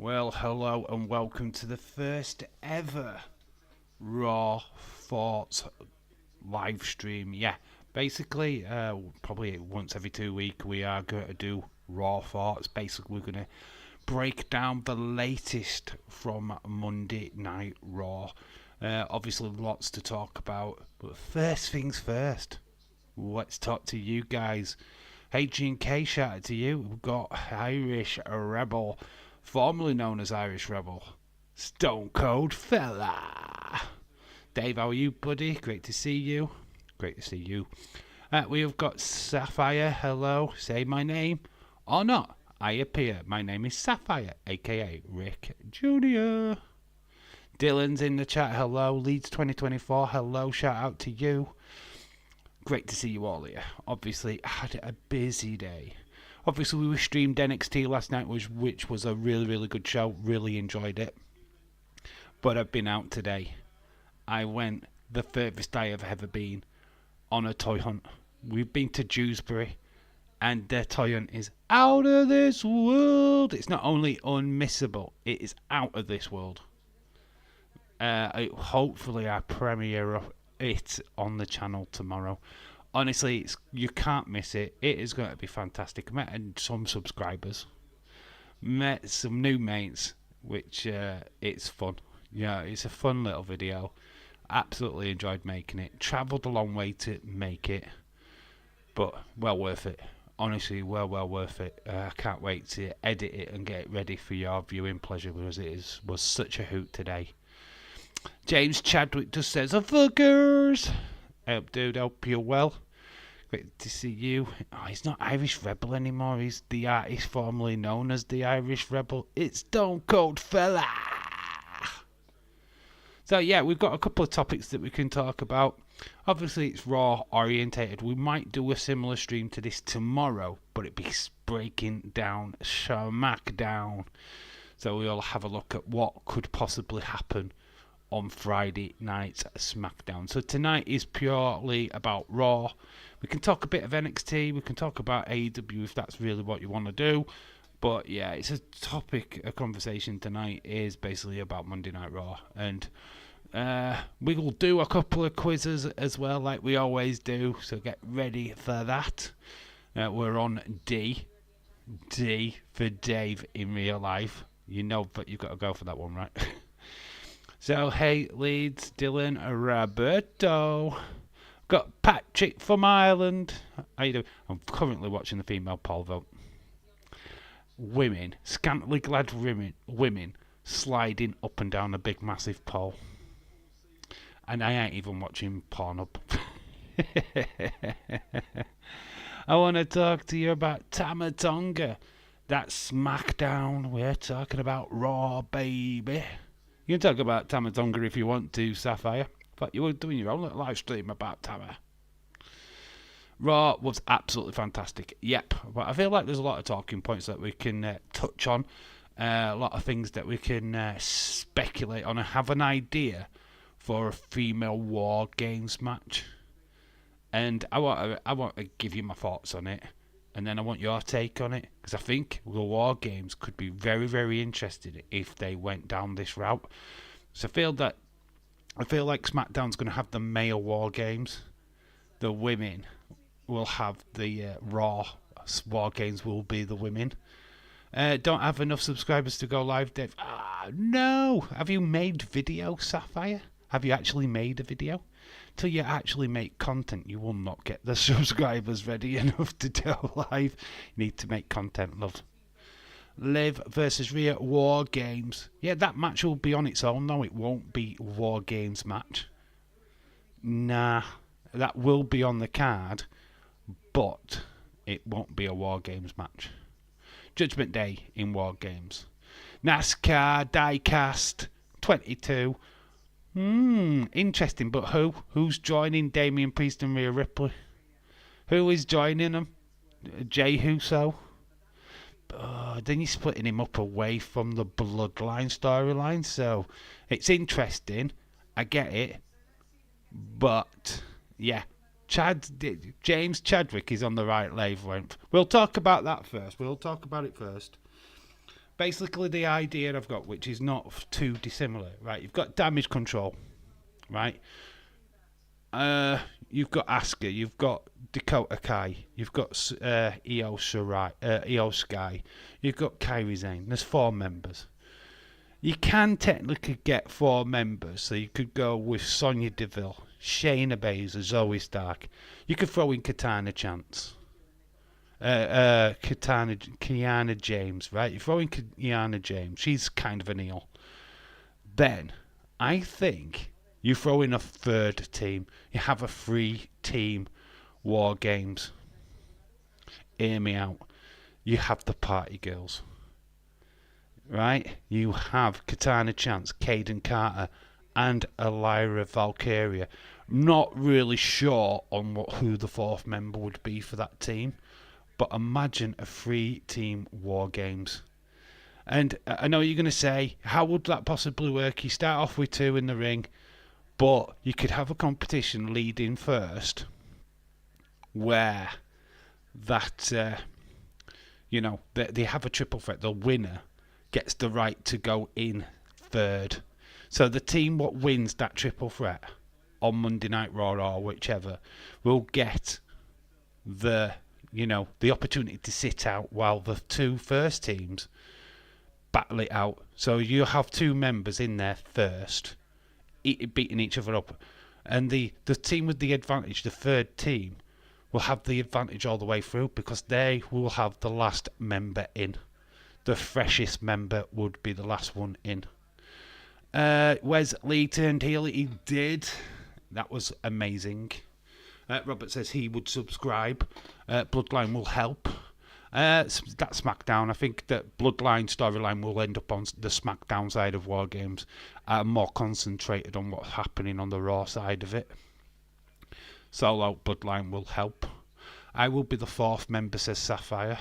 Well, hello and welcome to the first ever Raw Thoughts live stream. Yeah, basically, probably once every 2 weeks we are going to do Raw Thoughts. Basically, we're going to break down the latest from Monday Night Raw. Obviously, lots to talk about, but first things first, let's talk to you guys. H&K, shout out to you. We've got Irish Rebel, formerly known as Irish Rebel, Stone Cold Fella. Dave, how are you, buddy? Great to see you. Great to see you. We have got Sapphire. Hello. Say my name or not. I appear. My name is Sapphire, aka Rick Jr. Dylan's in the chat. Hello. Leeds 2024. Hello. Shout out to you. Great to see you all here. Obviously, I had a busy day. Obviously, we streamed NXT last night, which was a really, really good show. Really enjoyed it. But I've been out today. I went the furthest I have ever been on a toy hunt. We've been to Dewsbury, and the toy hunt is out of this world. It's not only unmissable, it is out of this world. Hopefully, I premiere it on the channel tomorrow. Honestly, you can't miss it. It is going to be fantastic. I met some subscribers, met some new mates, which it's fun. Yeah, it's a fun little video. Absolutely enjoyed making it. Travelled a long way to make it, but well worth it. Honestly, well worth it. I can't wait to edit it and get it ready for your viewing pleasure, because it was such a hoot today. James Chadwick just says, fuckers. Dude, hope you're well. Great to see you. Oh, he's not Irish Rebel anymore. He's the artist formerly known as the Irish Rebel. It's Stone Cold Fella. So yeah, we've got a couple of topics that we can talk about. Obviously, it's Raw orientated. We might do a similar stream to this tomorrow, but it'd be breaking down SmackDown. So we'll have a look at what could possibly happen on Friday night's SmackDown. So tonight is purely about Raw. We can talk a bit of NXT. We can talk about AEW if that's really what you want to do. But yeah, it's a topic of conversation tonight is basically about Monday Night Raw. And we will do a couple of quizzes as well, like we always do. So get ready for that. We're on D. D for Dave in real life. You know, but you've got to go for that one, right? So, hey, Leeds, Dylan, Roberto. Got Patrick from Ireland. How you doing? I'm currently watching the female poll vote. Women, scantily clad women sliding up and down a big, massive pole. And I ain't even watching Pornhub. I want to talk to you about Tama Tonga. That's SmackDown. We're talking about Raw, baby. You can talk about Tama Tonga if you want to, Sapphire. But you were doing your own little live stream about Tama. Raw was absolutely fantastic. Yep. But I feel like there's a lot of talking points that we can touch on. A lot of things that we can speculate on and have an idea for a female War Games match. And I want to give you my thoughts on it. And then I want your take on it, because I think the War Games could be very, very interesting if they went down this route. So I feel like SmackDown's going to have the male War Games. The women will have the Raw War Games. Will be the women. Don't have enough subscribers to go live, Dave. No. Have you made video, Sapphire? Have you actually made a video? Till you actually make content, you will not get the subscribers ready enough to go live. You need to make content, love. Liv versus Rhea War Games. Yeah, that match will be on its own. No, it won't be War Games match. Nah, that will be on the card, but it won't be a War Games match. Judgment Day in War Games. NASCAR Diecast 22. Interesting, but who's joining Damian Priest and Rhea Ripley? Who is joining them? Jey Uso? Then you're splitting him up away from the Bloodline storyline, so it's interesting. I get it, but yeah, James Chadwick is on the right wavelength. We'll talk about that first. We'll talk about it first. Basically, the idea I've got, which is not too dissimilar, right? You've got damage control, right? You've got Asuka, you've got Dakota Kai, you've got Io Sky, you've got Kairi Sane. There's 4 members. You can technically get 4 members, so you could go with Sonya Deville, Shayna Baszler, Zoe Stark. You could throw in Katana Chance. Kiana James, right? You throw in Kiana James. She's kind of an eel. Then, I think you throw in a third team. You have a 3-team War Games. Hear me out. You have the Party Girls. Right? You have Katana Chance, Kaden Carter, and Elira Valkyria. Not really sure on who the 4th member would be for that team. But imagine a 3-team War Games. And I know you're going to say, how would that possibly work? You start off with 2 in the ring, but you could have a competition leading first where that, they have a triple threat. The winner gets the right to go in third. So the team what wins that triple threat on Monday Night Raw or whichever will get the opportunity to sit out while the 2 first teams battle it out. So you have 2 members in there first, beating each other up. And the team with the advantage, the 3rd team, will have the advantage all the way through because they will have the last member in. The freshest member would be the last one in. Wes Lee turned heel. He did. That was amazing. Robert says he would subscribe. Bloodline will help. That SmackDown, I think that Bloodline storyline will end up on the SmackDown side of War Games, more concentrated on what's happening on the Raw side of it. Solo Bloodline will help. I will be the 4th member, says Sapphire.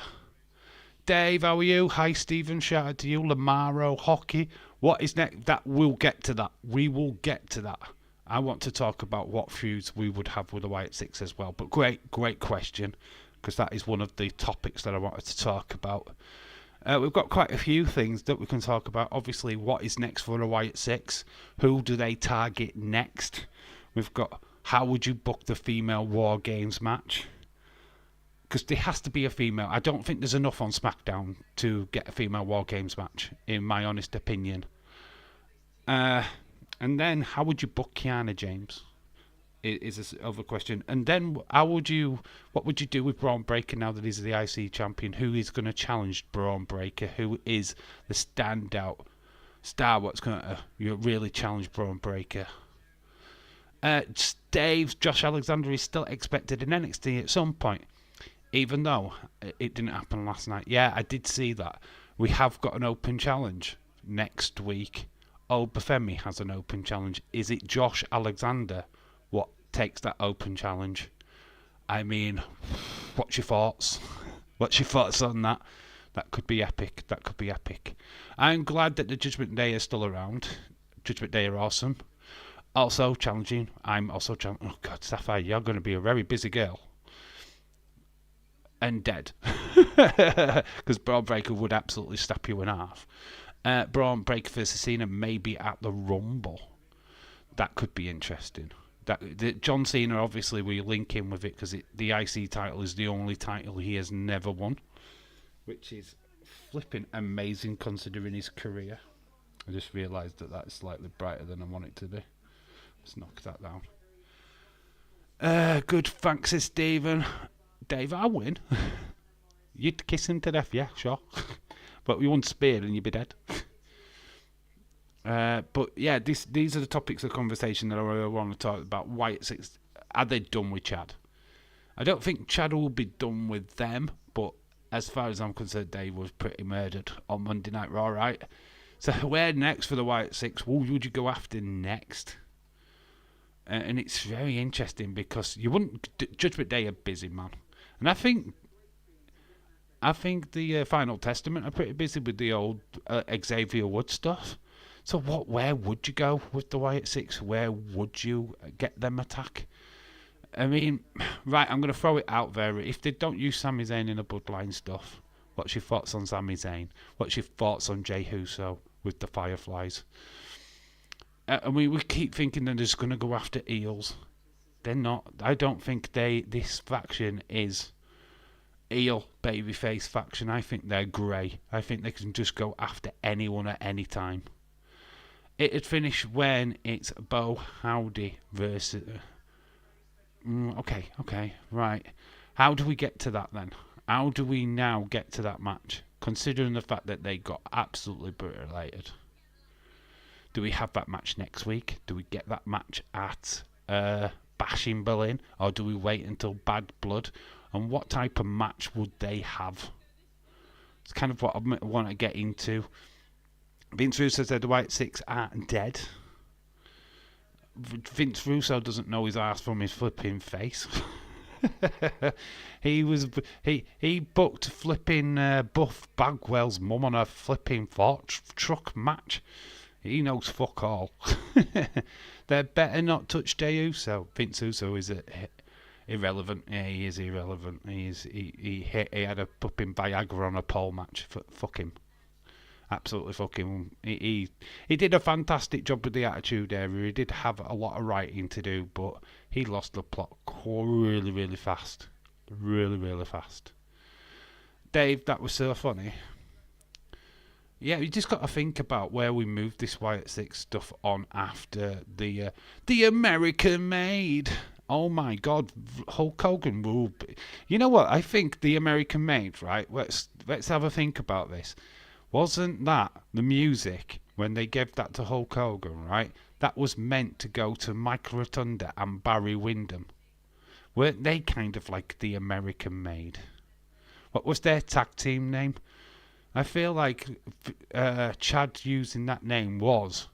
Dave, how are you? Hi, Stephen. Shout out to you. Lamaro Hockey. What is next? We'll get to that. We will get to that. I want to talk about what feuds we would have with the Wyatt Six as well. But great question, because that is one of the topics that I wanted to talk about. We've got quite a few things that we can talk about. Obviously, what is next for the Wyatt Six? Who do they target next? We've got how would you book the female War Games match? Because there has to be a female. I don't think there's enough on SmackDown to get a female War Games match, in my honest opinion. And then, how would you book Kiana James? Is this other question. And then, what would you do with Braun Breaker now that he's the IC champion? Who is going to challenge Braun Breaker? Who is the standout star? What's going to really challenge Braun Breaker? Dave, Josh Alexander is still expected in NXT at some point, even though it didn't happen last night. Yeah, I did see that. We have got an open challenge next week. Obafemi has an open challenge. Is it Josh Alexander what takes that open challenge? I mean, what's your thoughts? What's your thoughts on that? That could be epic. That could be epic. I'm glad that the Judgment Day is still around. Judgment Day are awesome. Also challenging. I'm also challenging. Oh God, Sapphire, you're going to be a very busy girl. And dead. Because Braun Breaker would absolutely snap you in half. Braun Breaker versus Cena maybe at the Rumble. That could be interesting. John Cena, obviously, we link in with it because the IC title is the only title he has never won, which is flipping amazing considering his career. I just realised that that's slightly brighter than I want it to be. Let's knock that down. Good, thanks, says Stephen. Dave, I win. You'd kiss him to death, yeah, sure. But we won't spear and you'd be dead. But yeah, these are the topics of conversation that I really want to talk about. Wyatt Six, are they done with Chad? I don't think Chad will be done with them, but as far as I'm concerned, Dave was pretty murdered on Monday Night Raw, right? So where next for the Wyatt Six? Who would you go after next? And it's very interesting because you wouldn't. Judgment Day are busy, man, and I think the Final Testament are pretty busy with the old Xavier Woods stuff. So where would you go with the Wyatt Six? Where would you get them attack? I mean, right, I'm going to throw it out there. If they don't use Sami Zayn in the Bloodline stuff, What's your thoughts on Sami Zayn? What's your thoughts on Jey Uso with the Fireflies? And we keep thinking they're just going to go after eels. They're not. I don't think this faction is eel babyface faction. I think they're grey. I think they can just go after anyone at any time. It'd finish when it's Bo Howdy versus... okay, right. How do we get to that then? How do we now get to that match? Considering the fact that they got absolutely brutalized. Do we have that match next week? Do we get that match at Bash in Berlin? Or do we wait until Bad Blood? And what type of match would they have? It's kind of what I want to get into. Vince Russo said the White Six are dead. Vince Russo doesn't know his ass from his flipping face. he booked flipping Buff Bagwell's mum on a flipping fork truck match. He knows fuck all. They better not touch Jey Uso. Vince Uso is irrelevant. Yeah, he is irrelevant. He had a flipping Viagra on a pole match. Fuck him. Absolutely fucking. He did a fantastic job with the Attitude Era. He did have a lot of writing to do, but he lost the plot really, really fast. Really, really fast. Dave, that was so funny. Yeah, you just got to think about where we moved this Wyatt Six stuff on after the American Made. Oh my God, Hulk Hogan will be. You know what? I think the American Made, right? Let's have a think about this. Wasn't that the music when they gave that to Hulk Hogan, right? That was meant to go to Mike Rotunda and Barry Windham. Weren't they kind of like the American Made? What was their tag team name? I feel like Chad using that name was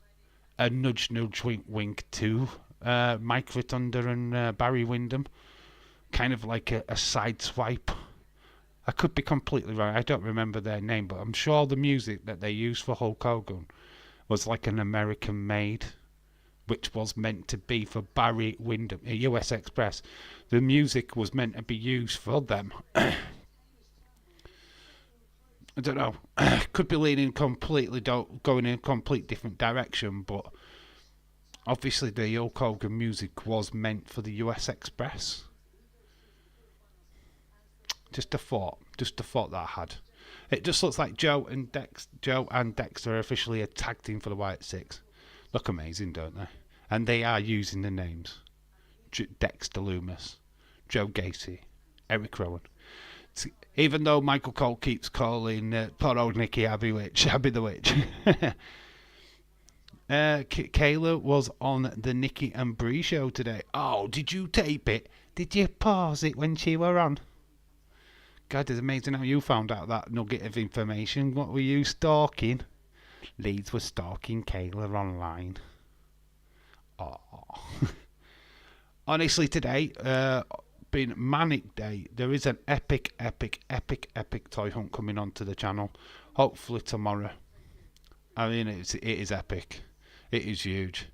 a nudge, wink, wink to Mike Rotunda and Barry Windham. Kind of like a side swipe. I could be completely wrong. I don't remember their name, but I'm sure the music that they used for Hulk Hogan was like an American Made, which was meant to be for Barry Windham, US Express. The music was meant to be used for them. I don't know. Could be leaning completely, going in a complete different direction, but obviously the Hulk Hogan music was meant for the US Express. Just a thought that I had. It just looks like Joe and Dexter are officially a tag team for the Wyatt Six. Look amazing, don't they? And they are using the names. Dexter Loomis, Joe Gacy, Eric Rowan. Even though Michael Cole keeps calling poor old Nikki Abby the Witch. Kayla was on the Nikki and Bree show today. Oh, did you tape it? Did you pause it when she were on? God, it's amazing how you found out that nugget of information. What were you stalking? Leeds was stalking Kayla online. Oh. Honestly, today, been manic day. There is an epic toy hunt coming onto the channel. Hopefully tomorrow. I mean, it is epic. It is huge.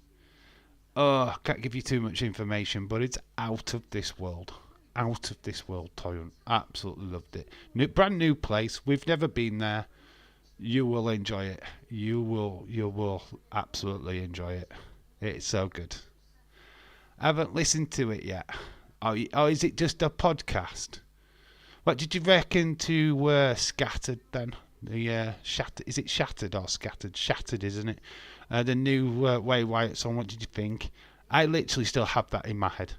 Oh, I can't give you too much information, but it's out of this world. Out of this world toy hunt. Absolutely loved it. Brand new place. We've never been there. You will enjoy it. You will absolutely enjoy it. It's so good. I haven't listened to it yet. Oh, is it just a podcast? What did you reckon to Scattered then? The Shattered. Is it Shattered or Scattered? Shattered, isn't it? The new Way Wyatt song. What did you think? I literally still have that in my head.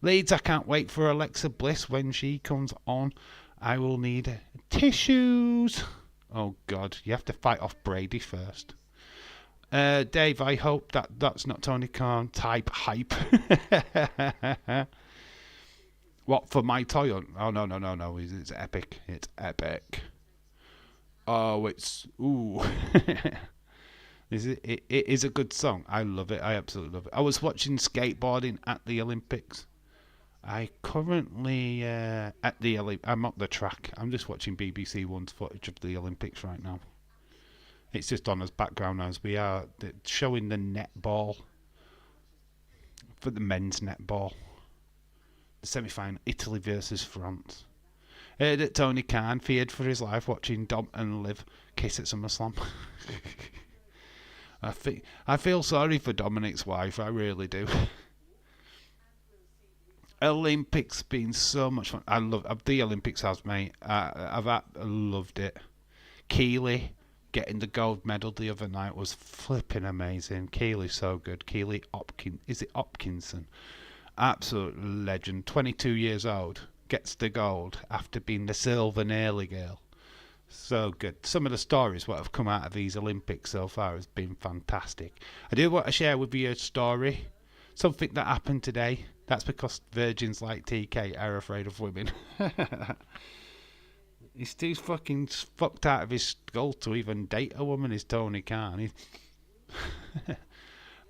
Leeds, I can't wait for Alexa Bliss when she comes on. I will need tissues. Oh, God. You have to fight off Brady first. Dave, I hope that's not Tony Khan type hype. What, for my toy hunt? Oh, no. It's epic. It's epic. Oh, it's... Ooh. It is a good song. I love it. I absolutely love it. I was watching skateboarding at the Olympics. I currently I'm at the track. I'm just watching BBC One's footage of the Olympics right now. It's just on as background as we are showing the netball for the men's netball. The semi-final, Italy versus France. That Tony Khan feared for his life watching Dom and Liv kiss at SummerSlam. I feel sorry for Dominic's wife, I really do. Olympics been so much fun. I love the Olympics has, mate. I've loved it. Keely getting the gold medal the other night was flipping amazing. Keely's so good. Keely Hopkinson? Absolute legend. 22 years old. Gets the gold after being the silver nearly girl. So good. Some of the stories what have come out of these Olympics so far has been fantastic. I do want to share with you a story. Something that happened today. That's because virgins like TK are afraid of women. He's too fucking fucked out of his skull to even date a woman, is Tony Khan.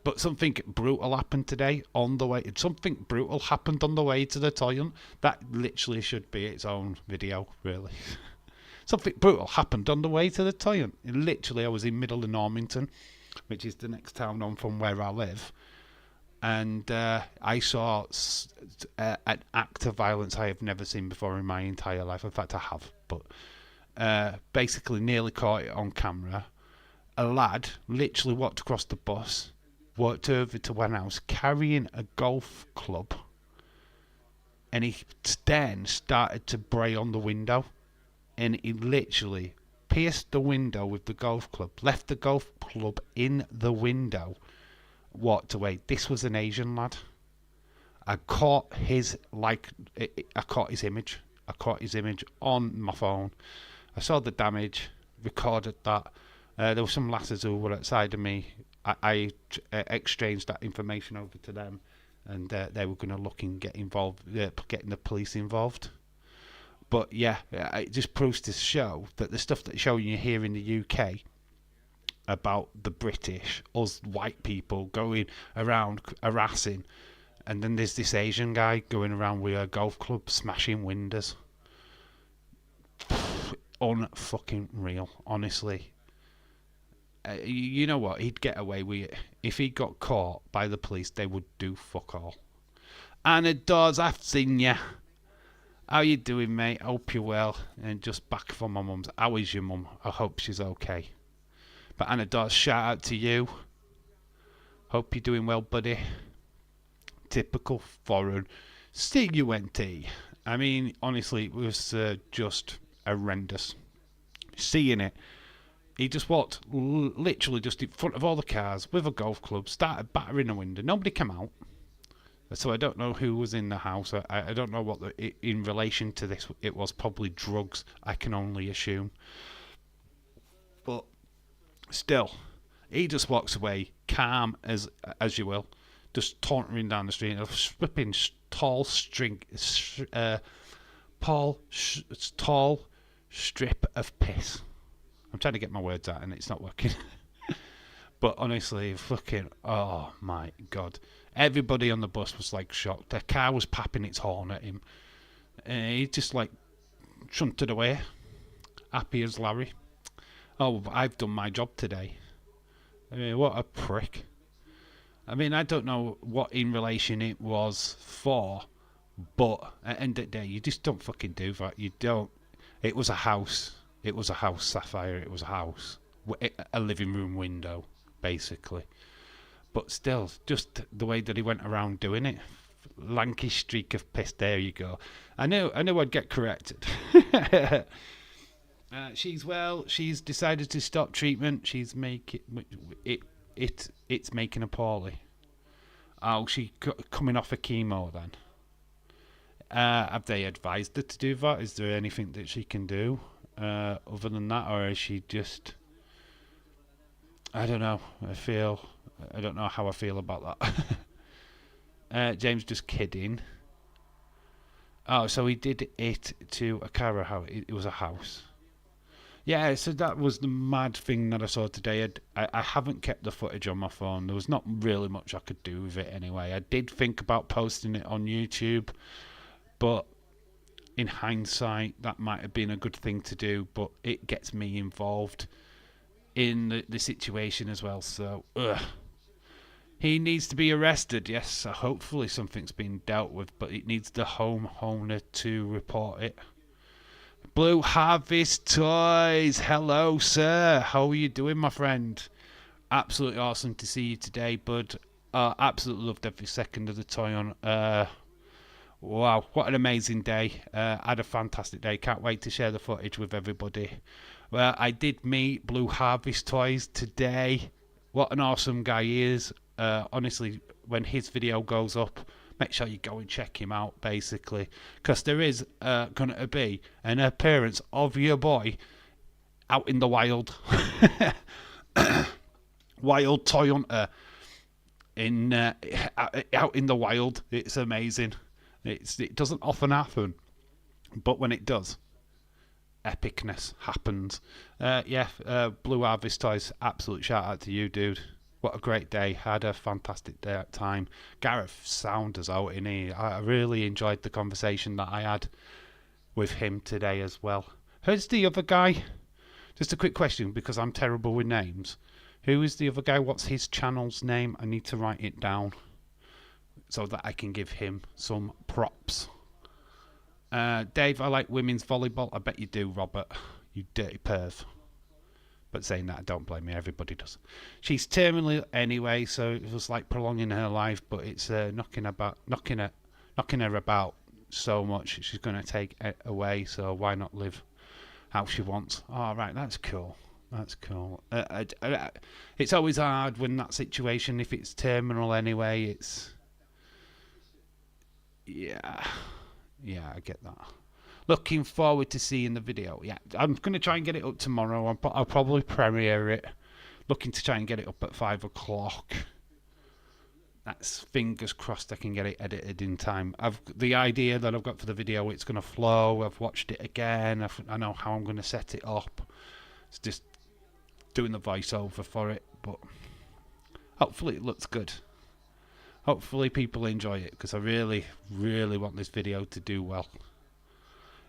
But something brutal happened today on the way. Something brutal happened on the way to the toilet. That literally should be its own video, really. Something brutal happened on the way to the toilet. Literally, I was in Middle of Normanton, which is the next town on from where I live. And I saw an act of violence I have never seen before in my entire life. In fact, I have. But basically nearly caught it on camera. A lad literally walked across the bus, walked over to one house carrying a golf club, and he then started to bray on the window, and he literally pierced the window with the golf club, left the golf club in the window, walked away. This was an Asian lad. I caught his image. I caught his image on my phone. I saw the damage, recorded that. There were some lasses who were outside of me. I exchanged that information over to them, and they were going to look and get involved, getting the police involved. But yeah, it just proves to show that the stuff that's showing you here in the UK about the British, us white people going around harassing, and then there's this Asian guy going around with a golf club smashing windows. Unfucking real, honestly. You know what? He'd get away with it. If he got caught by the police, they would do fuck all. Anna Dawes, I've seen ya. How you doing, mate? Hope you're well. And just back from my mum's. How is your mum? I hope she's okay. But Anna Dawes, shout out to you. Hope you're doing well, buddy. Typical foreign CUNT. I mean, honestly, it was just horrendous. Seeing it. He just walked literally just in front of all the cars with a golf club, started battering a window. Nobody came out. So I don't know who was in the house. I don't know what in relation to this. It was probably drugs, I can only assume. But still, he just walks away, calm as you will, just sauntering down the street, a flipping tall strip of piss. I'm trying to get my words out and it's not working. But honestly, fucking, oh my God. Everybody on the bus was like shocked. The car was papping its horn at him. He just like shunted away, happy as Larry. Oh, I've done my job today. I mean, what a prick. I mean, I don't know what in relation it was for, but at the end of the day, you just don't fucking do that. You don't. It was a house. It was a house, Sapphire. It was a house. A living room window, basically. But still, just the way that he went around doing it. Lanky streak of piss. There you go. I knew I'd get corrected. She's well. She's decided to stop treatment. She's making it's making her poorly. Oh, she coming off of chemo then. Have they advised her to do that? Is there anything that she can do other than that, or is she just? I don't know. I don't know how I feel about that. James just kidding. Oh, so he did it to a car house. It was a house. Yeah, so that was the mad thing that I saw today. I haven't kept the footage on my phone. There was not really much I could do with it anyway. I did think about posting it on YouTube, but in hindsight, that might have been a good thing to do, but it gets me involved in the situation as well, so he needs to be arrested. Yes, so hopefully something's been dealt with, but it needs the homeowner to report it. Blue Harvest Toys. Hello, sir. How are you doing, my friend? Absolutely awesome to see you today, bud. Absolutely loved every second of the toy on. Wow, what an amazing day. Had a fantastic day. Can't wait to share the footage with everybody. Well, I did meet Blue Harvest Toys today. What an awesome guy he is. Honestly, when his video goes up, make sure you go and check him out, basically. Because there is going to be an appearance of your boy out in the wild. Wild Toy Hunter. Out in the wild. It's amazing. It doesn't often happen. But when it does, epicness happens. Blue Harvest Toys, absolute shout out to you, dude. What a great day. Had a fantastic day at time. Gareth Saunders out in here. I really enjoyed the conversation that I had with him today as well. Who's the other guy? Just a quick question, because I'm terrible with names. Who is the other guy? What's his channel's name? I need to write it down so that I can give him some props. Dave, I like women's volleyball. I bet you do, Robert. You dirty perv. But saying that, don't blame me. Everybody does. She's terminally anyway, so it was like prolonging her life, but it's knocking her about so much. She's going to take it away, so why not live how she wants? All right, that's cool. That's cool. It's always hard when that situation, if it's terminal anyway, it's... Yeah, I get that. Looking forward to seeing the video. Yeah, I'm going to try and get it up tomorrow. I'll probably premiere it. Looking to try and get it up at 5 o'clock. That's fingers crossed I can get it edited in time. The idea that I've got for the video, it's going to flow. I've watched it again. I know how I'm going to set it up. It's just doing the voiceover for it. But hopefully it looks good. Hopefully people enjoy it, because I really, really want this video to do well.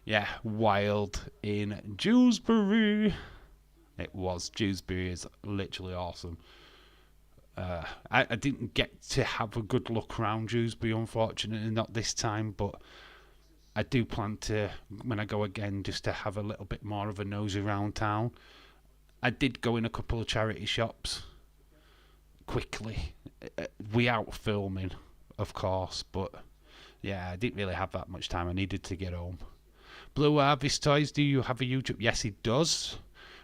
Yeah, wild in Dewsbury. It was. Dewsbury is literally awesome. I didn't get to have a good look around Dewsbury, unfortunately, not this time, but I do plan to, when I go again, just to have a little bit more of a nosy around town. I did go in a couple of charity shops quickly. We out filming, of course, but yeah, I didn't really have that much time. I needed to get home. Blue Harvest Toys, do you have a YouTube? Yes, he does,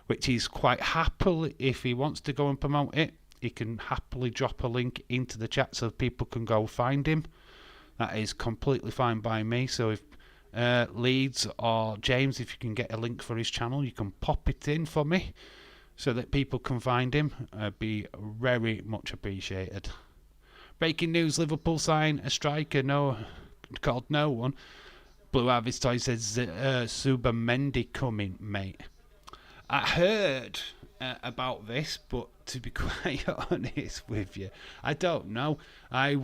which he's quite happily, if he wants to go and promote it, he can happily drop a link into the chat so people can go find him. That is completely fine by me. So if Leeds or James, if you can get a link for his channel, you can pop it in for me so that people can find him. Be very much appreciated. Breaking news, Liverpool sign a striker called no one. Blue Harvest Toy says Suba Mendy coming, mate. I heard about this, but to be quite honest with you, I don't know. I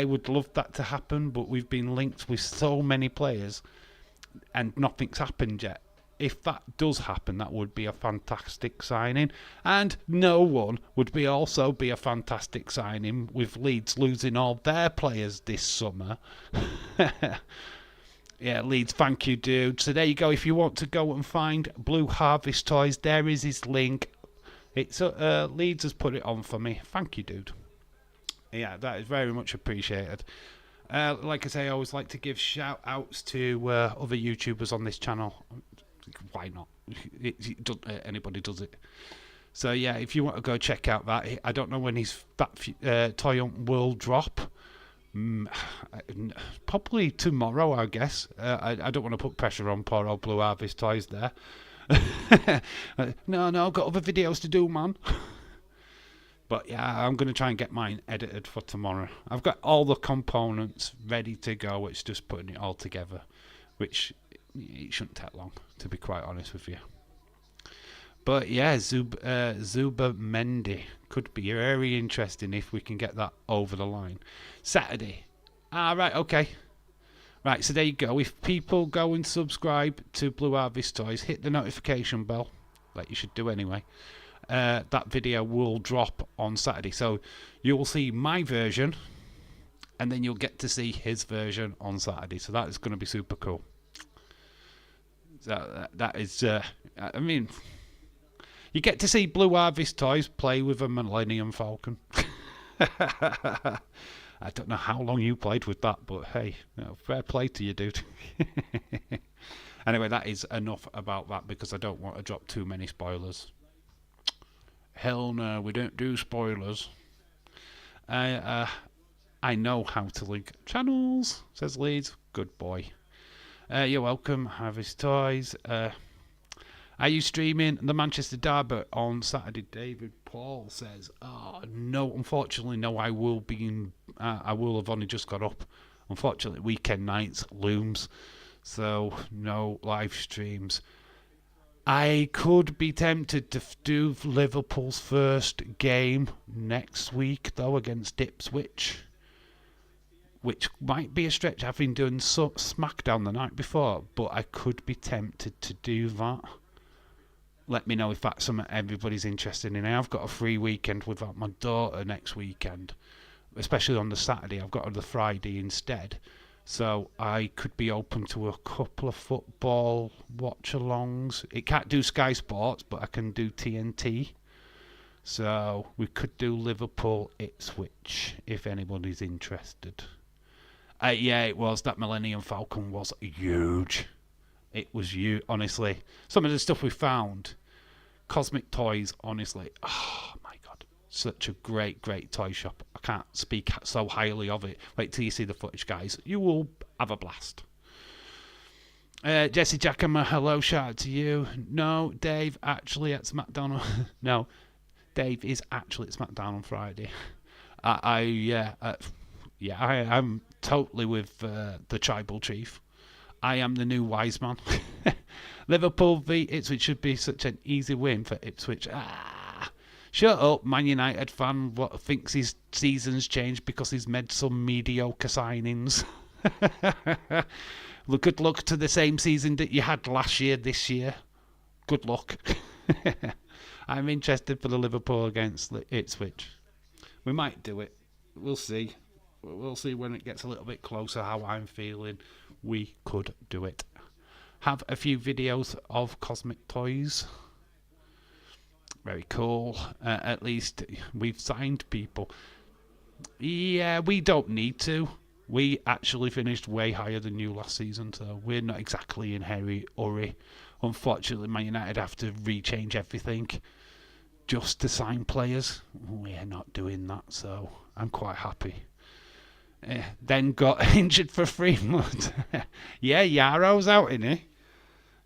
would love that to happen, but we've been linked with so many players and nothing's happened yet. If that does happen, that would be a fantastic signing. And no one would also be a fantastic signing with Leeds losing all their players this summer. Yeah, Leeds, thank you, dude. So there you go. If you want to go and find Blue Harvest Toys, there is his link. It's Leeds has put it on for me. Thank you, dude. Yeah, that is very much appreciated. Like I say, I always like to give shout-outs to other YouTubers on this channel. Why not? Anybody does it. So yeah, if you want to go check out that, I don't know when his Toy Hunt will drop. Probably tomorrow, I guess. I don't want to put pressure on poor old Blue Harvest Toys there. No, I've got other videos to do, man. But yeah, I'm going to try and get mine edited for tomorrow. I've got all the components ready to go. It's just putting it all together, which it shouldn't take long, to be quite honest with you. But yeah, Zuba Mendy could be very interesting if we can get that over the line. Saturday. Right, okay. Right, so there you go. If people go and subscribe to Blue Harvest Toys, hit the notification bell, like you should do anyway. That video will drop on Saturday. So you'll see my version, and then you'll get to see his version on Saturday. So that is going to be super cool. So that is, I mean, you get to see Blue Harvest Toys play with a Millennium Falcon. I don't know how long you played with that, but hey, fair play to you, dude. Anyway, that is enough about that because I don't want to drop too many spoilers. Hell no, we don't do spoilers. I know how to link channels, says Leeds. Good boy. You're welcome, Harvest Toys. Are you streaming the Manchester Derby on Saturday? David Paul says, "Oh no, unfortunately, no. I will be. I will have only just got up. Unfortunately, weekend nights looms, so no live streams. I could be tempted to do Liverpool's first game next week, though, against Ipswich, which might be a stretch. I've been doing SmackDown the night before, but I could be tempted to do that. Let me know if that's something everybody's interested in. I've got a free weekend without my daughter next weekend, especially on the Saturday. I've got the Friday instead. So I could be open to a couple of football watch-alongs. It can't do Sky Sports, but I can do TNT. So we could do Liverpool Ipswich if anybody's interested. Yeah, it was. That Millennium Falcon was huge. It was huge, honestly. Some of the stuff we found, Cosmic Toys, honestly, oh my god, such a great toy shop. I can't speak so highly of it. Wait till you see the footage, guys. You will have a blast. Jesse Jackhammer, hello, shout out to you. No, Dave, actually at SmackDown. No, Dave is actually at SmackDown on Friday. I'm totally with the tribal chief. I am the new wise man. Liverpool v Ipswich should be such an easy win for Ipswich. Shut up, Man United fan. What thinks his season's changed because he's made some mediocre signings. Good luck to the same season that you had last year, this year. Good luck. I'm interested for the Liverpool against Ipswich. We might do it. We'll see. We'll see when it gets a little bit closer how I'm feeling. We could do it. Have a few videos of Cosmic Toys. Very cool. At least we've signed people. Yeah, we don't need to. We actually finished way higher than you last season, so we're not exactly in hurry. Unfortunately, Man United have to rechange everything just to sign players. We're not doing that, so I'm quite happy. Then got injured for 3 months. Yeah, Yaro's out in it.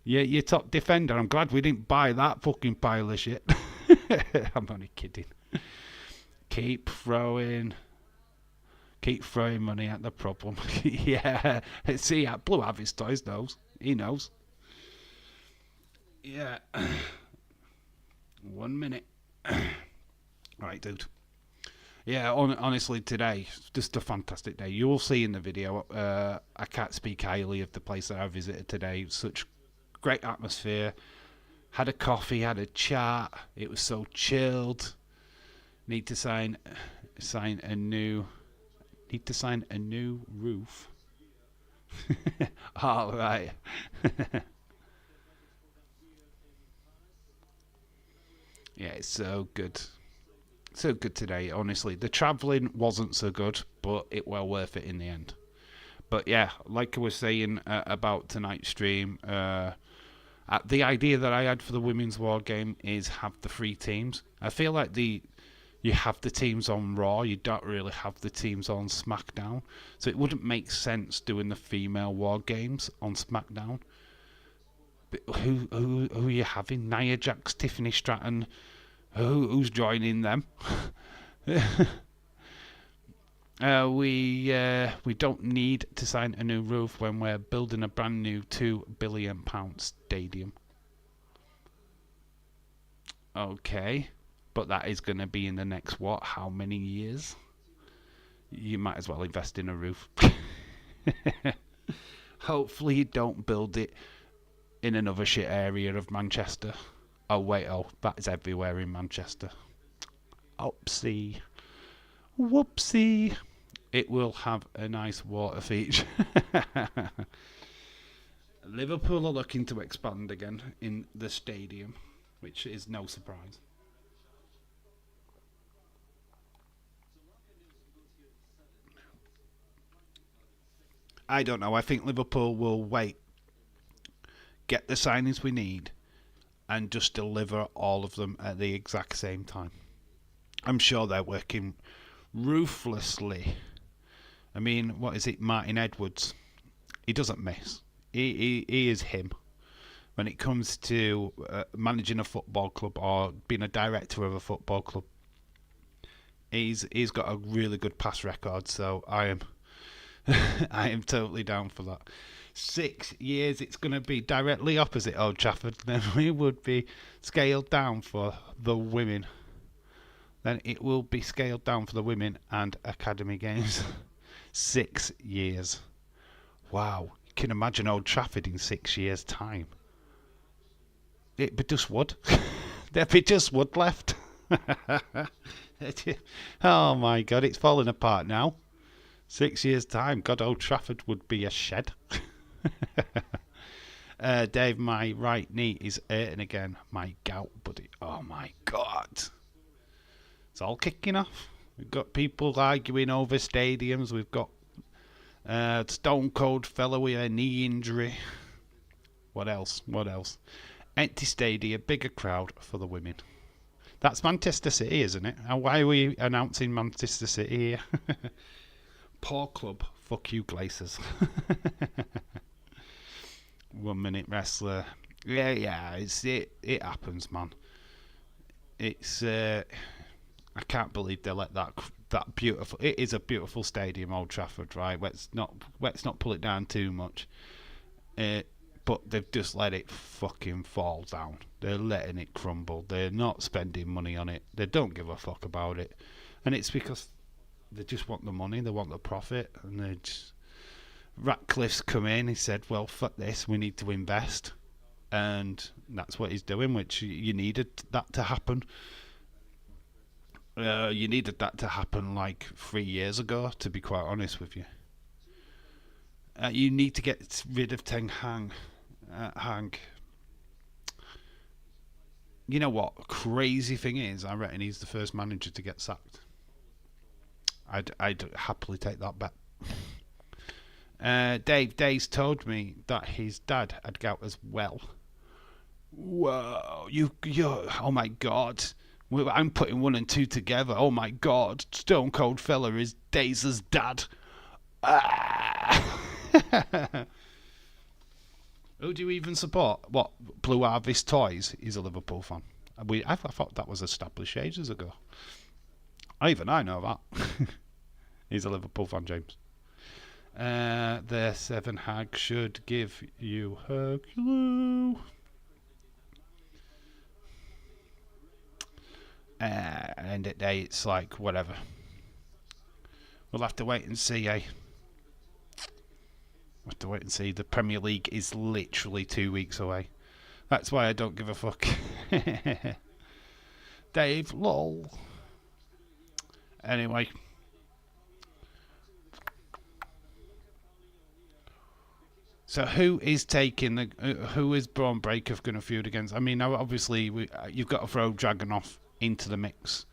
Yeah, your top defender. I'm glad we didn't buy that fucking pile of shit. I'm only kidding. Keep throwing money at the problem. Yeah, see, Blue Harvest Toys knows. He knows. Yeah. 1 minute. Alright, dude. Yeah, honestly, today, just a fantastic day. You will see in the video, I can't speak highly of the place that I visited today. Such great atmosphere. Had a coffee, had a chat. It was so chilled. Need to sign a new roof. All right. Yeah, it's so good. So good today, honestly. The travelling wasn't so good, but it well worth it in the end. But yeah, like I was saying about tonight's stream, the idea that I had for the Women's War Game is have the 3 teams. I feel like you have the teams on Raw, you don't really have the teams on SmackDown. So it wouldn't make sense doing the female War Games on SmackDown. But who are you having? Nia Jax, Tiffany Stratton. Who's joining them? We don't need to sign a new roof when we're building a brand new £2 billion stadium. Okay, but that is going to be in the next how many years? You might as well invest in a roof. Hopefully you don't build it in another shit area of Manchester. Oh wait, that is everywhere in Manchester. Oopsie. Whoopsie. It will have a nice water feature. Liverpool are looking to expand again in the stadium, which is no surprise. I don't know. I think Liverpool will wait, get the signings we need, and just deliver all of them at the exact same time. I'm sure they're working ruthlessly. I mean, what is it, Martin Edwards? He doesn't miss. He is him. When it comes to managing a football club or being a director of a football club, he's got a really good pass record. So I am I am totally down for that. 6 years, it's going to be directly opposite Old Trafford. Then we would be scaled down for the women. Then it will be scaled down for the women and academy games. 6 years. Wow. You can imagine Old Trafford in 6 years' time. It'd be just wood. There'd be just wood left. Oh my God, it's falling apart now. 6 years' time, God, Old Trafford would be a shed. Dave, my right knee is hurting again. My gout, buddy. Oh my God. It's all kicking off. We've got people arguing over stadiums. We've got Stone Cold fella with a knee injury. What else? What else? Empty stadium, bigger crowd for the women. That's Manchester City, isn't it? And why are we announcing Manchester City here? Poor club. Fuck you, Glazers. 1 minute wrestler. Yeah. It happens, man. It's I can't believe they let that beautiful. It is a beautiful stadium, Old Trafford, right? Let's not pull it down too much. But they've just let it fucking fall down. They're letting it crumble. They're not spending money on it. They don't give a fuck about it, and it's because they just want the money. They want the profit, and they just. Ratcliffe's come in. He said, "Well, fuck this. We need to invest," and that's what he's doing. Which you needed that to happen. You needed that to happen like 3 years ago. To be quite honest with you, you need to get rid of Ten Hag. You know what? Crazy thing is, I reckon he's the first manager to get sacked. I'd happily take that bet. Dave Days told me that his dad had gout as well. Whoa, you, oh my God. I'm putting 1 and 2 together. Oh my God, Stone Cold fella is Days' dad. Ah! Who do you even support? What, Blue Harvest Toys? He's a Liverpool fan. I thought that was established ages ago. I know that. He's a Liverpool fan, James. The 7 Hag should give you her clue. End of the day, it's like, whatever. We'll have to wait and see, eh? We'll have to wait and see. The Premier League is literally 2 weeks away. That's why I don't give a fuck. Dave, lol. Anyway. So who is taking who is Braun Breaker going to feud against? I mean, obviously you've got to throw Dragunov into the mix.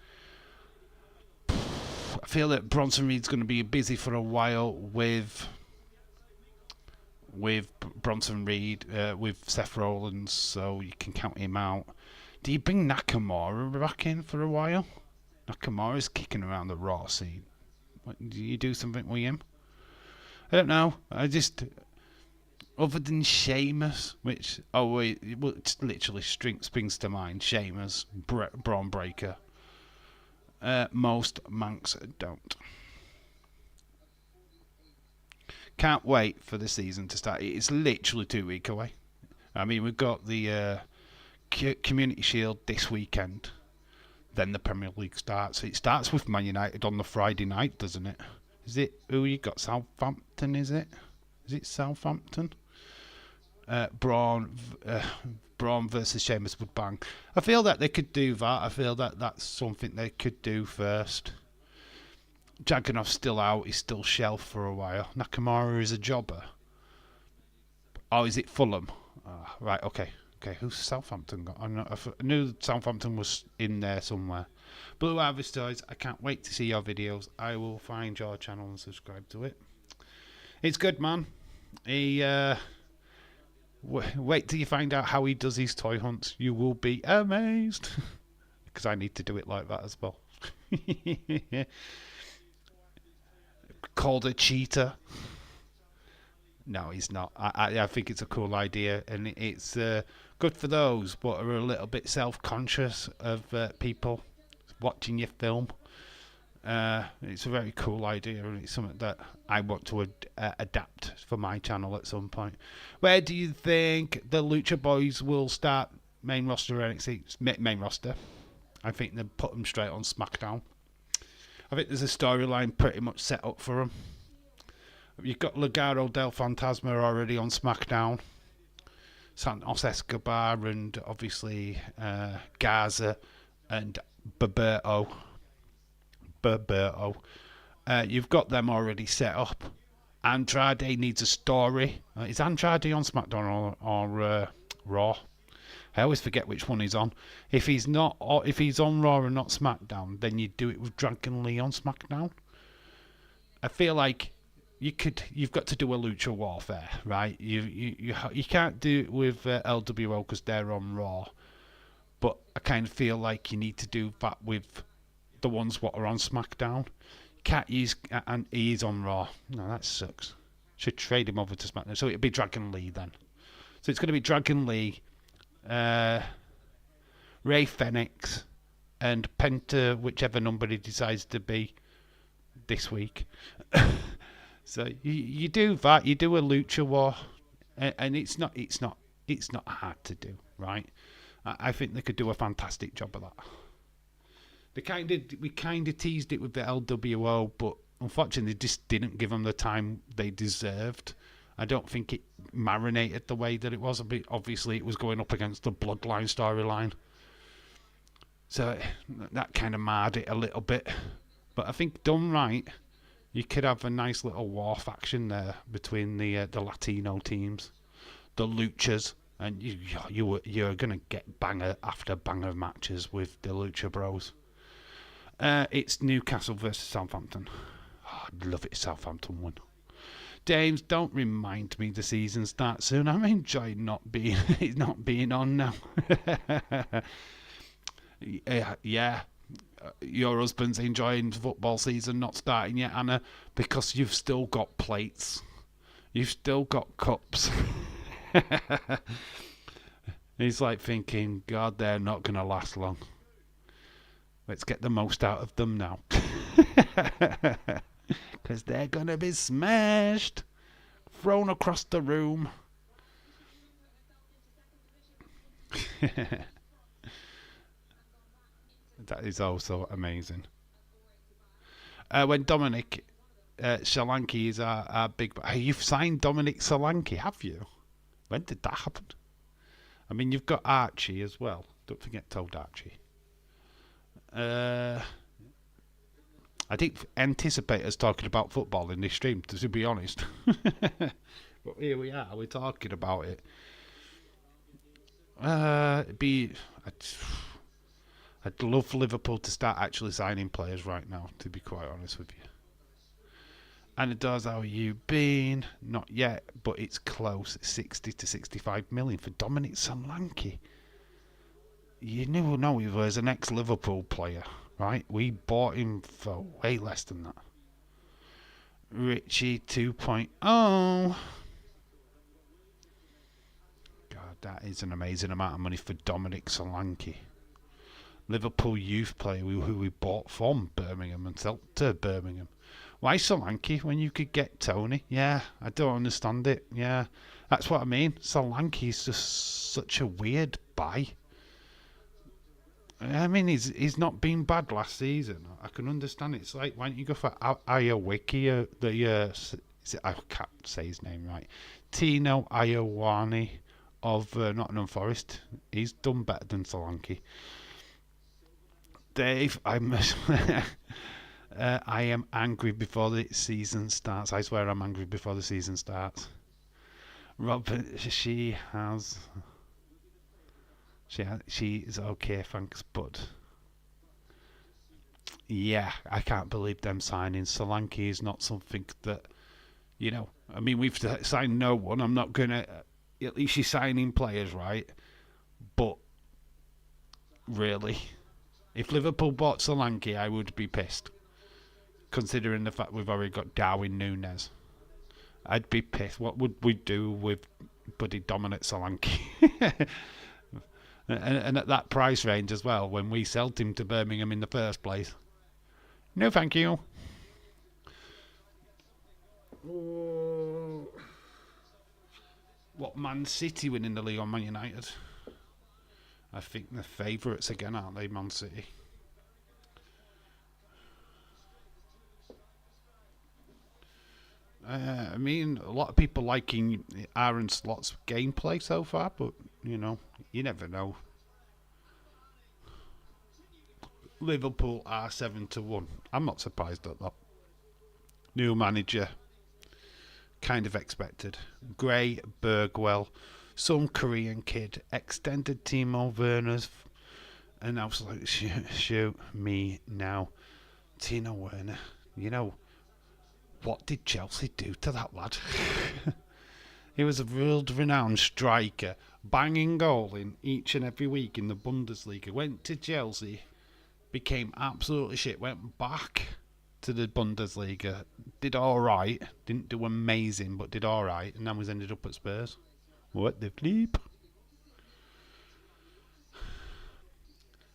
I feel that Bronson Reed's going to be busy for a while with Bronson Reed, with Seth Rollins, so you can count him out. Do you bring Nakamura back in for a while? Nakamura's kicking around the Raw scene. Do you do something with him? I don't know. Other than Sheamus, which it literally springs to mind. Sheamus, Braun Breaker. Most Manx don't. Can't wait for the season to start. It's literally 2 weeks away. I mean, we've got the Community Shield this weekend. Then the Premier League starts. It starts with Man United on the Friday night, doesn't it? Is it who you got? Southampton, is it? Is it Southampton? Braun versus Sheamus would bang. I feel that they could do that. I feel that that's something they could do first. Jagunov's still out. He's still shelved for a while. Nakamura is a jobber. Oh, is it Fulham? Right, okay. Okay, who's Southampton got? I knew Southampton was in there somewhere. Blue Harvest Toys, I can't wait to see your videos. I will find your channel and subscribe to it. It's good, man. He, wait till you find out how he does his toy hunts. You will be amazed. Because I need to do it like that as well. Called a cheater. No, he's not. I think it's a cool idea, and it's good for those but are a little bit self-conscious of people watching your film. It's a very cool idea, and it's something that I want to adapt for my channel at some point. Where do you think the Lucha Boys will start main roster NXT? Main roster. I think they'll put them straight on SmackDown. I think there's a storyline pretty much set up for them. You've got Legado del Fantasma already on SmackDown. Santos Escobar and obviously Garza and Beberto. You've got them already set up. Andrade needs a story. Is Andrade on SmackDown or Raw? I always forget which one he's on. If he's not, or if he's on Raw and not SmackDown, then you do it with Dragon Lee on SmackDown. I feel like you've got to do a Lucha Warfare, right? You can't do it with LWO because they're on Raw, but I kind of feel like you need to do that with the ones what are on SmackDown. You can't use and he's on Raw. No, that sucks. Should trade him over to SmackDown. So it'll be Dragon Lee then. So it's going to be Dragon Lee, Ray Fenix, and Penta, whichever number he decides to be this week. So you do that. You do a Lucha War, and it's not hard to do, right? I think they could do a fantastic job of that. We kind of teased it with the LWO, but unfortunately, they just didn't give them the time they deserved. I don't think it marinated the way that it was. Obviously, it was going up against the Bloodline storyline, so that kind of marred it a little bit. But I think done right, you could have a nice little war faction there between the Latino teams, the Luchas, and you're gonna get banger after banger matches with the Lucha Bros. It's Newcastle versus Southampton. Oh, I'd love it if Southampton won. James, don't remind me the season starts soon. I'm enjoying not being on now. Yeah. Your husband's enjoying football season not starting yet, Anna, because you've still got plates. You've still got cups. He's like thinking, God, they're not going to last long. Let's get the most out of them now. Because they're going to be smashed. Thrown across the room. That is also amazing. When Dominic Solanke is our big... Hey, you've signed Dominic Solanke, have you? When did that happen? I mean, you've got Archie as well. Don't forget Toad Archie. I didn't anticipate us talking about football in this stream, to be honest. But here we are. We're talking about it. I'd love Liverpool to start actually signing players right now, to be quite honest with you. And it does, how you been? Not yet, but it's close. 60 to 65 million for Dominic Solanke. You know he was an ex-Liverpool player, right? We bought him for way less than that. Richie 2.0. God, that is an amazing amount of money for Dominic Solanke. Liverpool youth player who we bought from Birmingham and sold to Birmingham. Why Solanke when you could get Tony? Yeah, I don't understand it. Yeah, that's what I mean. Solanke is just such a weird buy. I mean, he's not been bad last season. I can understand it. It's like, why don't you go for Iowiki, I can't say his name right. Tino Iowani of Nottingham Forest. He's done better than Solanke. Dave, I am angry before the season starts. I swear I'm angry before the season starts. Robert, she is okay, thanks, but yeah, I can't believe them signing Solanke is not something that, I mean, we've signed no one. I'm not gonna. At least she's signing players, right? But really, if Liverpool bought Solanke, I would be pissed, considering the fact we've already got Darwin Núñez. I'd be pissed. What would we do with buddy Dominic Solanke? and at that price range as well, when we sold him to Birmingham in the first place. No, thank you. What, Man City winning the league on Man United? I think they're favourites again, aren't they, Man City? I mean, a lot of people liking Aaron Slot's gameplay so far, but, you never know. Liverpool are 7-1. I'm not surprised at that. New manager, kind of expected. Gray, Bergwell, some Korean kid, extended Timo Werner's, and I was like, shoot me now. Timo Werner, what did Chelsea do to that lad? He was a world-renowned striker, banging goal in each and every week in the Bundesliga. Went to Chelsea, became absolutely shit, went back to the Bundesliga, did alright, didn't do amazing, but did alright, and then was ended up at Spurs. What the bleep?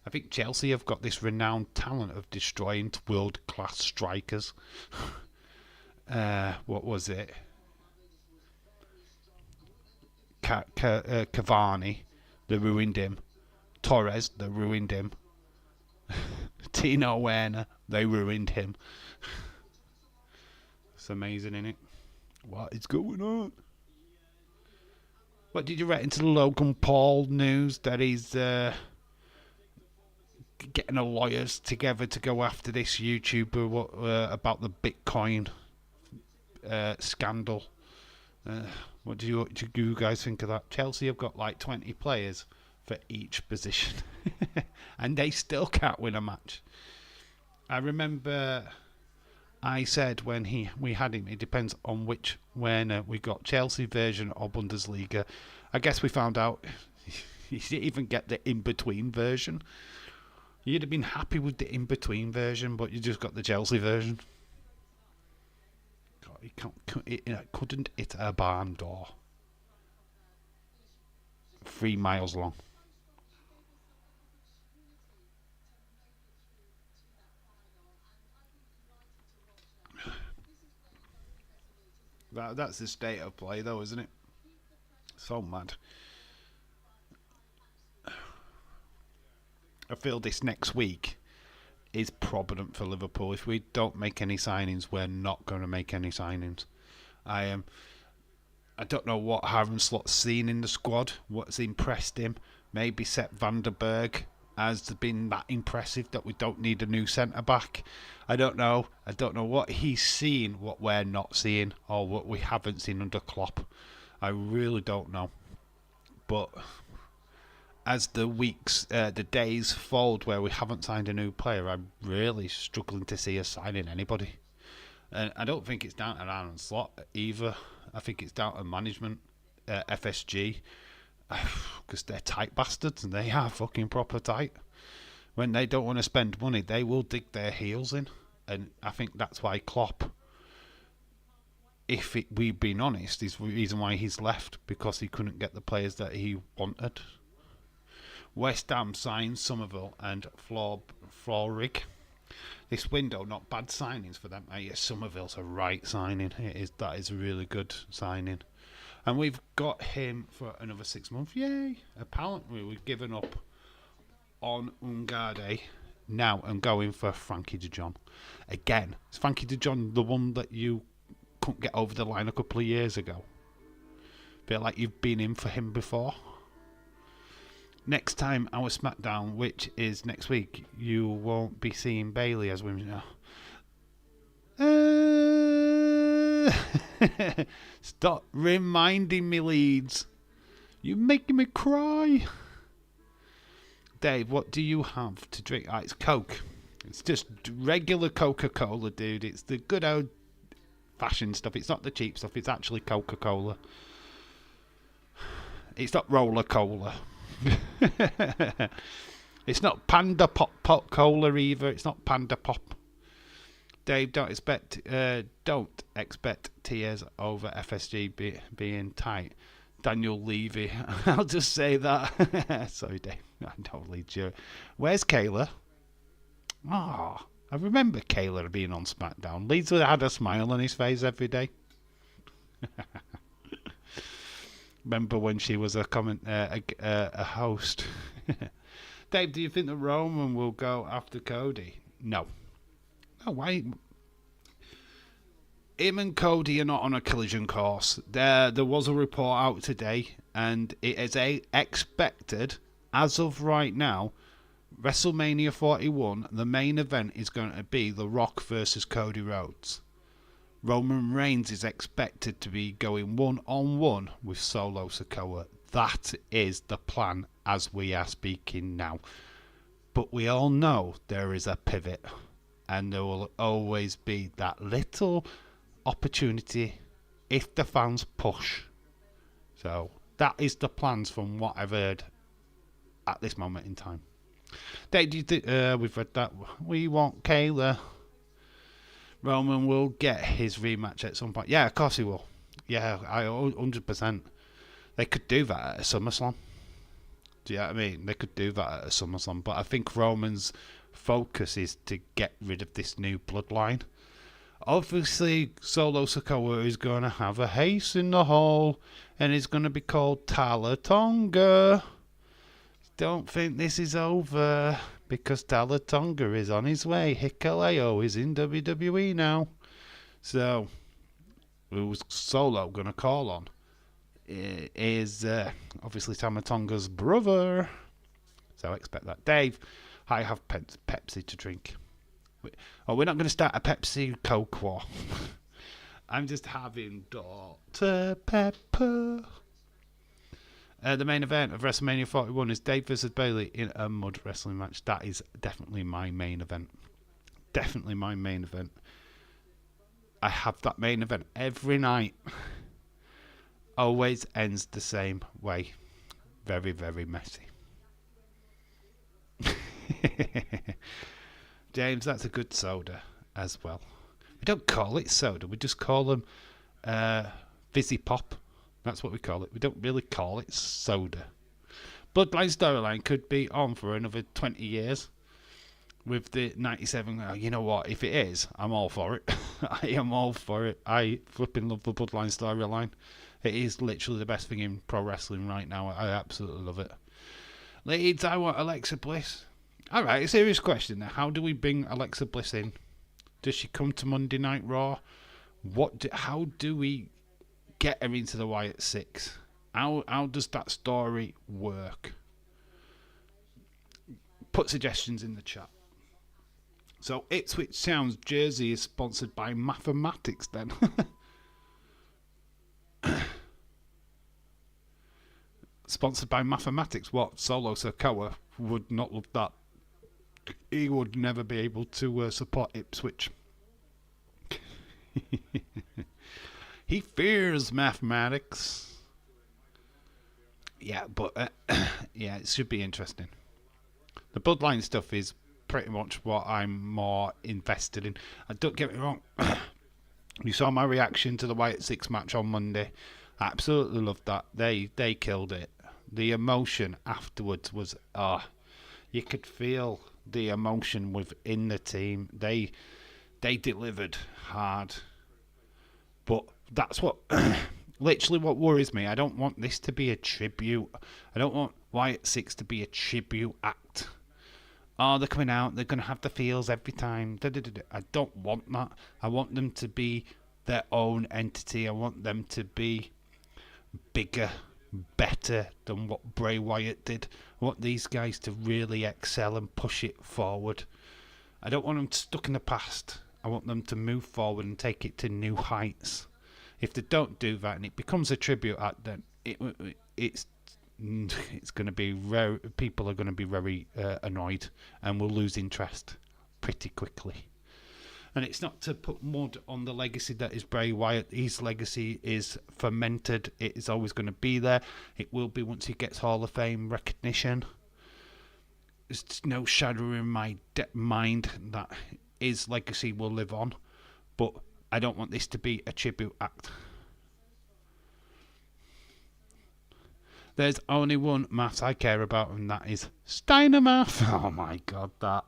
I think Chelsea have got this renowned talent of destroying world-class strikers. What was it? Cavani, they ruined him. Torres, they ruined him. Tino Werner, they ruined him. It's amazing, isn't it? What is going on? What did you read into the Logan Paul news that he's getting the lawyers together to go after this YouTuber about the Bitcoin scandal? What do you guys think of that? Chelsea have got like 20 players for each position, and they still can't win a match. I remember I said when we had him, it depends on which Werner we got, Chelsea version or Bundesliga. I guess we found out you didn't even get the in-between version. You'd have been happy with the in-between version, but you just got the Chelsea version. God, it couldn't hit a barn door. 3 miles long. That's the state of play, though, isn't it? So mad. I feel this next week is provident for Liverpool. If we don't make any signings, we're not going to make any signings. I don't know what Aaron Slot's seen in the squad, what's impressed him. Maybe Sepp van der Berg has been that impressive that we don't need a new centre-back. I don't know. I don't know what he's seen, what we're not seeing, or what we haven't seen under Klopp. I really don't know. But as the weeks, the days fold where we haven't signed a new player, I'm really struggling to see us signing anybody. And I don't think it's down to Aaron Slot either. I think it's down to management, FSG, because they're tight bastards, and they are fucking proper tight. When they don't want to spend money, they will dig their heels in. And I think that's why Klopp, we've been honest, is the reason why he's left, because he couldn't get the players that he wanted. West Ham signed Somerville and Florrig. This window, not bad signings for them. Somerville's a right signing. That is a really good signing. And we've got him for another 6 months. Yay! Apparently we've given up on Ungade now and going for Frankie de Jong. Again, is Frankie de Jong the one that you couldn't get over the line a couple of years ago? Feel like you've been in for him before? Next time our SmackDown, which is next week, you won't be seeing Bailey as women. Stop reminding me, Leeds. You're making me cry. Dave, what do you have to drink? It's Coke. It's just regular Coca-Cola, dude. It's the good old-fashioned stuff. It's not the cheap stuff. It's actually Coca-Cola. It's not Roller Cola. It's not Panda Pop Cola either. It's not Panda Pop. Dave, don't expect tears over FSG being tight. Daniel Levy. I'll just say that. Sorry, Dave. I'm totally joking. Where's Kayla? Oh, I remember Kayla being on SmackDown. Leeds had a smile on his face every day. Remember when she was a host? Dave, do you think that Roman will go after Cody? No. No, why? Him and Cody are not on a collision course. There was a report out today, and it is expected, as of right now, WrestleMania 41, the main event is going to be The Rock versus Cody Rhodes. Roman Reigns is expected to be going one-on-one with Solo Sikoa. That is the plan as we are speaking now. But we all know there is a pivot, and there will always be that little opportunity if the fans push. So that is the plans from what I've heard at this moment in time. Dave, do you think we've read that? We want Kayla. Roman will get his rematch at some point. Yeah, of course he will. Yeah, 100%. They could do that at a SummerSlam. Do you know what I mean? They could do that at a SummerSlam. But I think Roman's focus is to get rid of this new bloodline. Obviously, Solo Sikoa is going to have a Ace in the hole, and it's going to be called Tala Tonga. Don't think this is over, because Tala Tonga is on his way. Hikuleo is in WWE now. So, who's Solo going to call on? Is obviously Tama Tonga's brother. So, expect that. Dave, I have Pepsi to drink. We're not going to start a Pepsi Coke war. I'm just having Dr. Pepper. The main event of WrestleMania 41 is Dave vs. Bayley in a mud wrestling match. That is definitely my main event. Definitely my main event. I have that main event every night. Always ends the same way. Very, very messy. James, that's a good soda as well. We don't call it soda. We just call them fizzy pop. That's what we call it. We don't really call it soda. Bloodline storyline could be on for another 20 years with the 97. You know what? If it is, I'm all for it. I am all for it. I flipping love the Bloodline storyline. It is literally the best thing in pro wrestling right now. I absolutely love it. Leeds, I want Alexa Bliss. Alright, a serious question now. How do we bring Alexa Bliss in? Does she come to Monday Night Raw? How do we get her into the Wyatt Six? How does that story work? Put suggestions in the chat. So Ipswich Town's jersey is sponsored by Mathematics then. Sponsored by Mathematics. What? Solo Sikoa would not love that. He would never be able to support Ipswich. He fears mathematics. Yeah, but yeah, it should be interesting. The Bloodline stuff is pretty much what I'm more invested in. Don't get me wrong. You saw my reaction to the Wyatt Six match on Monday. I absolutely loved that. They killed it. The emotion afterwards was you could feel the emotion within the team. They delivered hard. But that's what literally what worries me. I don't want this to be a tribute. I don't want Wyatt Six to be a tribute act. Oh, they're coming out, they're going to have the feels every time. I don't want that. I want them to be their own entity. I want them to be bigger, better than what Bray Wyatt did. I want these guys to really excel and push it forward. I don't want them stuck in the past. I want them to move forward and take it to new heights. If they don't do that and it becomes a tribute act, then it's going to be very, people are going to be very annoyed and will lose interest pretty quickly. And it's not to put mud on the legacy that is Bray Wyatt. His legacy is fermented. It is always going to be there. It will be once he gets Hall of Fame recognition. There's no shadow in my mind that his legacy will live on. But I don't want this to be a tribute act. There's only one math I care about, and that is Steiner math. Oh my god, that...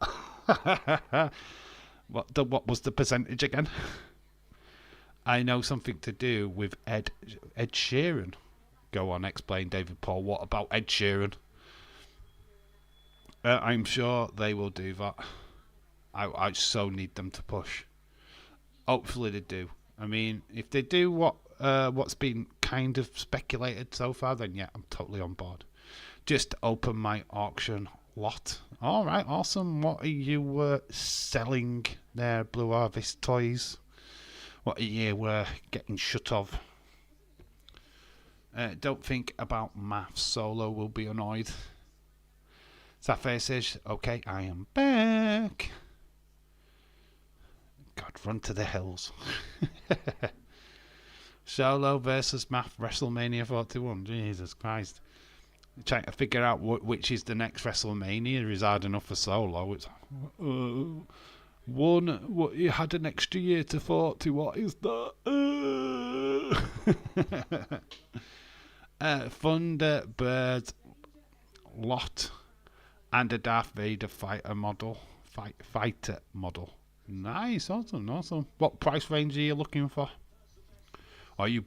What was the percentage again? I know something to do with Ed Sheeran. Go on, explain, David Paul. What about Ed Sheeran? I'm sure they will do that. I so need them to push. Hopefully they do. I mean, if they do what's been kind of speculated so far, then yeah, I'm totally on board. Just open my auction lot. All right, awesome. What are you selling there, Blue Harvest Toys? What are you getting shut of? Don't think about maths. Solo will be annoyed. Sapphire says, okay, I am back. God, run to the hills. Solo versus Math WrestleMania 41. Jesus Christ. Trying to figure out which is the next WrestleMania is hard enough for Solo. It's one. What, you had an extra year to 40. What is that? Thunderbird lot and a Darth Vader fighter model. Fighter model. Nice, awesome. What price range are you looking for? Are you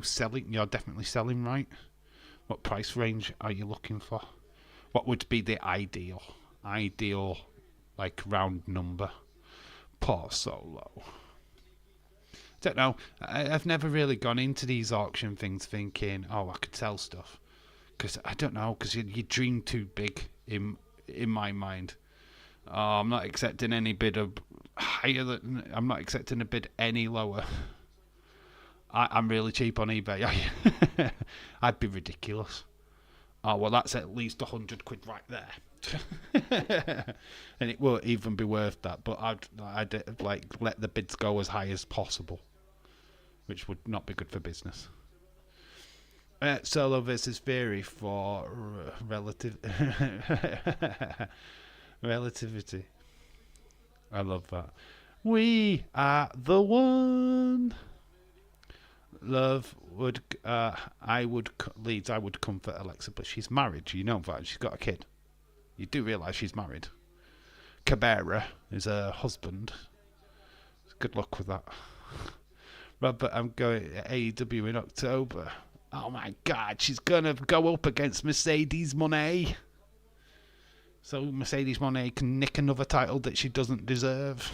selling? You're definitely selling, right? What price range are you looking for? What would be the ideal, like, round number? Poor Solo. Don't know. I've never really gone into these auction things thinking, oh, I could sell stuff. Because I don't know, because you dream too big in my mind. Oh, I'm not accepting any bid of higher than... I'm not accepting a bid any lower. I'm really cheap on eBay. I'd be ridiculous. Oh, well, that's at least 100 quid right there. And it won't even be worth that. But I'd like let the bids go as high as possible, which would not be good for business. Solo versus Theory for relativity. I love that. We are the one. Love would I would comfort Alexa, but she's married. You know that she's got a kid. You do realise she's married. Cabrera is her husband. Good luck with that. Robert, I'm going to AEW in October. Oh my God, she's gonna go up against Mercedes Moné. So Mercedes Moné can nick another title that she doesn't deserve.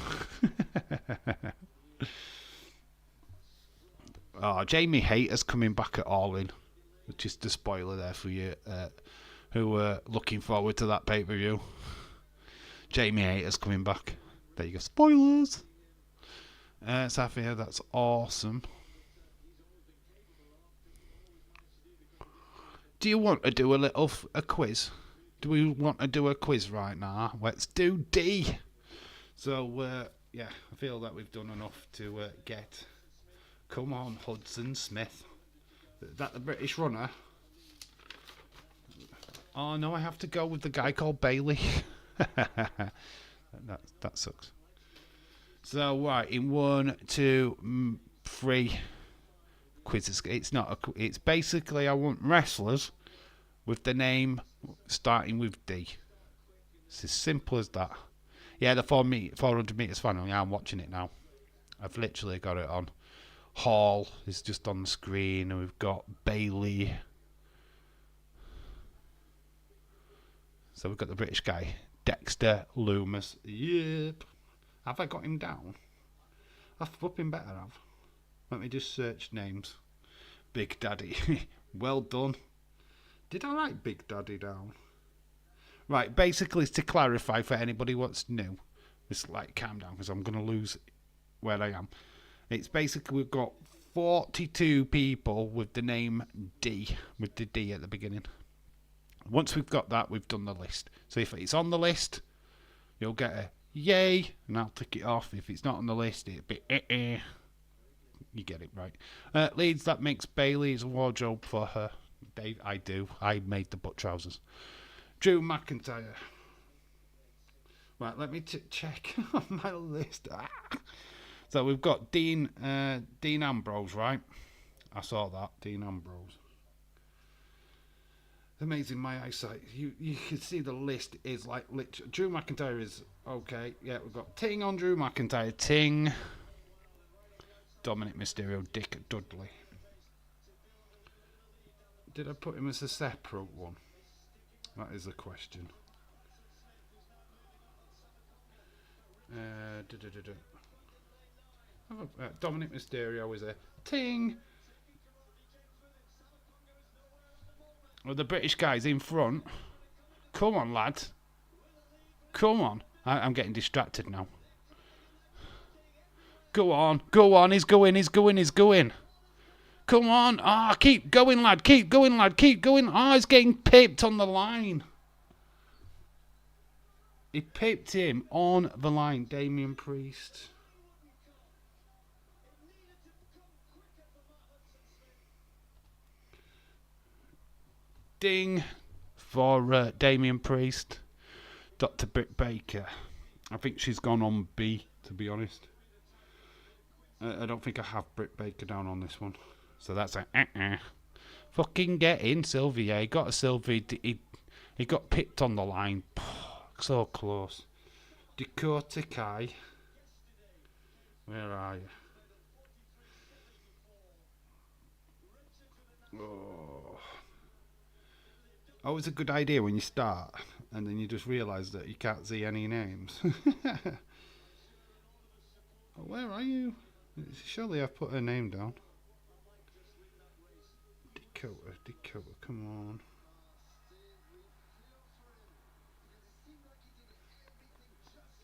Oh, Jamie Hayter's coming back at All In. Just a spoiler there for you who were looking forward to that pay-per-view. Jamie Hayter's coming back. There you go. Spoilers! Safia, that's awesome. Do you want to do a quiz? Do we want to do a quiz right now? Let's do D! So, yeah, I feel that we've done enough to get... Come on, Hudson Smith. Is that the British runner? Oh no, I have to go with the guy called Bailey. that sucks. So right, in 1, 2, 3 quizzes. It's basically I want wrestlers with the name starting with D. It's as simple as that. Yeah, the 400 meters final. Yeah, I'm watching it now. I've literally got it on. Hall is just on the screen, and we've got Bailey. So we've got the British guy, Dexter Loomis. Yep. Have I got him down? I've flipping better have. Let me just search names. Big Daddy. Well done. Did I write Big Daddy down? Right, basically to clarify for anybody what's new, just like calm down because I'm going to lose where I am. It's basically we've got 42 people with the name D, with the D at the beginning. Once we've got that, we've done the list. So if it's on the list, you'll get a yay, and I'll tick it off. If it's not on the list, it'll be You get it right. Leeds, that makes Bailey's wardrobe for her. Dave, I do. I made the butt trousers. Drew McIntyre. Right, let me check on my list. So we've got Dean Ambrose, right? I saw that, Dean Ambrose. Amazing, my eyesight. You can see the list is like literally. Drew McIntyre is okay. Yeah, we've got Ting on Drew McIntyre. Ting. Dominic Mysterio, Dick Dudley. Did I put him as a separate one? That is the question. Dominic Mysterio is a Ting. Well, the British guy's in front. Come on, lad. Come on. I'm getting distracted now. Go on. Go on. He's going. He's going. He's going. Come on. Ah, keep going, lad. Keep going, lad. Keep going. Ah, he's getting pipped on the line. He pipped him on the line. Damian Priest. Ding for Damian Priest. Dr. Britt Baker. I think she's gone on B, to be honest. I don't think I have Britt Baker down on this one. So that's a Fucking get in, Sylvia. He got a Sylvia. He got picked on the line. So close. Dakota Kai. Where are you? Oh. Always a good idea when you start and then you just realise that you can't see any names. Where are you? Surely I've put her name down. Dakota, come on.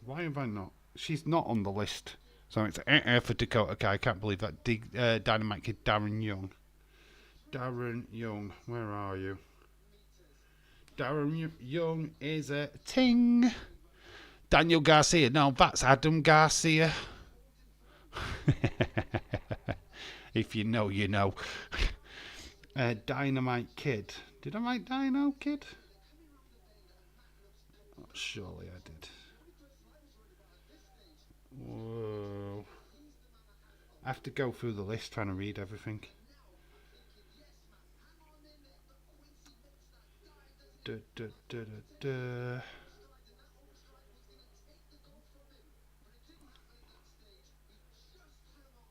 Why have I not? She's not on the list. So it's for Dakota Kai. I can't believe that. Dynamite Kid Darren Young. Darren Young, where are you? Darren Young is a Ting. Daniel Garcia. No, that's Adam Garcia. If you know, you know. Dynamite Kid. Did I write Dino Kid? Oh, surely I did. Whoa. I have to go through the list trying to read everything.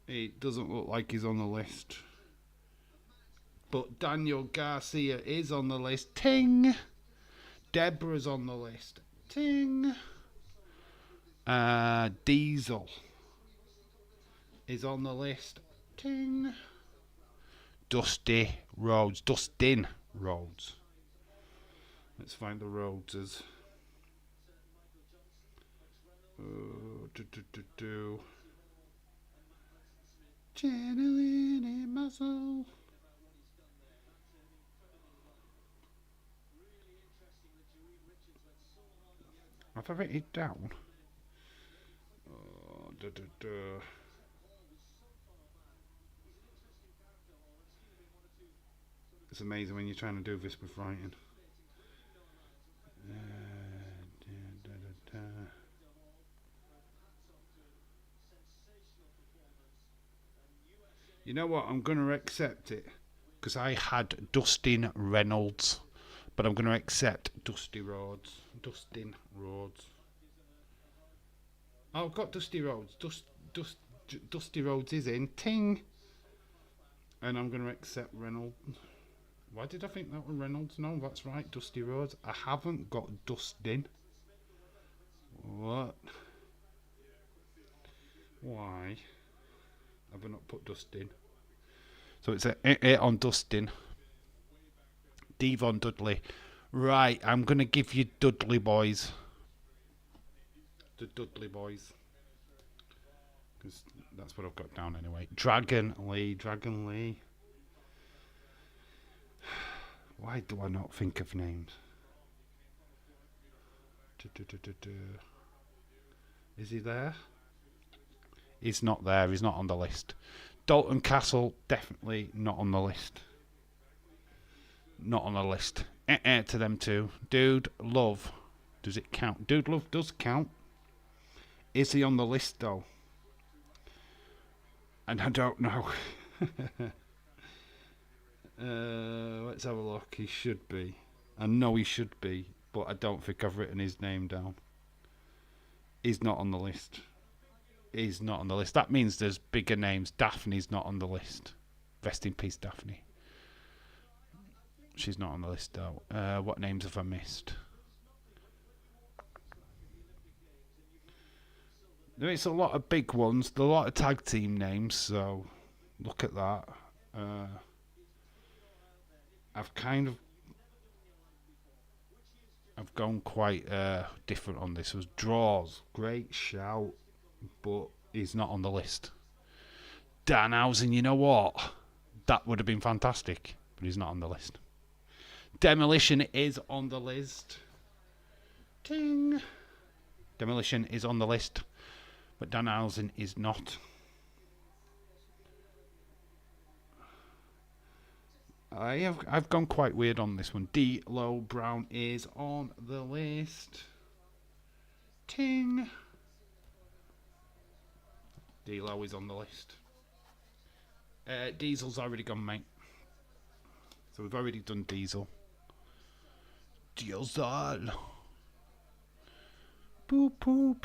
It doesn't look like he's on the list. But Daniel Garcia is on the list. Ting! Deborah's on the list. Ting! Diesel is on the list. Ting! Dustin Rhodes. Let's find the Rhodeses. Channeling in my soul. Have I written it down? It's amazing when you're trying to do this with writing. You know what? I'm going to accept it because I had Dustin Reynolds, but I'm going to accept Dustin Rhodes. Oh, I've got Dusty Rhodes. Dusty Rhodes is in. Ting. And I'm going to accept Reynolds. Why did I think that was Reynolds? No, that's right. Dusty Rhodes. I haven't got Dustin. What? Why have I not put Dustin? So it's a on Dustin. Devon Dudley. Right, I'm going to give you Dudley boys. The Dudley boys. That's what I've got down anyway. Dragon Lee. Why do I not think of names? Is he there? He's not there. He's not on the list. Dalton Castle, definitely not on the list. Not on the list. To them two. Dude Love. Does it count? Dude Love does count. Is he on the list though? And I don't know. Let's have a look. He should be. I know he should be, but I don't think I've written his name down. He's not on the list. He's not on the list. That means there's bigger names. Daphne's not on the list. Rest in peace, Daphne. She's not on the list though. What names have I missed? It's a lot of big ones. There's a lot of tag team names, so look at that. I've gone quite different on this. It was Draws. Great shout, but he's not on the list. Danhausen, you know what? That would have been fantastic, but he's not on the list. Demolition is on the list. Ting. Demolition is on the list, but Danhausen is not. I've gone quite weird on this one. D'Lo Brown is on the list. Ting. D'Lo is on the list. Diesel's already gone, mate. So we've already done Diesel. Diesel. Boop boop.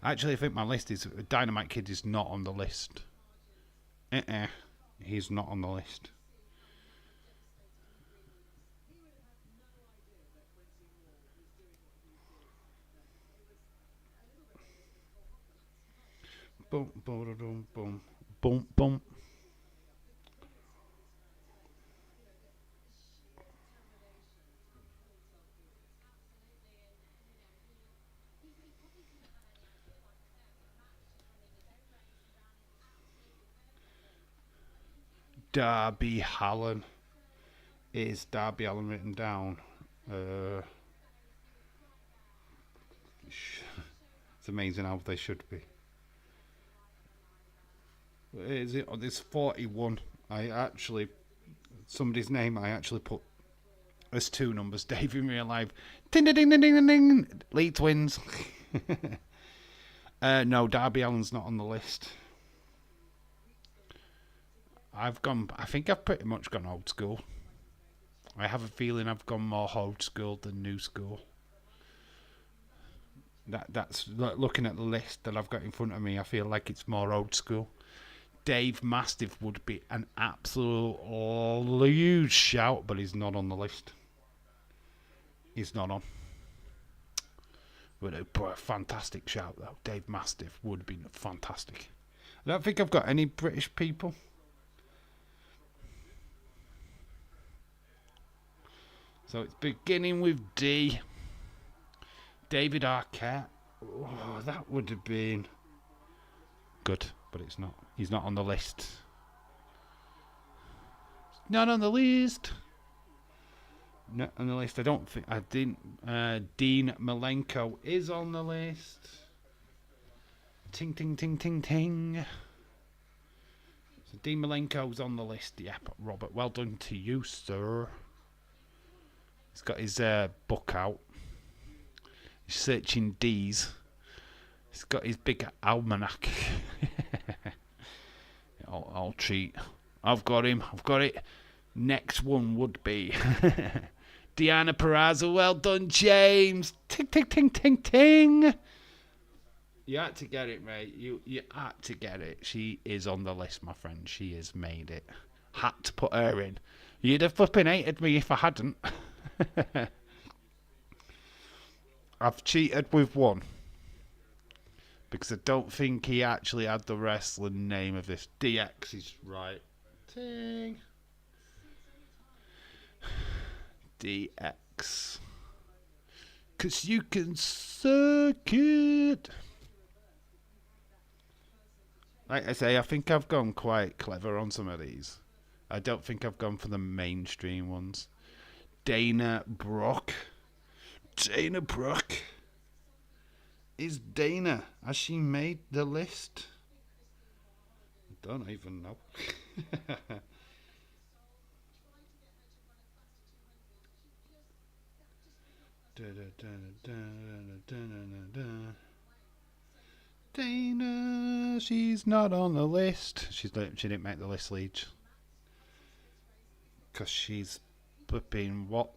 Actually, I think my list is Dynamite Kid is not on the list. He's not on the list. Boom, boom, boom, boom, boom, boom. Darby Allin. Is Darby Allin written down? It's amazing how they should be. Is it? Oh, there's 41. Somebody's name I actually put as two numbers. Dave in real life. Ding ding ding ding ding ding. Lee Twins. No, Darby Allin's not on the list. I think I've pretty much gone old school. I have a feeling I've gone more old school than new school. That's looking at the list that I've got in front of me. I feel like it's more old school. Dave Mastiff would be an absolute huge shout, but he's not on the list. He's not on. Would have put a fantastic shout though. Dave Mastiff would have been fantastic. I don't think I've got any British people. So it's beginning with D. David Arquette. Oh, that would have been good, but it's not. He's not on the list. Not on the list. Not on the list. I don't think I didn't. Dean Malenko is on the list. Ting ting ting ting ting. So Dean Malenko's on the list. Yep, Robert. Well done to you, sir. He's got his book out. He's searching D's. He's got his big almanac. I'll cheat. I've got him. I've got it. Next one would be Deanna Purrazzo. Well done, James. Ting, ting, ting, ting, ting. You had to get it, mate. You had to get it. She is on the list, my friend. She has made it. Had to put her in. You'd have flipping hated me if I hadn't. I've cheated with one because I don't think he actually had the wrestling name of this. DX is right. Ting. DX. 'Cause you can suck it. Like I say, I think I've gone quite clever on some of these. I don't think I've gone for the mainstream ones. Dana Brooke. Dana Brooke. Is Dana, has she made the list? I don't even know. Dana, she's not on the list. She didn't make the list, Leach. Because she's been what?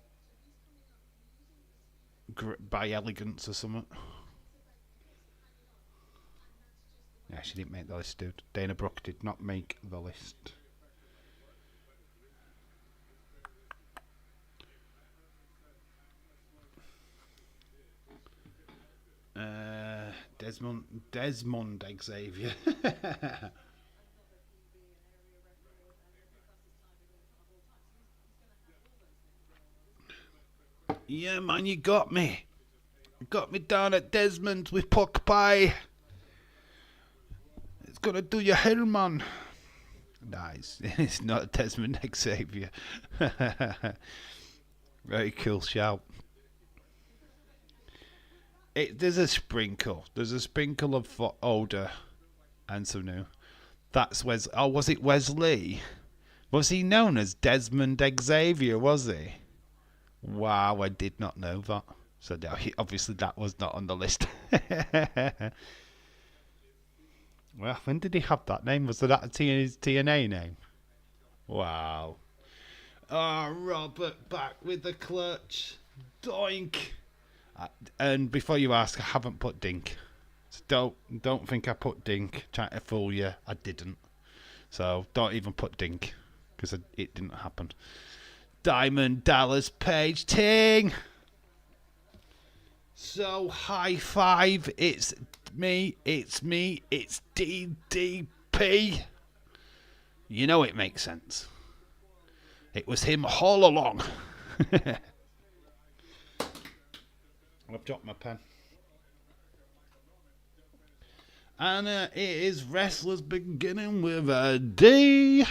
By elegance or something. Yeah, she didn't make the list, dude. Dana Brooke did not make the list. Desmond Xavier. Yeah, man, you got me. You got me down at Desmond with pork pie. It's gonna do your hair, man. Nice. It's not Desmond Xavier. Very cool shout. There's a sprinkle. There's a sprinkle of older and some new. That's Wesley. Oh, was it Wesley? Was he known as Desmond Xavier, was he? Wow, I did not know that. So obviously that was not on the list. Well, when did he have that name? Was that a TNA name? Wow. Oh, Robert back with the clutch. Doink. And before you ask, I haven't put Dink. So don't think I put Dink. Trying to fool you. I didn't. So don't even put Dink. Because it didn't happen. Diamond Dallas Page Ting. So high five. It's me. It's DDP. You know it makes sense. It was him all along. I've dropped my pen. And it is wrestlers beginning with a D.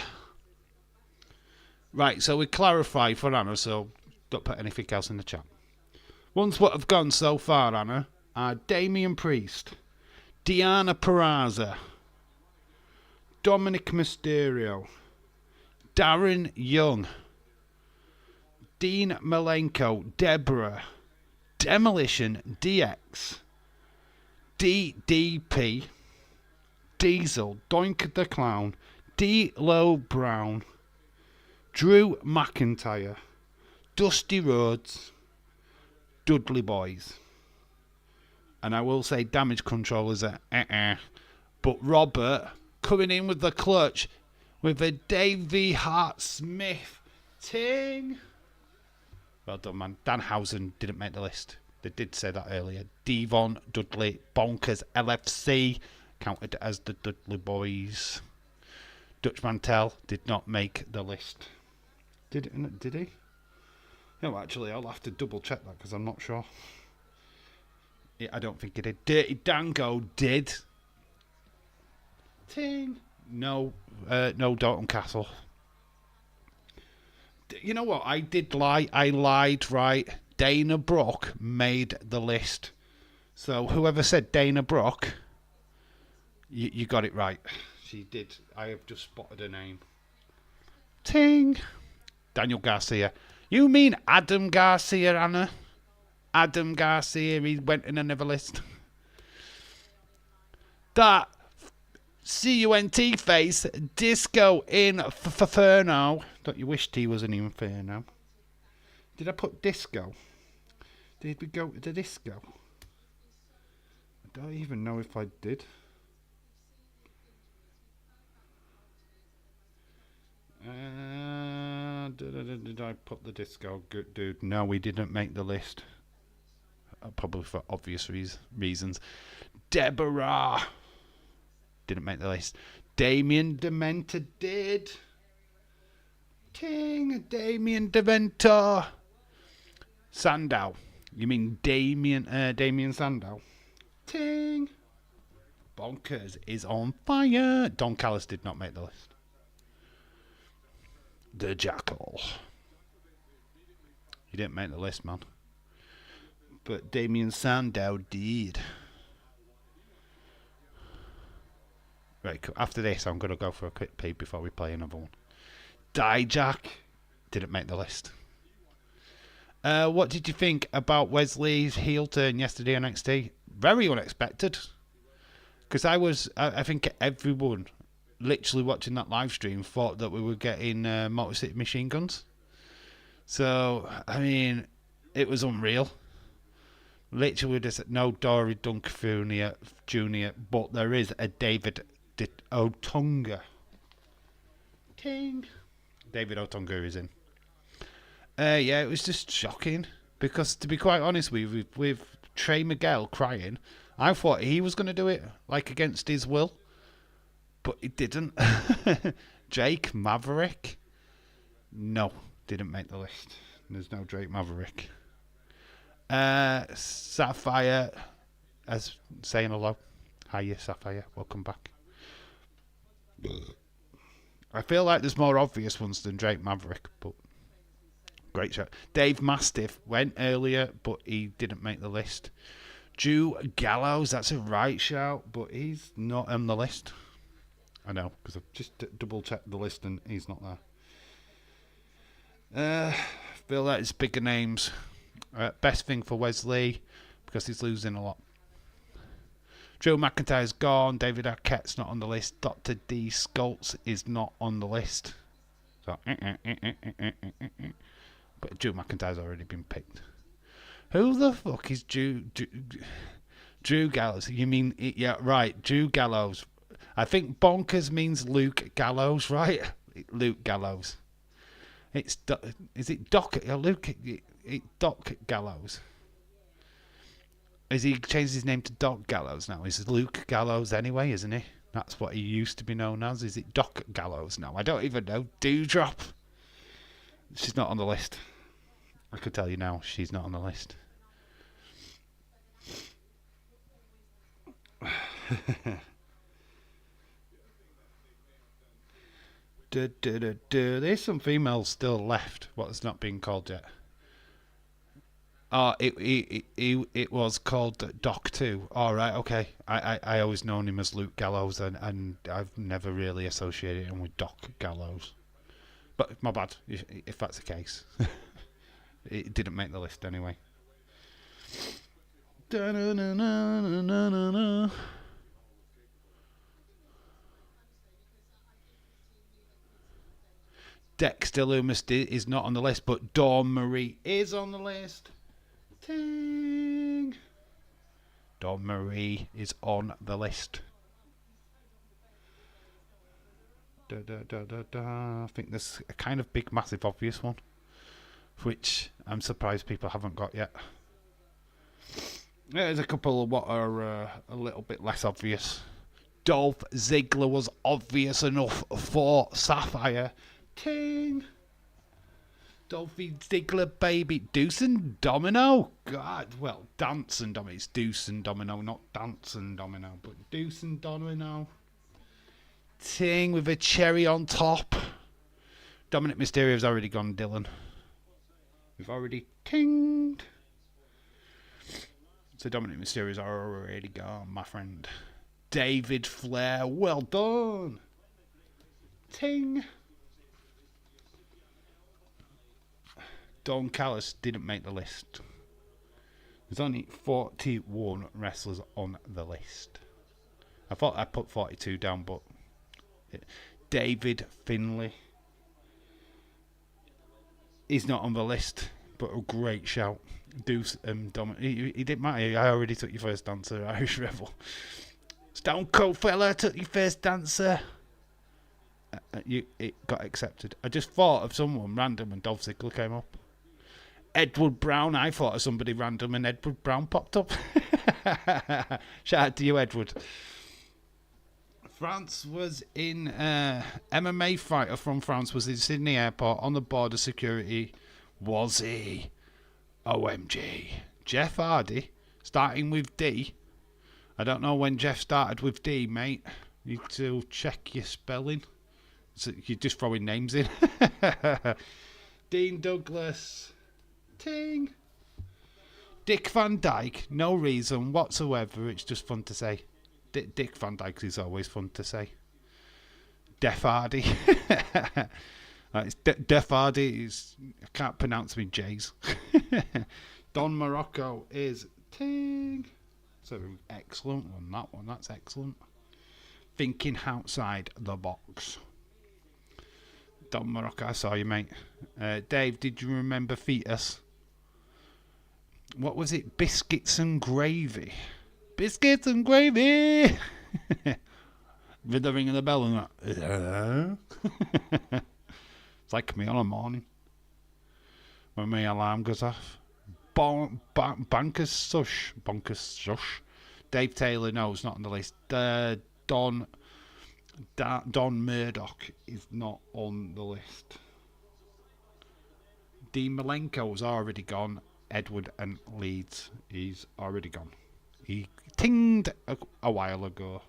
Right, so we clarify for Anna, so don't put anything else in the chat. Ones what have gone so far, Anna, are Damian Priest, Deonna Purrazzo, Dominic Mysterio, Darren Young, Dean Malenko, Deborah, Demolition DX, DDP, Diesel, Doink the Clown, D'Lo Brown, Drew McIntyre, Dusty Rhodes, Dudley Boys. And I will say Damage Control is a But Robert coming in with the clutch with a Davey Hart Smith ting. Well done, man. Danhausen didn't make the list. They did say that earlier. Devon, Dudley, Bonkers, LFC counted as the Dudley Boys. Dutch Mantel did not make the list. Did he? No, actually, I'll have to double check that because I'm not sure. Yeah, I don't think he did. Dirty Dango did. Ting. No, Dalton Castle. You know what? I did lie. I lied, right? Dana Brooke made the list. So whoever said Dana Brooke, you got it right. She did. I have just spotted her name. Ting. Daniel Garcia. You mean Adam Garcia, Anna? Adam Garcia, he went in another list. That CUNT face, Disco Inferno. Don't you wish T was an Inferno? Did I put Disco? Did we go to Disco? I don't even know if I did. Did I put the Disco? Good dude. No, we didn't make the list. Probably for obvious reasons. Deborah didn't make the list. Damien Dementor did. Ting, Damien Dementor. Sandow. You mean Damien Sandow? Ting! Bonkers is on fire. Don Callis did not make the list. The Jackal. He didn't make the list, man. But Damien Sandow did. Right, after this, I'm going to go for a quick pee before we play another one. Dijak didn't make the list. What did you think about Wesley's heel turn yesterday on NXT? Very unexpected. Because I think everyone literally watching that live stream thought that we were getting Motor City Machine Guns. So, I mean, it was unreal. Literally, there's no Dory Duncan Jr., but there is a David Otunga. Ting. David Otunga is in. Yeah, it was just shocking. Because, to be quite honest with Trey Miguel crying, I thought he was going to do it, like, against his will. But he didn't. Drake Maverick? No, didn't make the list. There's no Drake Maverick. Sapphire, as saying hello. Hiya, Sapphire. Welcome back. I feel like there's more obvious ones than Drake Maverick, but great show. Dave Mastiff went earlier, but he didn't make the list. Drew Gallows, that's a right shout, but he's not on the list. I know, because I've just double-checked the list and he's not there. Feel like it's bigger names. Best thing for Wesley, because he's losing a lot. Drew McIntyre's gone. David Arquette's not on the list. Dr. D. Schultz is not on the list. So, but Drew McIntyre's already been picked. Who the fuck is Drew Gallows? You mean, yeah, right, Drew Gallows. I think bonkers means Luke Gallows, right? Luke Gallows. Is it Doc? Luke, Doc Gallows. Has he changed his name to Doc Gallows now? Is Luke Gallows anyway, isn't he? That's what he used to be known as. Is it Doc Gallows now? I don't even know. Dewdrop. She's not on the list. I could tell you now, she's not on the list. There's some females still left. What's not being called yet? It was called Doc 2. All right, okay. I always known him as Luke Gallows, and I've never really associated him with Doc Gallows. But my bad, if that's the case. It didn't make the list anyway. Dexter Loomis is not on the list, but Dawn Marie is on the list. Ting. Dawn Marie is on the list. I think there's a kind of big, massive, obvious one, which I'm surprised people haven't got yet. There's a couple of what are a little bit less obvious. Dolph Ziggler was obvious enough for Sapphire. Ting. Dolphy Ziggler, baby. Deuce and Domino. God, well, Dance and Domino. It's Deuce and Domino, not Dance and Domino, but Deuce and Domino. Ting with a cherry on top. Dominic Mysterio's already gone, Dylan. We've already tinged. So Dominic Mysterio's already gone, my friend. David Flair, well done. Ting. Don Callis didn't make the list. There's only 41 wrestlers on the list. I thought I put 42 down, but David Finlay is not on the list, but a great shout. Deuce Dominic. He didn't matter. I already took your first dancer, Irish Rebel. Stone Cold Fella took your first dancer. It got accepted. I just thought of someone random and Dolph Ziggler came up. Edward Brown. I thought of somebody random and Edward Brown popped up. Shout out to you, Edward. France was in MMA fighter from France was in Sydney Airport on the border security. Was he? OMG. Jeff Hardy, starting with D. I don't know when Jeff started with D, mate. You need to check your spelling. So you're just throwing names in. Dean Douglas. Ting. Dick Van Dyke. No reason whatsoever. It's just fun to say. Dick Van Dyke is always fun to say. Def Hardy. It's Def Hardy. I can't pronounce me J's. Don Morocco is ting. So excellent one. That one. That's excellent. Thinking outside the box. Don Morocco, I saw you, mate. Dave, did you remember Fetus? What was it? Biscuits and gravy. Biscuits and gravy. With the ring of the bell and that. It's like me on a morning when my alarm goes off. Bonkers shush. Dave Taylor, no, it's not on the list. Don Murdoch is not on the list. Dean Malenko's already gone. Edward and Leeds, he's already gone. He tinged a while ago.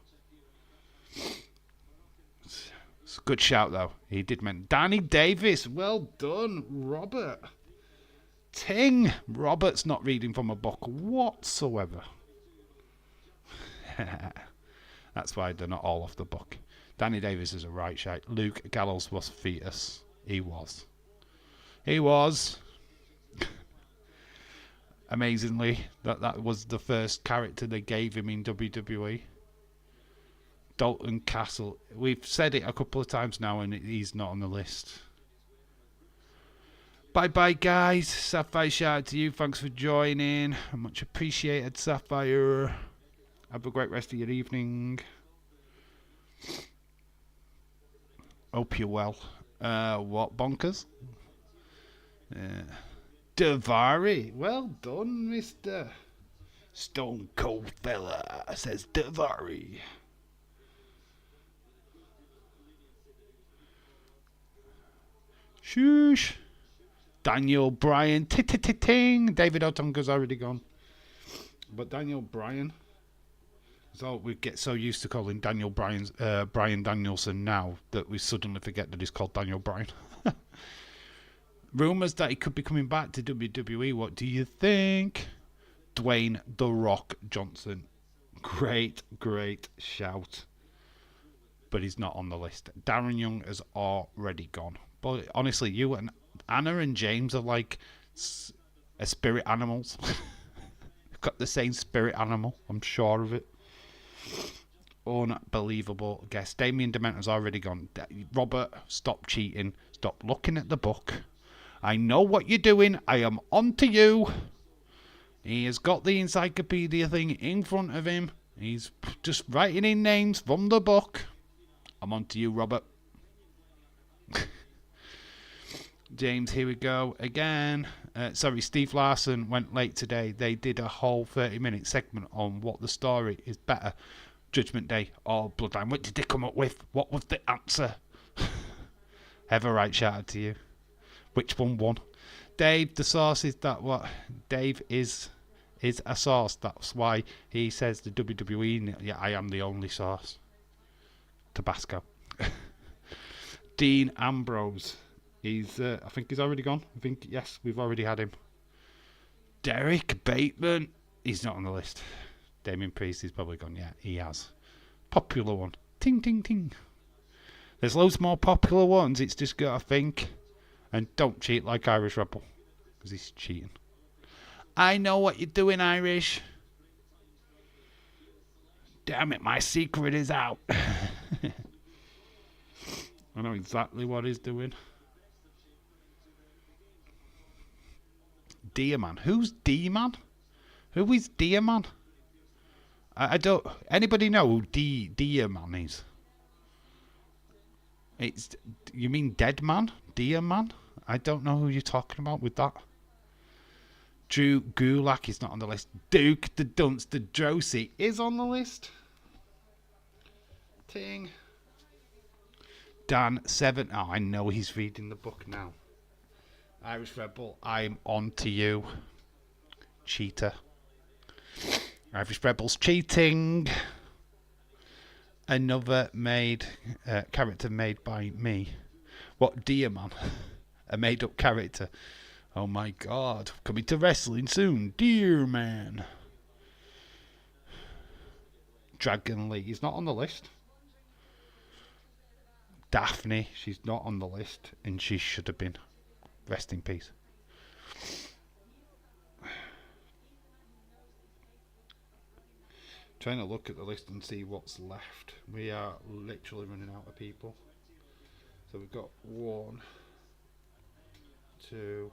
It's a good shout though. He did mention Danny Davis. Well done, Robert. Ting. Robert's not reading from a book whatsoever. That's why they're not all off the book. Danny Davis is a right shout. Luke Gallows was Fetus. He was. Amazingly, that was the first character they gave him in WWE. Dalton Castle. We've said it a couple of times now and he's not on the list. Bye bye guys. Sapphire, shout out to you. Thanks for joining. Much appreciated, Sapphire. Have a great rest of your evening. Hope you're well. What bonkers? Davari. Well done, Mr. Stone Cold Fella, says Davari. Shoosh. Daniel Bryan. Ting. David Otunga's already gone. But Daniel Bryan. So we get so used to calling Daniel Bryan Danielson now that we suddenly forget that he's called Daniel Bryan. Rumours that he could be coming back to WWE. What do you think? Dwayne The Rock Johnson. Great shout. But he's not on the list. Darren Young has already gone. But honestly, you and Anna and James are like spirit animals. Got the same spirit animal. I'm sure of it. Unbelievable guess. Damien Dementor's already gone. Robert, stop cheating. Stop looking at the book. I know what you're doing. I am on to you. He has got the encyclopedia thing in front of him. He's just writing in names from the book. I'm on to you, Robert. James, here we go again. Sorry, Steve Larson went late today. They did a whole 30-minute segment on what the story is better, Judgment Day or Bloodline. What did they come up with? What was the answer? Have a right shout out to you. Which one won? Dave, the source is that what? Dave is a source. That's why he says the WWE. Yeah, I am the only source. Tabasco. Dean Ambrose. I think he's already gone. Yes, we've already had him. Derek Bateman. He's not on the list. Damien Priest is probably gone. Yeah, he has. Popular one. Ting, ting, ting. There's loads more popular ones. It's just got to think. And don't cheat like Irish Rebel. Because he's cheating. I know what you're doing, Irish. Damn it, my secret is out. I know exactly what he's doing. Dearman. Who's Dearman? Who is Dearman? I don't... Anybody know who Dearman is? You mean Dead Man? Dearman? I don't know who you're talking about with that. Drew Gulak is not on the list. Duke the Dunster Drosy is on the list. Ting. Dan 7. Oh, I know he's reading the book now. Irish Rebel, I'm on to you. cheater. Irish Rebels cheating. Another character made by me. What, Dear Man? A made-up character. Oh my god. Coming to wrestling soon. Dear Man. Dragon Lee. He's not on the list. Daphne. She's not on the list. And she should have been. Rest in peace. Trying to look at the list and see what's left. We are literally running out of people. So we've got 1, 2,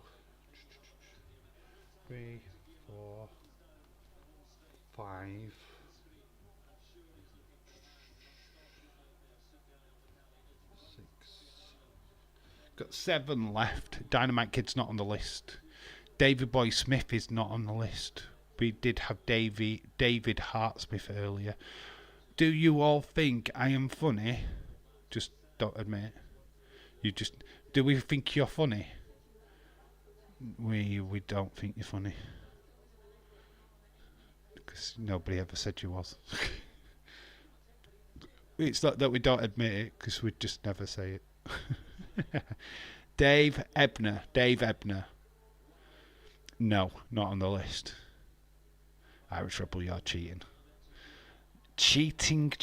3, 4, 5. 6. Got 7 left. Dynamite Kid's not on the list. David Boy Smith is not on the list. We did have David Hartsmith earlier. Do you all think I am funny? Just don't admit it. You just... Do we think you're funny? We don't think you're funny. Because nobody ever said you was. It's not that we don't admit it, because we just never say it. Dave Ebner. No, not on the list. Irish Rebel, you're cheating. Cheating.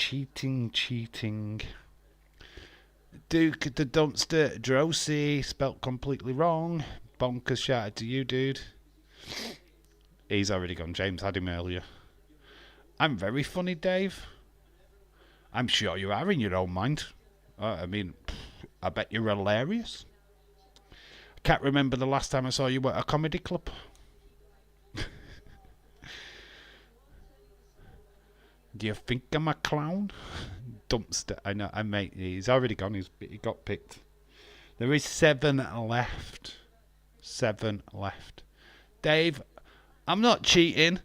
Duke the Dumpster Drosy, spelt completely wrong. Bonkers shouted to you, dude. He's already gone. James had him earlier. I'm very funny, Dave. I'm sure you are in your own mind. I mean, I bet you're hilarious. I can't remember the last time I saw you at a comedy club. Do you think I'm a clown? Dumpster. I know. He's already gone. He got picked. There is 7 left. 7 left. Dave, I'm not cheating.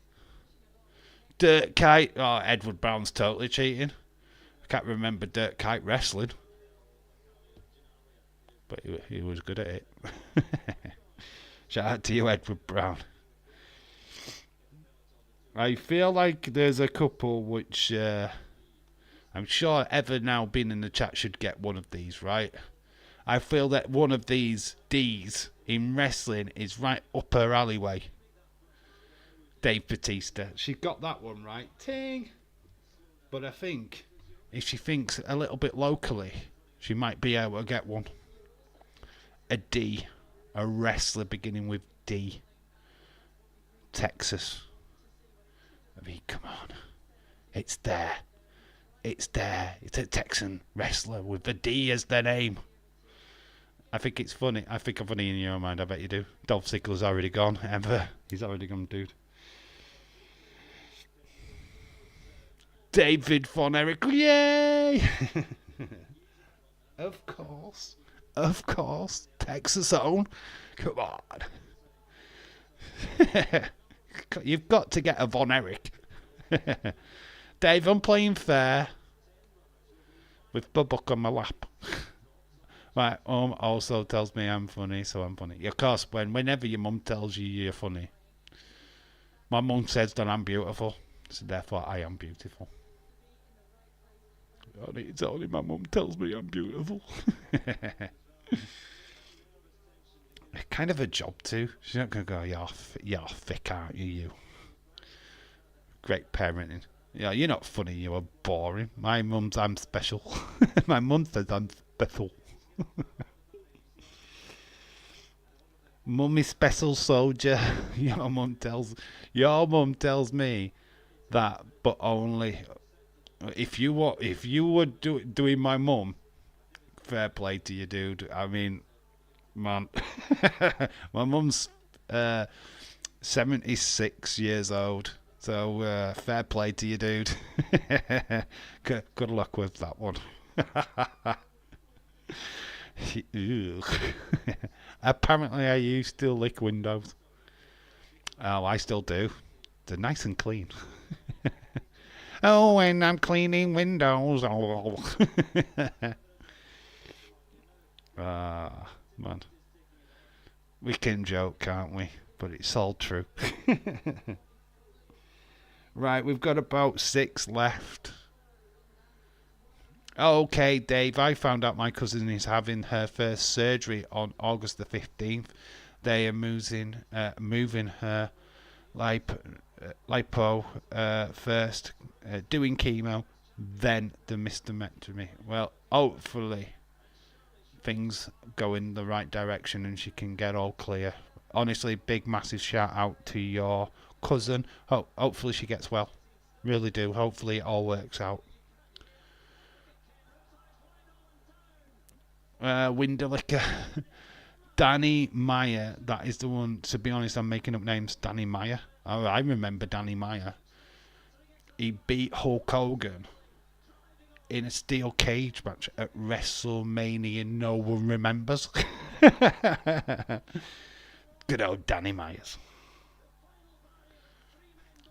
Dirt Kite. Oh, Edward Brown's totally cheating. I can't remember Dirt Kite wrestling. But he was good at it. Shout out to you, Edward Brown. I feel like there's a couple which I'm sure ever now been in the chat should get one of these, right? I feel that one of these D's in wrestling is right up her alleyway. Dave Bautista. She got that one right. Ting! But I think if she thinks a little bit locally, she might be able to get one. A D. A wrestler beginning with D. Texas. I mean, come on. It's there. It's there. It's a Texan wrestler with a D as their name. I think it's funny. I think I'm funny in your mind. I bet you do. Dolph Ziggler's already gone. Ever. He's already gone, dude. David Von Erich. Yay! Of course. Of course. Texas own. Come on. You've got to get a Von Erich. Dave, I'm playing fair with the book on my lap. My mum also tells me I'm funny, so I'm funny. Of course, whenever your mum tells you you're funny, my mum says that I'm beautiful, so therefore I am beautiful. It's only my mum tells me I'm beautiful. Kind of a job too. She's not going to go, you're thick, aren't you? Great parenting. Yeah, you're not funny, you are boring. My mum's I'm special. My mum says I'm special. Mummy special soldier. Your mum tells me that, but only if you were doing my mum, fair play to you, dude. I mean, man, my mum's 76 years old, so fair play to you, dude. Good luck with that one. Apparently I used to lick windows. Oh, I still do. They're nice and clean. Oh, when I'm cleaning windows. Oh. Man. We can joke, can't we? but it's all true. Right, we've got about 6 left. Okay, Dave, I found out my cousin is having her first surgery on August the 15th. They are moving her lipo first, doing chemo, then the mastectomy. Well, hopefully things go in the right direction and she can get all clear. Honestly, big massive shout out to your cousin. Hopefully she gets well. Really do. Hopefully it all works out. Windelicker. Danny Meyer. That is the one. To be honest, I'm making up names. Danny Meyer. Oh, I remember Danny Meyer. He beat Hulk Hogan in a steel cage match at WrestleMania. No one remembers. Good old Danny Myers.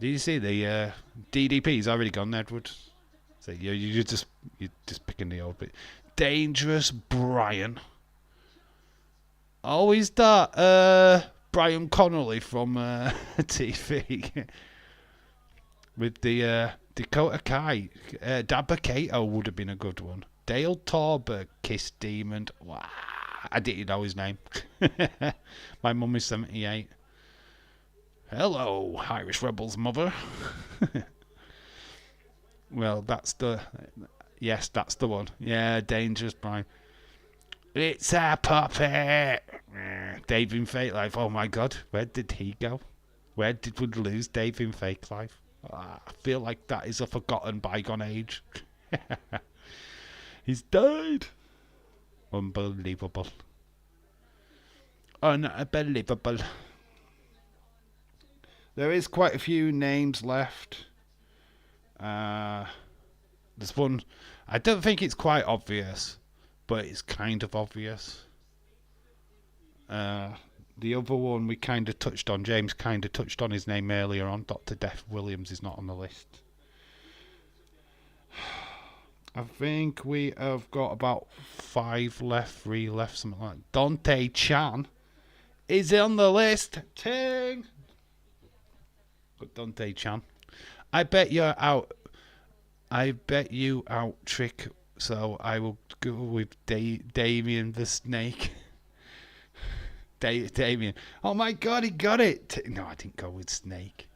Did you see the DDP's already gone, Edward? So you're just picking the old bit. Dangerous Brian. Oh, is that Brian Connolly from TV? With the Dakota Kai. Dabba Kato would have been a good one. Dale Torberg, Kiss Demon. Wow, I didn't know his name. My mum is 78. Hello, Irish Rebel's mother. Well, that's the... Yes, that's the one. Yeah, Dangerous Brian. It's a puppet. Dave in Fake Life. Oh my God, where did he go? Where did we lose Dave in Fake Life? I feel like that is a forgotten bygone age. He's died. Unbelievable. Unbelievable. There is quite a few names left. There's one. I don't think it's quite obvious, but it's kind of obvious. The other one we kind of touched on. James kind of touched on his name earlier on. Dr. Def Williams is not on the list. I think we have got about 5 left, 3 left, something like that. Dante Chan is on the list. Ting! But Dante Chan. I bet you're out. I bet you out, Trick. So I will go with Damien the Snake. Damien. Oh my God, he got it. No, I didn't go with Snake.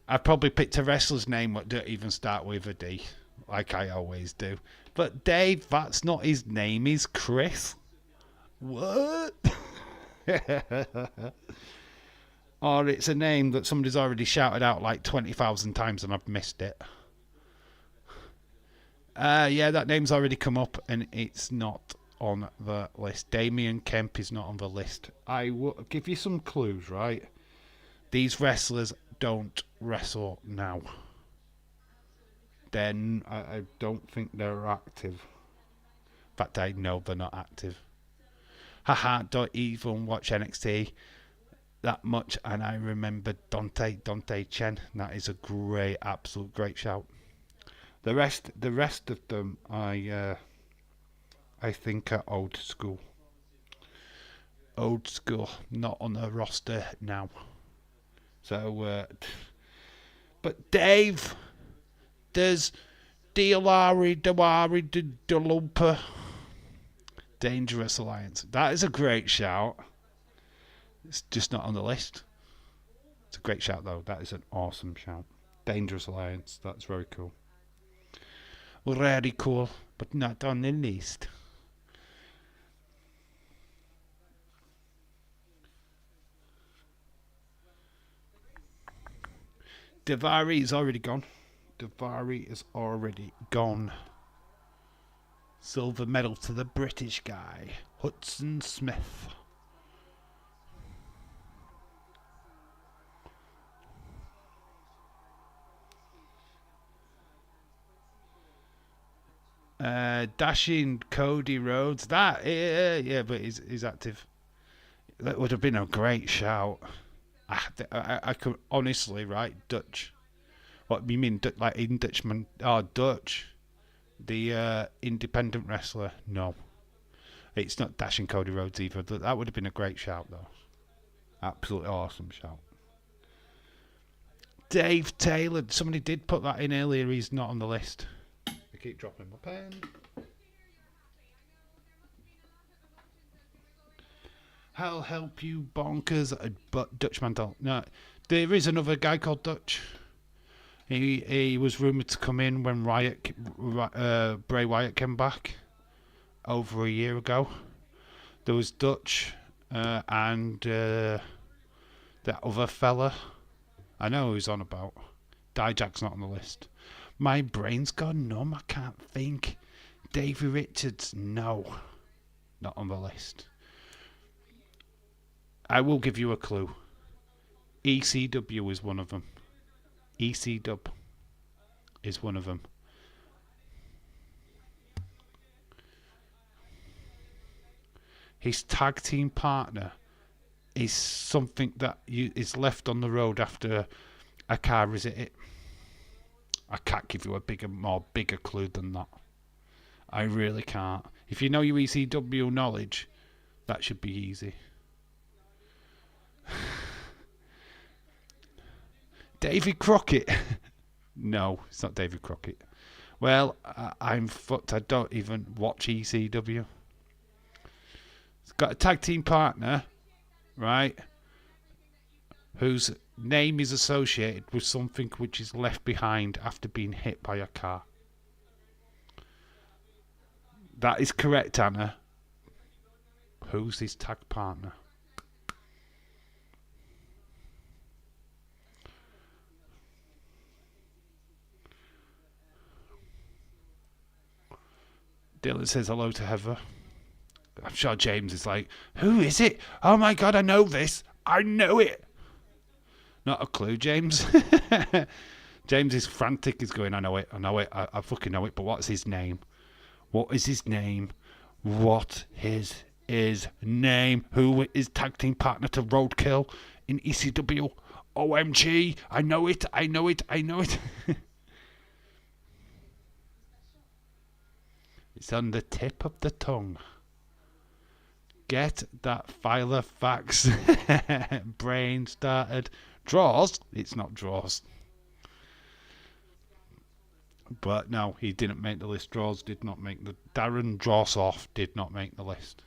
I probably picked a wrestler's name that don't even start with a D, like I always do. But Dave, that's not his name. He's Chris. What? Or it's a name that somebody's already shouted out like 20,000 times and I've missed it. Yeah, that name's already come up and it's not on the list. Damien Kemp is not on the list. I will give you some clues, right? These wrestlers don't wrestle now. Then I don't think they're active. In fact, I know they're not active. Haha, don't even watch NXT that much, and I remember Dante Chen. That is a great, absolute great shout. The rest of them, I think are old school. Old school, not on the roster now. So, but Dave, there's Dewari Delupa. Dangerous Alliance. That is a great shout. It's just not on the list. It's a great shout, though. That is an awesome shout. Dangerous Alliance. That's very cool. Very cool, but not on the list. Daivari is already gone. Daivari is already gone. Silver medal to the British guy, Hudson Smith. Dashing Cody Rhodes. That, yeah, but he's active. That would have been a great shout. I could honestly, right, Dutch. What you mean, like in Dutchman? Oh, Dutch. The independent wrestler. No, it's not Dashing Cody Rhodes either. That would have been a great shout, though. Absolutely awesome shout. Dave Taylor. Somebody did put that in earlier. He's not on the list. I keep dropping my pen. I'll help you bonkers. But Dutchman don't. No, there is another guy called Dutch. He was rumoured to come in when Bray Wyatt came back over a year ago. There was Dutch and that other fella. I know who he's on about. Dijak's not on the list. My brain's gone numb. I can't think. Davey Richards, no. Not on the list. I will give you a clue. ECW is one of them. ECW is one of them. His tag team partner is something that is left on the road after a car is it. I can't give you a bigger clue than that. I really can't. If you know your ECW knowledge, that should be easy. Davy Crockett. No, it's not Davy Crockett. Well, I'm fucked. I don't even watch ECW. It's got a tag team partner, right, whose name is associated with something which is left behind after being hit by a car. That is correct, Anna. Who's his tag partner? Dylan says hello to Heather. I'm sure James is like, who is it? Oh my god, I know this. I know it. Not a clue, James. James is frantic. He's going, I know it. I fucking know it. But what's his name? What is his name? What is his name? Who is tag team partner to Roadkill in ECW? OMG. I know it. It's on the tip of the tongue. Get that file of facts brain started. Draws? It's not draws. But no, he didn't make the list. Draws did not make the... Darren Drawsoff did not make the list.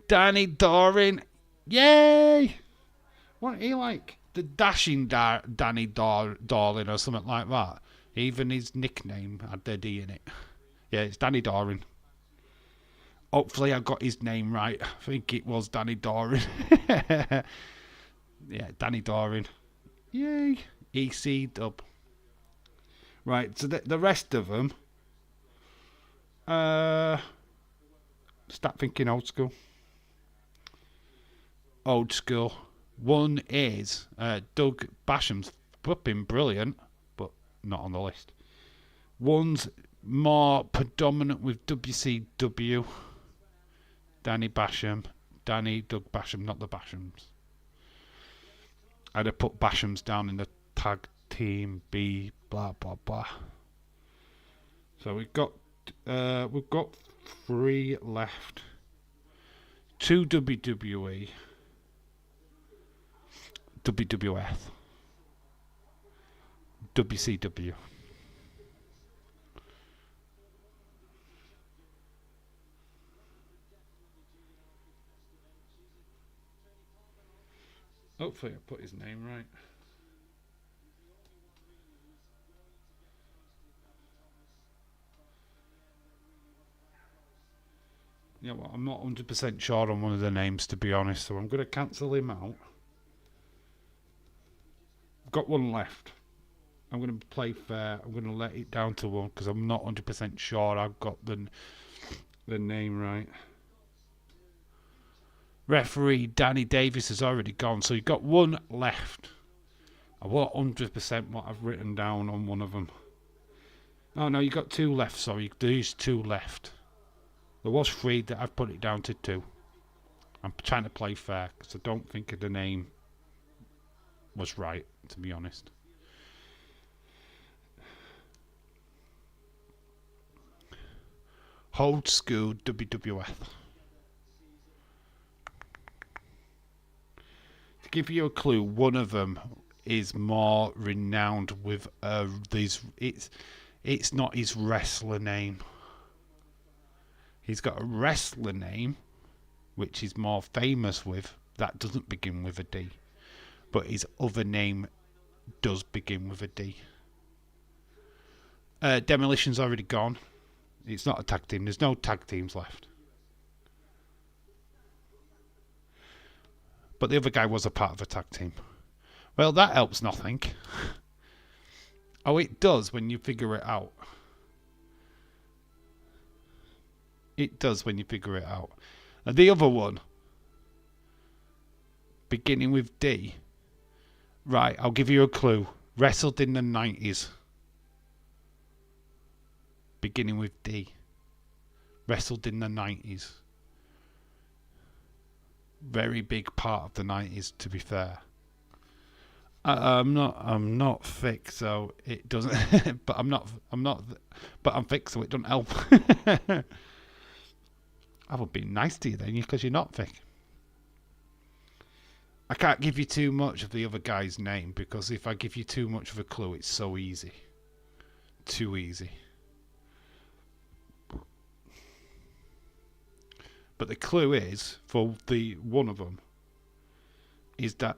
Danny Doring. Yay! What he like? The dashing Danny Darling or something like that. Even his nickname had the D in it. Yeah, it's Danny Doring. Hopefully I got his name right. I think it was Danny Doring. Yeah, Danny Doring. Yay. EC dub. Right, so the rest of them. Start thinking old school. Old school. One is Doug Basham's flipping brilliant, but not on the list. One's more predominant with WCW. Doug Basham, not the Bashams. I'd have put Bashams down in the tag team B, blah blah blah. So we've got 3 left. 2 WWE, WWF, WCW. Hopefully I put his name right. Yeah, well, I'm not 100% sure on one of the names, to be honest, so I'm going to cancel him out. I've got one left. I'm going to play fair. I'm going to let it down to 1 because I'm not 100% sure I've got the name right. Referee Danny Davis has already gone, so you've got 1 left. I want 100% what I've written down on one of them. Oh no, you got 2 left. Sorry, there's 2 left. There was 3 that I've put it down to 2. I'm trying to play fair because I don't think the name was right, to be honest. Old school WWF. To give you a clue, one of them is more renowned with these. It's not his wrestler name. He's got a wrestler name, which he's more famous with. That doesn't begin with a D, but his other name does begin with a D. Demolition's already gone. It's not a tag team. There's no tag teams left. But the other guy was a part of a tag team. Well, that helps nothing. Oh, it does when you figure it out. It does when you figure it out. And the other one, beginning with D. Right, I'll give you a clue. Wrestled in the 90s. Beginning with D. Wrestled in the 90s. Very big part of the 90s, to be fair. I'm not thick, so it doesn't. but but I'm thick, so it doesn't help. I would be nice to you then, because you're not thick. I can't give you too much of the other guy's name, because if I give you too much of a clue, it's so easy. Too easy. But the clue is, for the one of them, is that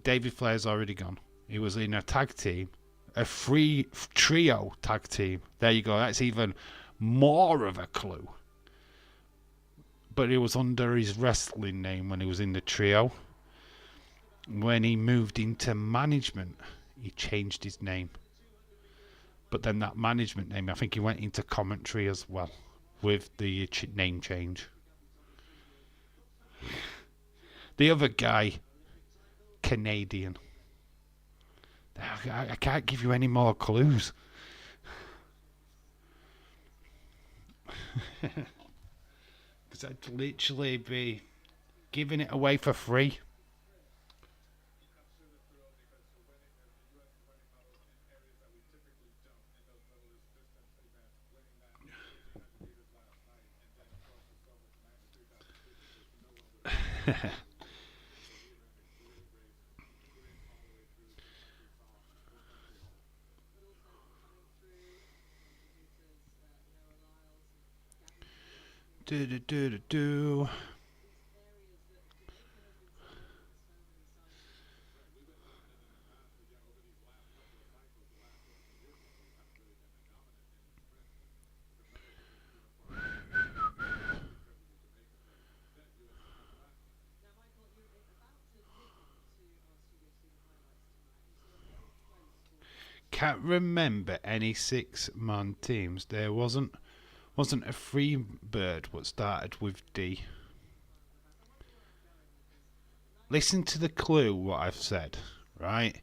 David Flair's already gone. He was in a tag team, a free trio tag team. There you go. That's even more of a clue. But it was under his wrestling name when he was in the trio. When he moved into management, he changed his name. But then that management name, I think he went into commentary as well with the name change. The other guy, Canadian. I can't give you any more clues. Because I'd literally be giving it away for free. Do. Can't remember any 6-man teams. There wasn't a free bird what started with D. Listen to the clue what I've said, right?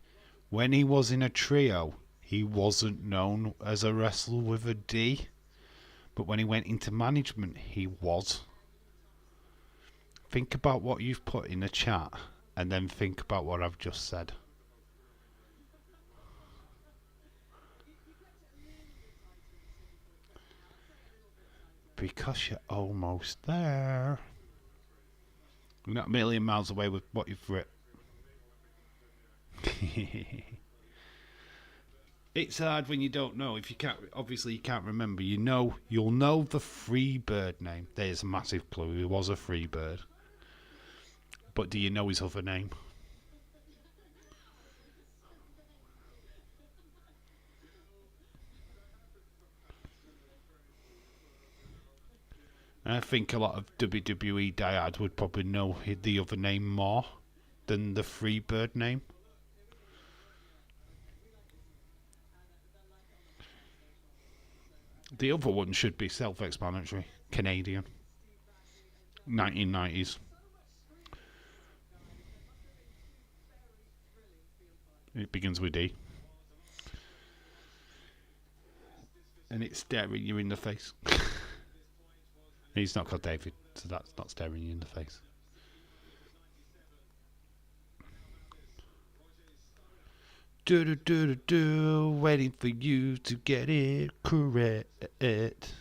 When he was in a trio, he wasn't known as a wrestler with a D. But when he went into management, he was. Think about what you've put in the chat and then think about what I've just said. Because you're almost there. You're not a million miles away with what you've written. It's hard when you don't know. If you can't, obviously you can't remember. You'll know the Freebird name. There's a massive clue. He was a Freebird. But do you know his other name? I think a lot of WWE diehards would probably know the other name more than the Freebird name. The other one should be self-explanatory. Canadian. 1990s. It begins with D. And it's staring you in the face. He's not called David, so that's not staring you in the face. Waiting for you to get it correct.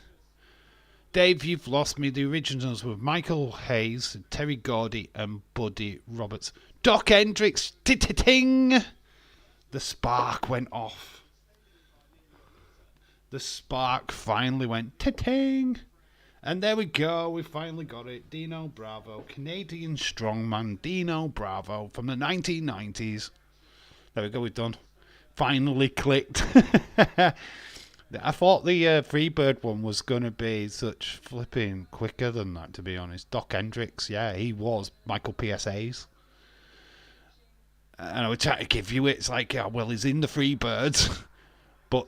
Dave, you've lost me. The originals were Michael Hayes, Terry Gordy, and Buddy Roberts. Doc Hendricks, ting! The spark went off. The spark finally went ting! And there we go, we finally got it. Dino Bravo, Canadian strongman Dino Bravo from the 1990s. There we go, we've done. Finally clicked. I thought the Freebird one was going to be such flipping quicker than that, to be honest. Doc Hendricks, yeah, he was Michael PSA's. And I was trying to give you it. It's like, yeah, well, he's in the Freebirds. But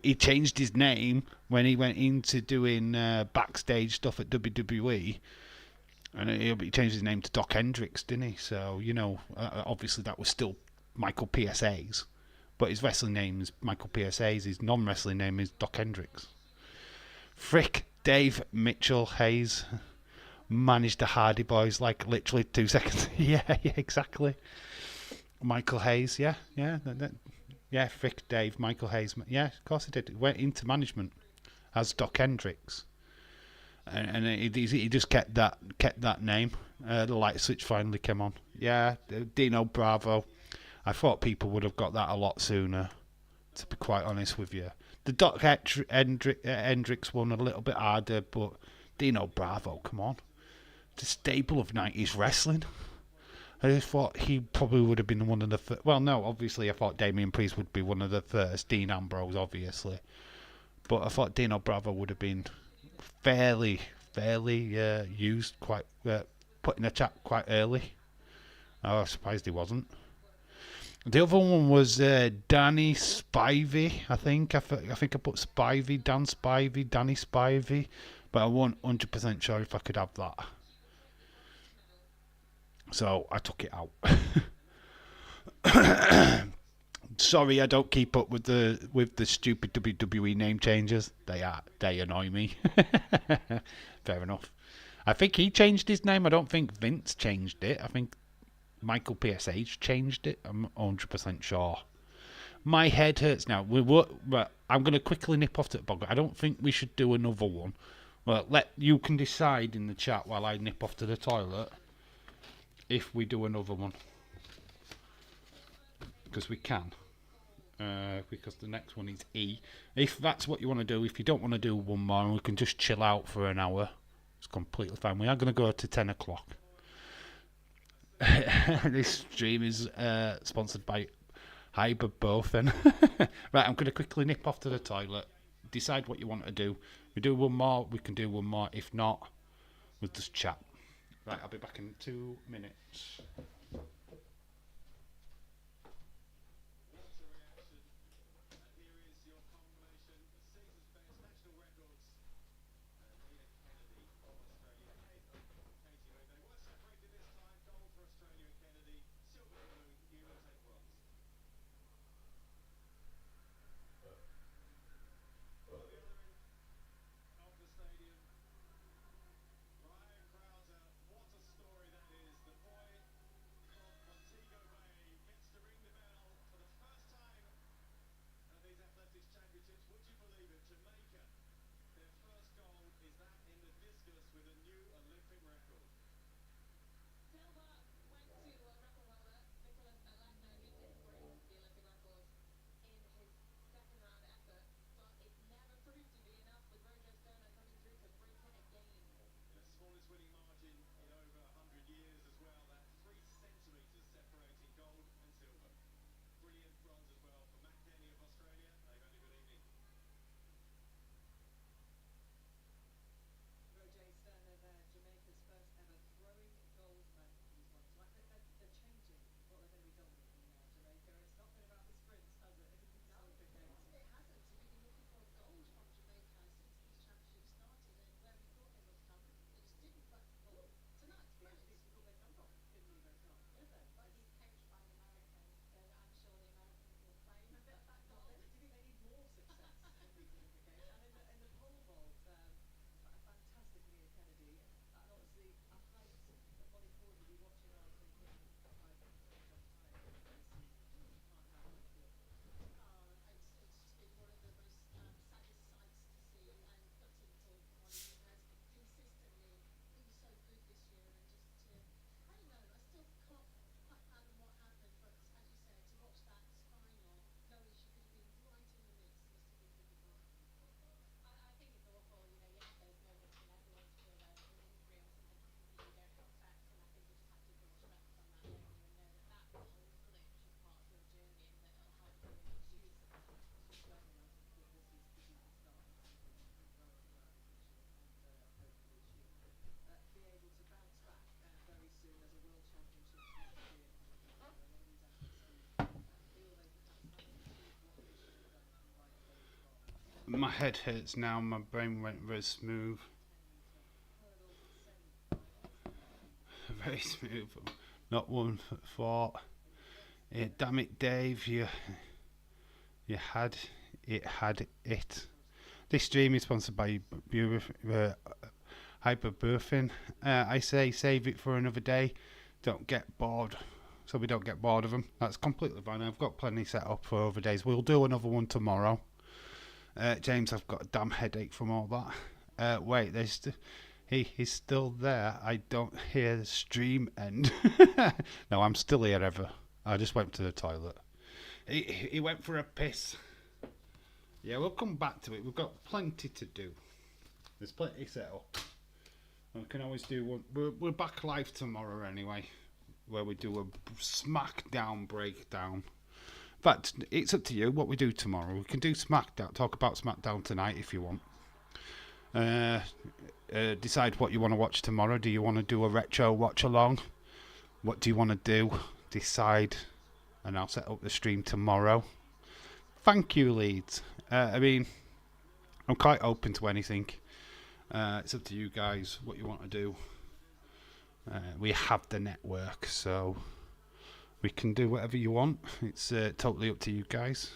he changed his name when he went into doing backstage stuff at WWE. And he changed his name to Doc Hendricks, didn't he? So, you know, obviously that was still Michael PSA's. But his wrestling name is Michael PSA's. His non-wrestling name is Doc Hendricks. Frick Dave Mitchell Hayes managed the Hardy Boys like literally 2 seconds. yeah, exactly. Michael Hayes, yeah. Yeah, Frick Dave, Michael Hayes. Yeah, of course he did. He went into management as Doc Hendricks. And he just kept that name. The light switch finally came on. Yeah, Dino Bravo. I thought people would have got that a lot sooner, to be quite honest with you. The Doc Hendricks one a little bit harder, but Dino Bravo, come on. The staple of 90s wrestling. I just thought he probably would have been one of the first. Well, no, obviously I thought Damian Priest would be one of the first. Dean Ambrose, obviously. But I thought Dino Bravo would have been fairly used, quite put in a chat quite early. I was surprised he wasn't. The other one was Danny Spivey, I think. I think I put Spivey, Dan Spivey, Danny Spivey. But I wasn't 100% sure if I could have that. So I took it out. Sorry, I don't keep up with the stupid WWE name changes. They annoy me. Fair enough. I think he changed his name. I don't think Vince changed it. I think Michael PSH changed it. I'm 100% sure. My head hurts now. But I'm going to quickly nip off to the bog. I don't think we should do another one. Well, you can decide in the chat while I nip off to the toilet if we do another one. Because we can. Because the next one is E. If that's what you want to do, if you don't want to do one more and we can just chill out for an hour, it's completely fine. We are going to go to 10 o'clock. This stream is sponsored by Hyperbofen. Right, I'm going to quickly nip off to the toilet. Decide what you want to do. We do one more, we can do one more. If not, we'll just chat. Right, I'll be back in 2 minutes. my head hurts now. My brain went very smooth. Very smooth. Not one thought. Damn it, Dave. You had it. This stream is sponsored by Hyperburfing. I say save it for another day. Don't get bored. So we don't get bored of them. That's completely fine. I've got plenty set up for other days. We'll do another one tomorrow. James, I've got a damn headache from all that. Wait, he's still there. I don't hear the stream end. No, I'm still here, Ever. I just went to the toilet. He went for a piss. Yeah, we'll come back to it. We've got plenty to do. There's plenty set up. We can always do one. We're back live tomorrow anyway, where we do a SmackDown breakdown. In fact, it's up to you what we do tomorrow. We can do SmackDown, talk about SmackDown tonight if you want. Decide what you want to watch tomorrow. Do you want to do a retro watch along? What do you want to do? Decide, and I'll set up the stream tomorrow. Thank you, Leeds. I mean, I'm quite open to anything. It's up to you guys what you want to do. We have the network, so we can do whatever you want. It's totally up to you guys.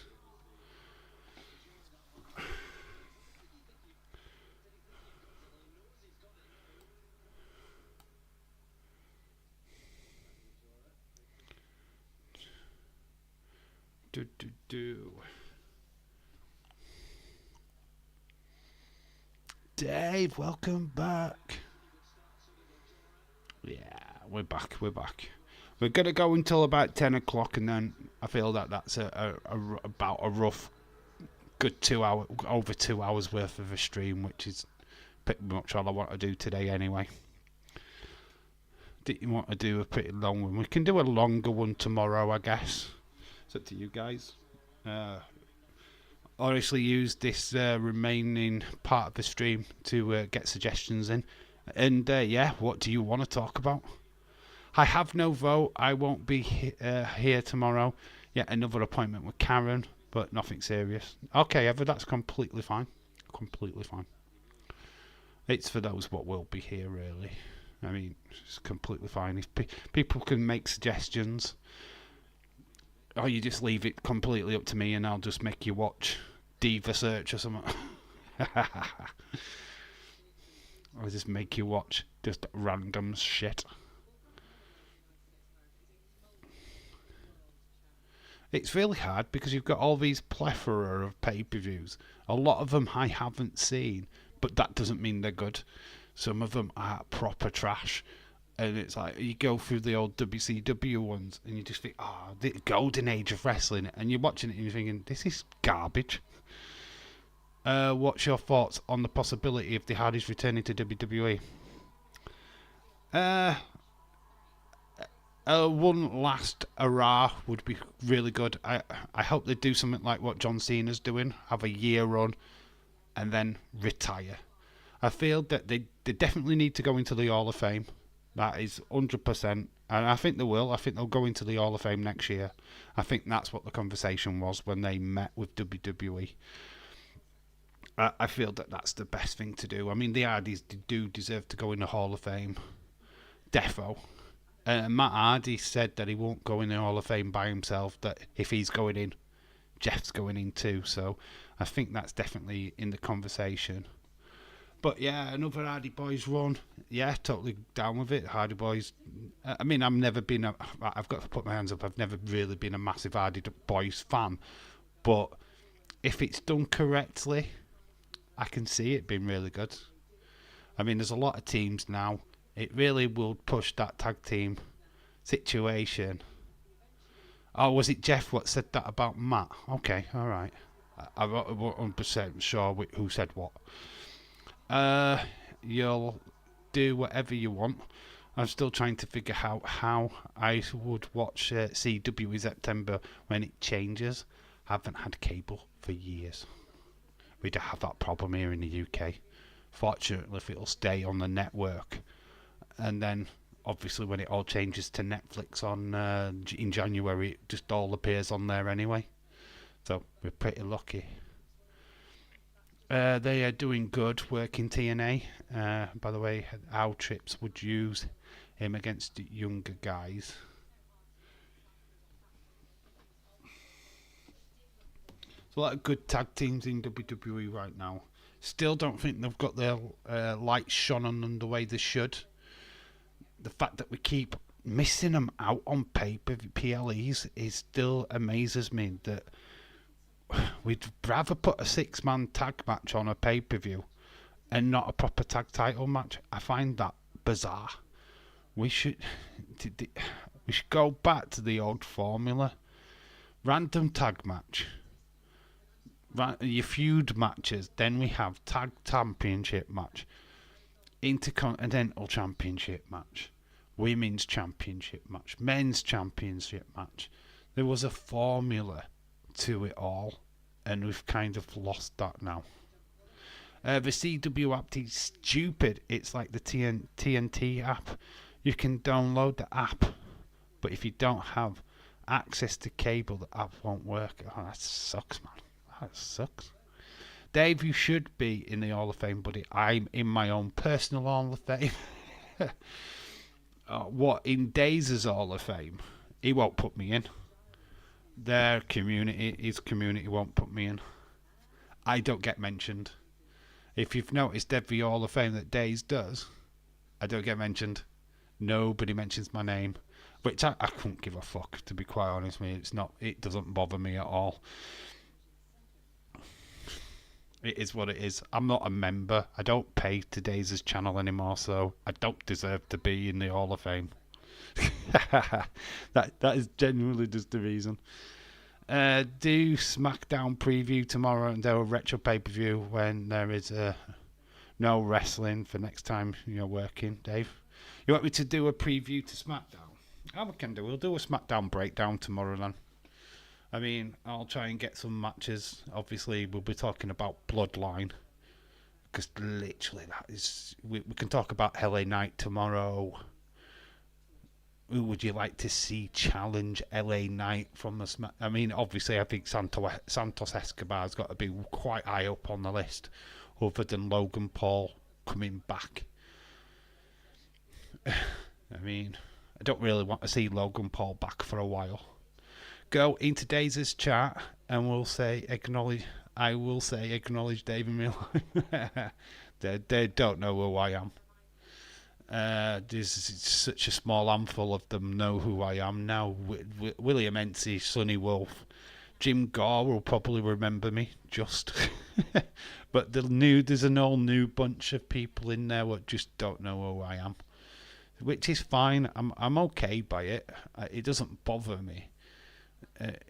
Dave, welcome back. Yeah, we're back. We're going to go until about 10 o'clock, and then I feel that that's about a rough good over 2 hours worth of a stream, which is pretty much all I want to do today anyway. Did you want to do a pretty long one? We can do a longer one tomorrow, I guess. It's up to you guys. Honestly, use this remaining part of the stream to get suggestions in. And yeah, what do you want to talk about? I have no vote. I won't be here tomorrow. Yeah, another appointment with Karen, but nothing serious. Okay, Ever, that's completely fine. Completely fine. It's for those what will be here, really. I mean, it's completely fine. If people can make suggestions, or you just leave it completely up to me, and I'll just make you watch Diva Search or something. I'll just make you watch just random shit. It's really hard because you've got all these plethora of pay-per-views. A lot of them I haven't seen, but that doesn't mean they're good. Some of them are proper trash. And it's like, you go through the old WCW ones and you just think, oh, the golden age of wrestling. And you're watching it and you're thinking, this is garbage. What's your thoughts on the possibility of the Hardys returning to WWE? One last hurrah would be really good. I hope they do something like what John Cena's doing, have a year run and then retire. I feel that they definitely need to go into the Hall of Fame. That is 100%. And I think they will. I think they'll go into the Hall of Fame next year. I think that's what the conversation was when they met with WWE. I feel that that's the best thing to do. I mean, the Hardys do deserve to go in the Hall of Fame. Defo. Matt Hardy said that he won't go in the Hall of Fame by himself, that if he's going in, Jeff's going in too. So I think that's definitely in the conversation. But yeah, another Hardy Boys run. Yeah, totally down with it. Hardy Boys. I mean, I've got to put my hands up. I've never really been a massive Hardy Boys fan. But if it's done correctly, I can see it being really good. I mean, there's a lot of teams now. It really will push that tag team situation. Oh, was it Jeff what said that about Matt? Okay, all right. I'm not 100% sure who said what. You'll do whatever you want. I'm still trying to figure out how I would watch CW in September when it changes. Haven't had cable for years. We don't have that problem here in the UK. Fortunately, if it'll stay on the network, and then obviously when it all changes to Netflix in January, it just all appears on there anyway. So we're pretty lucky. They are doing good work in TNA. By the way, our trips would use him against younger guys. There's a lot of good tag teams in WWE right now. Still don't think they've got their lights shone on them the way they should. The fact that we keep missing them out on PLEs is still amazes me. That we'd rather put a 6-man tag match on a pay-per-view and not a proper tag title match. I find that bizarre. We should go back to the old formula. Random tag match. Your feud matches. Then we have tag championship match. Intercontinental championship match. Women's championship match. Men's championship match. There was a formula to it all, and we've kind of lost that now. The CW app is stupid. It's like the TNT app. You can download the app, but if you don't have access to cable, the app won't work. Oh, that sucks, man. That sucks. Dave, you should be in the Hall of Fame, buddy. I'm in my own personal Hall of Fame. What, in Daze's Hall of Fame? He won't put me in. His community won't put me in. I don't get mentioned. If you've noticed every Hall of Fame that Daze does, I don't get mentioned. Nobody mentions my name, which I couldn't give a fuck, to be quite honest with you. It doesn't bother me at all. It is what it is. I'm not a member. I don't pay to Daze's channel anymore, so I don't deserve to be in the Hall of Fame. that is genuinely just the reason. Do SmackDown preview tomorrow and do a retro pay-per-view when there is no wrestling for next time you're working, Dave. You want me to do a preview to SmackDown? Oh, we can do. We'll do a SmackDown breakdown tomorrow then. I mean, I'll try and get some matches. Obviously, we'll be talking about Bloodline. Because literally, that is... We can talk about LA Knight tomorrow. Who would you like to see challenge LA Knight from the Smack? I mean, obviously, I think Santos Escobar's got to be quite high up on the list, other than Logan Paul coming back. I mean, I don't really want to see Logan Paul back for a while. Go in today's chat and we'll say acknowledge. I will say acknowledge David Miller. They don't know who I am. There's such a small handful of them know who I am now. William Ency, Sonny Wolf, Jim Gore will probably remember me just. But there's an all new bunch of people in there that just don't know who I am, which is fine. I'm okay by it. It doesn't bother me.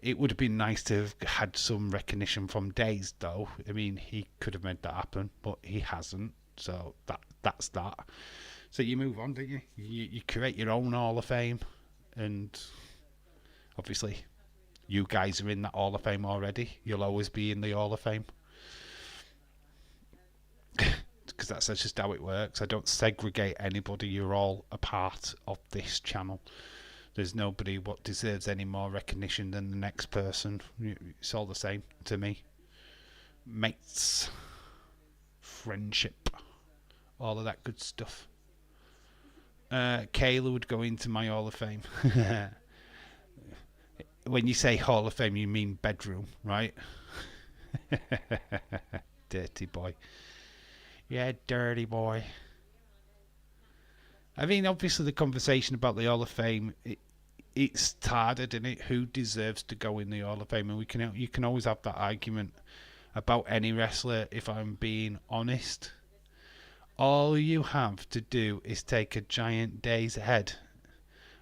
It would have been nice to have had some recognition from Daze, though. I mean, he could have made that happen, but he hasn't. So that's that. So you move on, don't you? You create your own Hall of Fame, and obviously, you guys are in that Hall of Fame already. You'll always be in the Hall of Fame. Because that's just how it works. I don't segregate anybody. You're all a part of this channel. There's nobody what deserves any more recognition than the next person. It's all the same to me. Mates, friendship, all of that good stuff. Kayla would go into my Hall of Fame. When you say Hall of Fame, you mean bedroom, right? Dirty boy. Yeah, dirty boy. I mean, obviously the conversation about the Hall of Fame, it's tarded, isn't it? Who deserves to go in the Hall of Fame? And you can always have that argument about any wrestler, if I'm being honest. All you have to do is take a giant Daze head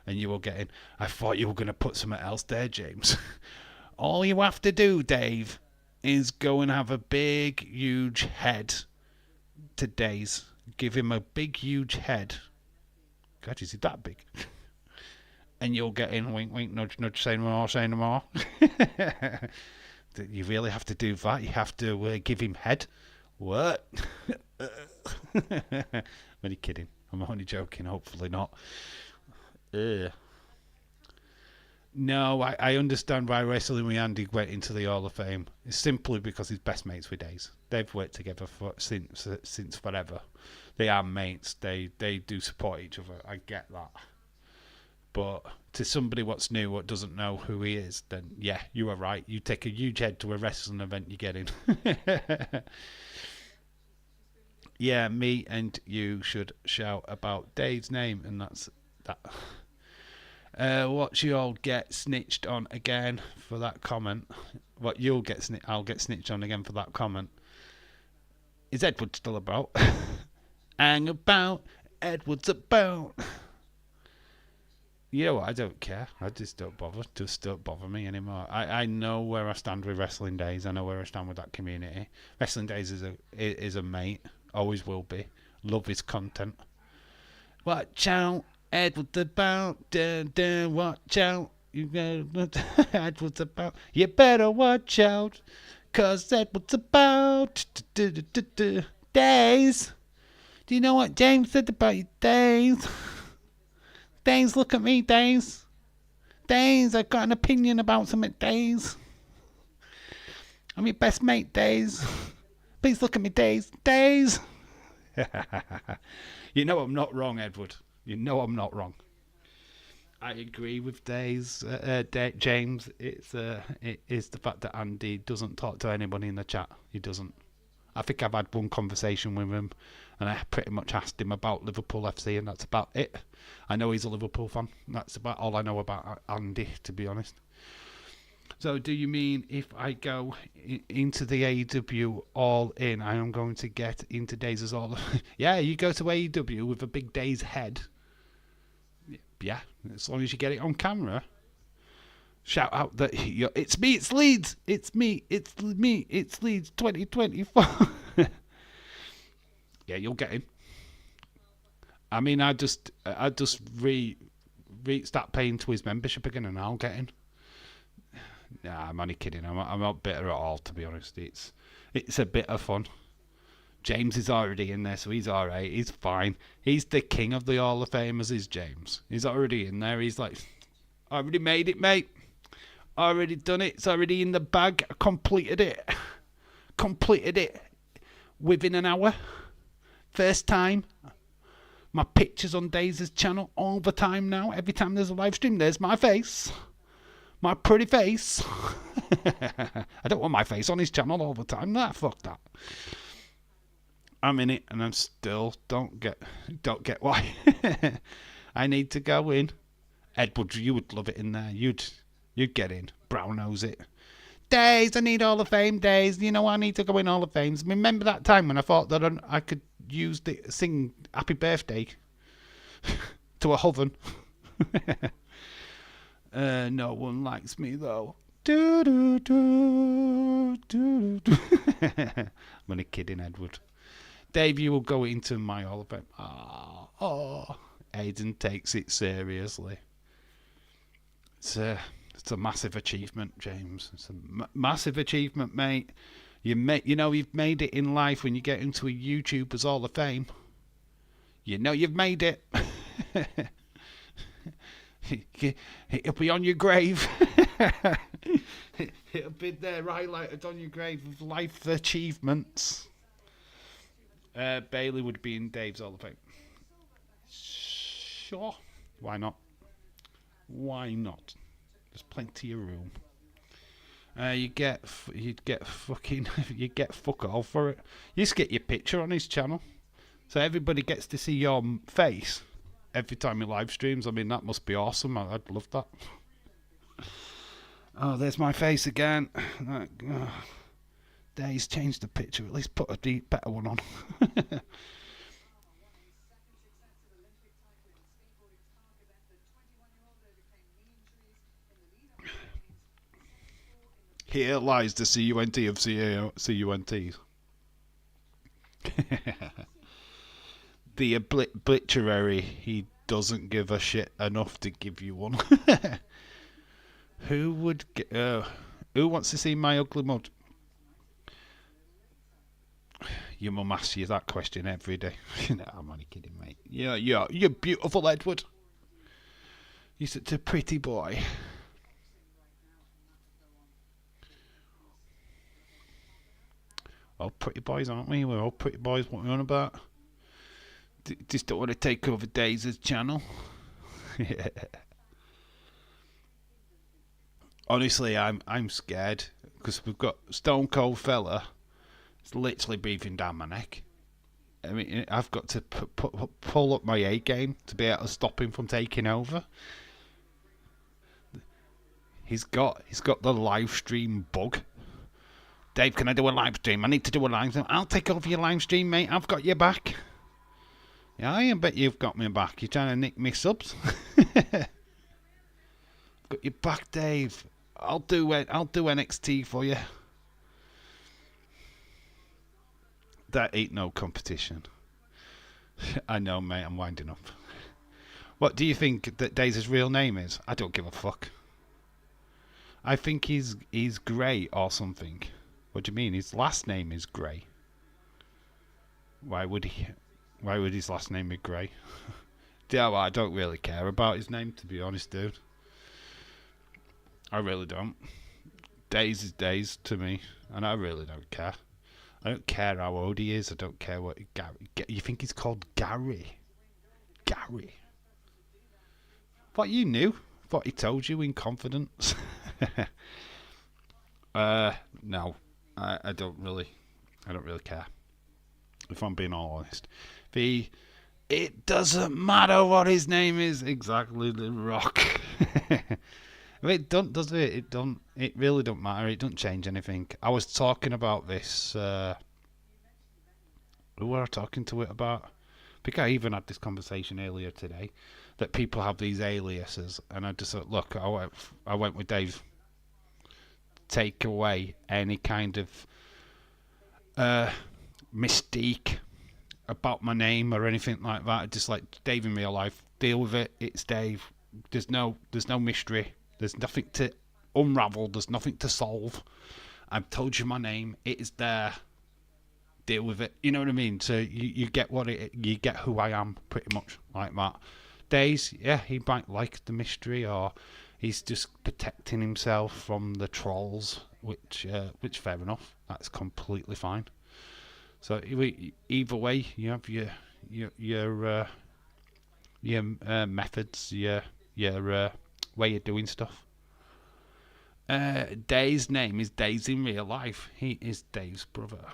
and you will get in. I thought you were going to put something else there, James. All you have to do, Dave, is go and have a big, huge head to Daze. Give him a big, huge head. God, is he that big? And you'll get in, wink, wink, nudge, nudge, say no more, say no more. You really have to do that. You have to give him head. What? I'm only kidding. I'm only joking. Hopefully not. No, I understand why Wrestling with Andy went into the Hall of Fame. It's simply because he's best mates with Days. They've worked together since forever. They are mates. They do support each other. I get that. But to somebody what's new, what doesn't know who he is, then yeah, you are right. You take a huge head to a wrestling event, you get in. Yeah, me and you should shout about Dave's name, and that's that. What you all get snitched on again for that comment. What you'll get I'll get snitched on again for that comment. Is Edward still about? Hang about, Edward's about. You know what? I don't care. I just don't bother. Just don't bother me anymore. I know where I stand with Wrestling Days. I know where I stand with that community. Wrestling Days is a mate. Always will be. Love his content. Watch out, Edward's about. Dun, dun, watch out. You better, Edward's about. You better watch out, 'cause Edward's about. Days. Do you know what James said about you, Days? Days, look at me, Days. Days, I've got an opinion about something, Days. I'm your best mate, Days. Please look at me, Days. Days. You know I'm not wrong, Edward. You know I'm not wrong. I agree with Days, James. It is the fact that Andy doesn't talk to anybody in the chat. He doesn't. I think I've had one conversation with him, and I pretty much asked him about Liverpool FC, and that's about it. I know he's a Liverpool fan. That's about all I know about Andy, to be honest. So, do you mean if I go into the AEW all in, I am going to get into Days' all? Yeah, you go to AEW with a big Days head. Yeah, as long as you get it on camera. Shout out that it's me, it's Leeds, it's me, it's Leeds 2024. Yeah, you'll get him. I mean, I just start paying to his membership again, and I'll get him. Nah, I'm only kidding. I'm not bitter at all, to be honest. It's a bit of fun. James is already in there, so he's all right. He's fine. He's the king of the Hall of Famers, is James. He's already in there. He's like, I already made it, mate. Already done it. It's already in the bag. I completed it. Completed it within an hour. First time. My picture's on Dais's channel all the time now. Every time there's a live stream, there's my face. My pretty face. I don't want my face on his channel all the time. Nah, fuck that. I'm in it, and I'm still don't get why. I need to go in. Edward, you would love it in there. You'd get in. Brown knows it. Days, I need Hall of Fame Days. You know I need to go in Hall of Fames. Remember that time when I thought that I could sing Happy Birthday to a hoven? No one likes me though. Do, do, do, do, do. I'm only kidding, Edward. Dave, you will go into my Hall of Fame. Oh, Aiden takes it seriously. It's a massive achievement, James. It's a massive achievement, mate. You've made it in life when you get into a YouTuber's Hall of Fame. You know you've made it. It'll be on your grave. It'll be there highlighted on your grave of life achievements. Bailey would be in Dave's Hall of Fame. Sure. Why not? Why not? There's plenty of room. You'd get fuck all for it. You just get your picture on his channel, so everybody gets to see your face every time he live streams. I mean, that must be awesome. I'd love that. Oh, there's my face again. Days changed the picture. At least put a better one on. Here lies the CUNT of CUNTs. The obituary, he doesn't give a shit enough to give you one. Who wants to see my ugly mud? Your mum asks you that question every day. No, I'm only kidding, mate. Yeah, you're beautiful, Edward. You're such a pretty boy. all pretty boys, aren't we? We're all pretty boys. What are we on about? Just don't want to take over Daze's channel. Honestly, I'm scared because we've got Stone Cold Fella. It's literally breathing down my neck. I mean, I've got to pull up my A game to be able to stop him from taking over. He's got the live stream bug. Dave, can I do a live stream? I need to do a live stream. I'll take over your live stream, mate. I've got your back. Yeah, I bet you've got me back. You're trying to nick me subs. Got your back, Dave. I'll do NXT for you. That ain't no competition. I know, mate. I'm winding up. What do you think that Daze's real name is? I don't give a fuck. I think he's Grey or something. What do you mean? His last name is Grey. Why would his last name be Grey? Yeah, well, I don't really care about his name, to be honest, dude. I really don't. Daze is Daze to me, and I really don't care. I don't care how old he is. I don't care what you think he's called Gary. Gary. What, you knew? What he told you in confidence? No. I don't really care. If I'm being all honest. It doesn't matter what his name is. Exactly, The Rock. It don't, does it? It really don't matter. It don't change anything. I was talking about this. Who were I talking to it about? I think I even had this conversation earlier today. That people have these aliases, and I just thought, look, I went with Dave. Take away any kind of mystique about my name or anything like that. Just like Dave in real life, deal with it. It's Dave. There's no mystery. There's nothing to unravel. There's nothing to solve. I've told you my name. It is there. Deal with it. You know what I mean? So you get you get who I am, pretty much like that. Daze, yeah, he might like the mystery, or he's just protecting himself from the trolls, which fair enough. That's completely fine. So either way, you have your methods, your way of doing stuff. Dave's name is Daze in real life. He is Dave's brother.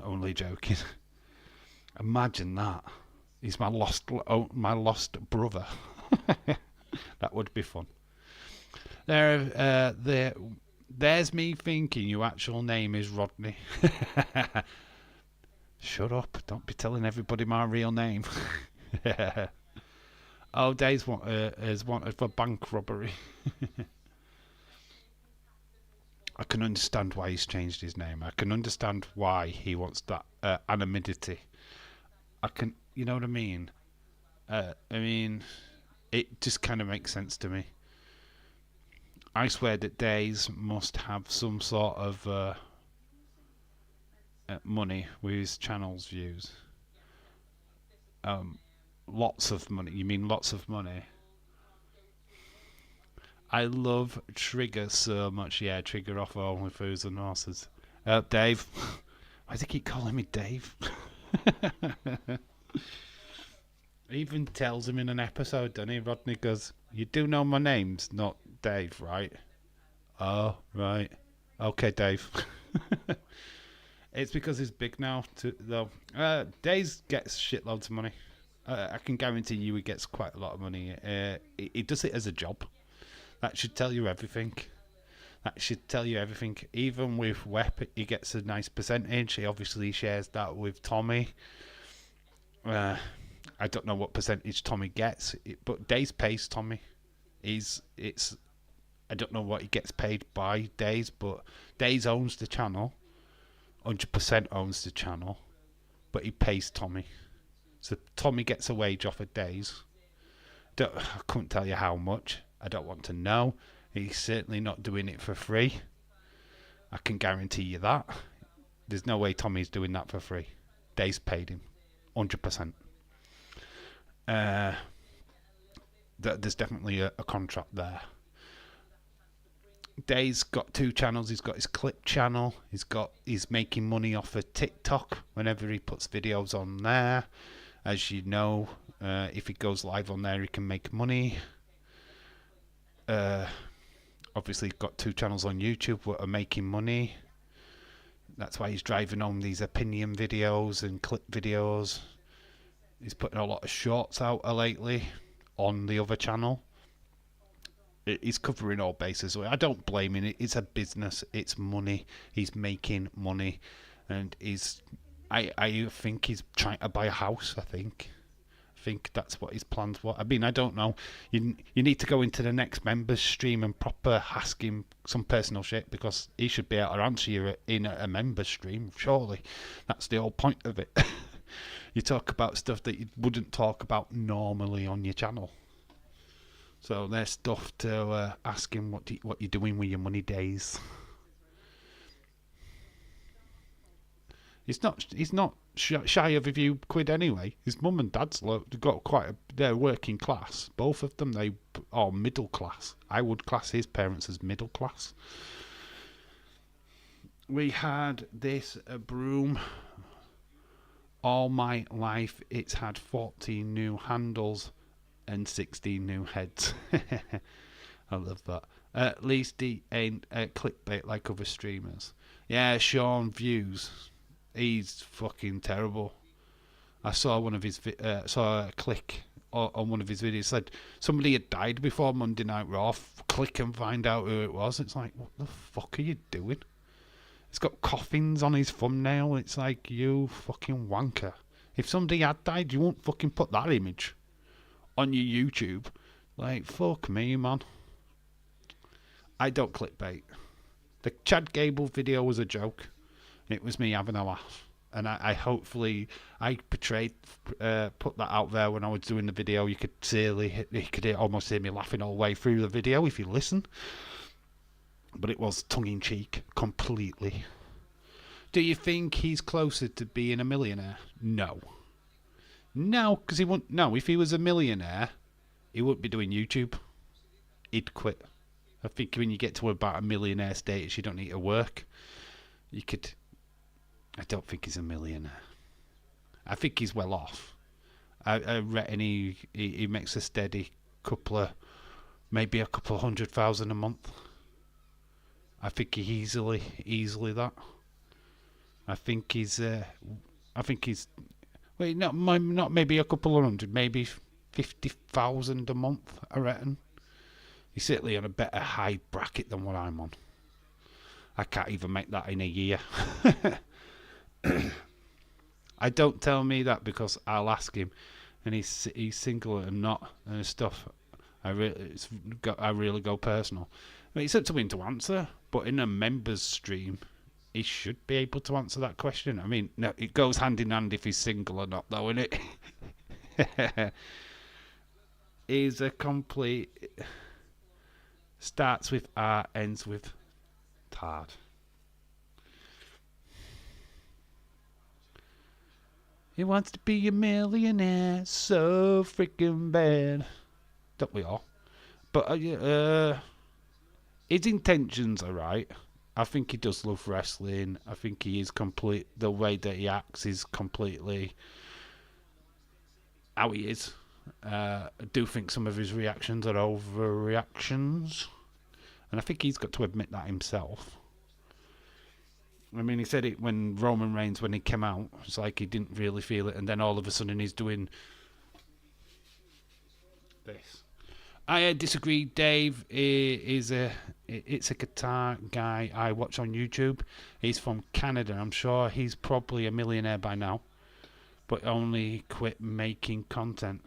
Only joking. Imagine that. He's my lost brother. That would be fun. There's me thinking your actual name is Rodney. Shut up! Don't be telling everybody my real name. Oh, Dave's is wanted for bank robbery. I can understand why he's changed his name. I can understand why he wants that anonymity. You know what I mean? It just kind of makes sense to me. I swear that Daze must have some sort of money with his channel's views. Lots of money. You mean lots of money? I love Trigger so much. Yeah, Trigger off Only Foods and Horses. Dave. Why do they keep calling me Dave? He even tells him in an episode, doesn't he? Rodney goes, "You do know my name's not Dave, right?" Oh, right. Okay, Dave. It's because he's big now, though. Dave gets shitloads of money. I can guarantee you he gets quite a lot of money. He does it as a job. That should tell you everything. Even with Wep, he gets a nice percentage. He obviously shares that with Tommy. I don't know what percentage Tommy gets, but Daze pays Tommy. I don't know what he gets paid by Daze, but Daze owns the channel. 100% owns the channel, but he pays Tommy. So Tommy gets a wage off of Daze. I couldn't tell you how much. I don't want to know. He's certainly not doing it for free. I can guarantee you that. There's no way Tommy's doing that for free. Daze paid him. 100%. There's definitely a contract there. Day's got 2 channels. He's got his clip channel. He's making money off of TikTok whenever he puts videos on there. As you know, if he goes live on there, he can make money. Obviously, he's got 2 channels on YouTube that are making money. That's why he's driving on these opinion videos and clip videos. He's putting a lot of shorts out lately on the other channel. He's covering all bases. I don't blame him. It's a business. It's money. He's making money, and I think he's trying to buy a house. I think that's what his plans were. I mean, I don't know. You need to go into the next members stream and proper ask him some personal shit, because he should be able to answer you in a members stream. Surely, that's the whole point of it. You talk about stuff that you wouldn't talk about normally on your channel. So there's stuff to ask him what you're doing with your money days. He's not shy of a few quid anyway. His mum and dad's got they're working class. Both of them, they are middle class. I would class his parents as middle class. We had this broom. All my life, it's had 14 new handles and 16 new heads. I love that. At least he ain't clickbait like other streamers. Yeah, Sean Views. He's fucking terrible. I saw one of his saw a click on one of his videos. Said somebody had died before Monday Night Raw. Click and find out who it was. It's like, what the fuck are you doing? It's got coffins on his thumbnail. It's like, you fucking wanker. If somebody had died, you won't fucking put that image on your YouTube. Like, fuck me, man. I don't clickbait. The Chad Gable video was a joke. It was me having a laugh. And I hopefully, I put that out there when I was doing the video. You could almost hear me laughing all the way through the video if you listen. But it was tongue-in-cheek, completely. Do you think he's closer to being a millionaire? No. No, because he wouldn't. No, if he was a millionaire, he wouldn't be doing YouTube. He'd quit. I think when you get to about a millionaire status, you don't need to work. You could. I don't think he's a millionaire. I think he's well off. I reckon he makes a steady maybe a couple of 100,000 a month. I think he easily that. I think he's. Wait, not maybe a couple of hundred, maybe 50,000 a month. I reckon. He's certainly on a better high bracket than what I'm on. I can't even make that in a year. I don't tell me that because I'll ask him, and he's single and not and stuff. I really go personal. I mean, it's up to him to answer, but in a members stream, he should be able to answer that question. I mean, no, it goes hand in hand if he's single or not, though, innit? He's a complete. Starts with R, ends with tard. He wants to be a millionaire so freaking bad. Don't we all? But his intentions are right. I think he does love wrestling. I think he is complete. The way that he acts is completely how he is. I do think some of his reactions are overreactions, and I think he's got to admit that himself. I mean, he said it when Roman Reigns, when he came out, it's like he didn't really feel it, and then all of a sudden he's doing this. I disagree. Dave it's a guitar guy I watch on YouTube. He's from Canada. I'm sure he's probably a millionaire by now, but only quit making content.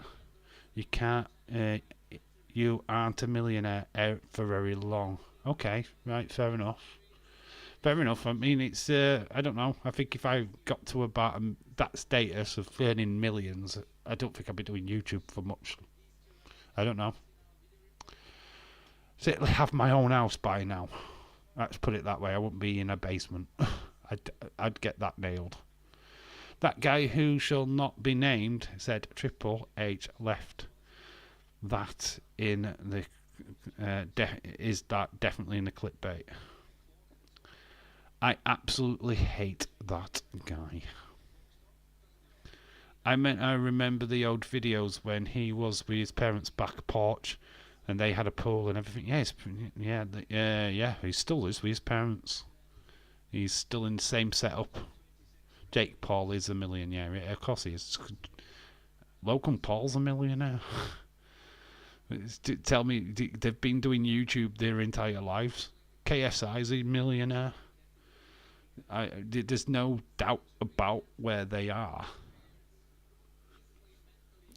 You can't. You aren't a millionaire for very long. Okay, right, fair enough. Fair enough. I mean, it's. I don't know. I think if I got to about that status of earning millions, I don't think I'd be doing YouTube for much. I don't know. Certainly have my own house by now. Let's put it that way. I wouldn't be in a basement. I'd get that nailed. That guy who shall not be named said Triple H left that in the is that definitely in the clickbait? I absolutely hate that guy. I remember the old videos when he was with his parents' back porch, and they had a pool and everything. Yeah, he still is with his parents. He's still in the same setup. Jake Paul is a millionaire. Yeah, of course he is. Logan Paul's a millionaire. Tell me, they've been doing YouTube their entire lives. KSI's a millionaire. There's no doubt about where they are.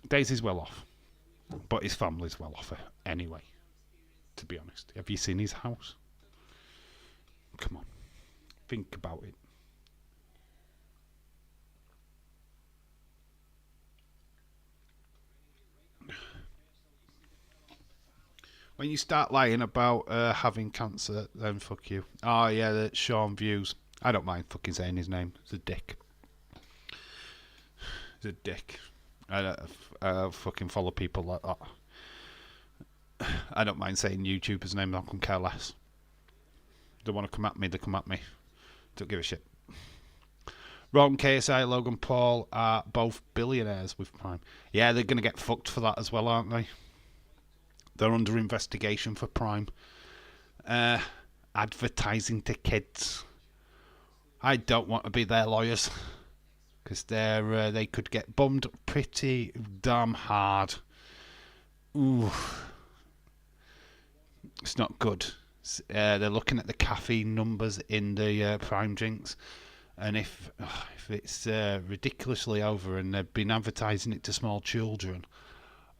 Daisy's well off, but his family's well off anyway, to be honest. Have you seen his house? Come on, think about it. When you start lying about having cancer, then fuck you. Oh yeah, that's Sean Views. I don't mind fucking saying his name. He's a dick. He's a dick. I fucking follow people like that. I don't mind saying YouTuber's name. I couldn't care less. They want to come at me, they come at me. Don't give a shit. Ron, KSI, Logan Paul are both billionaires with Prime. Yeah, they're going to get fucked for that as well, aren't they? They're under investigation for Prime. Advertising to kids. I don't want to be their lawyers, because they could get bummed pretty damn hard. Ooh. It's not good. They're looking at the caffeine numbers in the Prime drinks, and if it's ridiculously over and they've been advertising it to small children,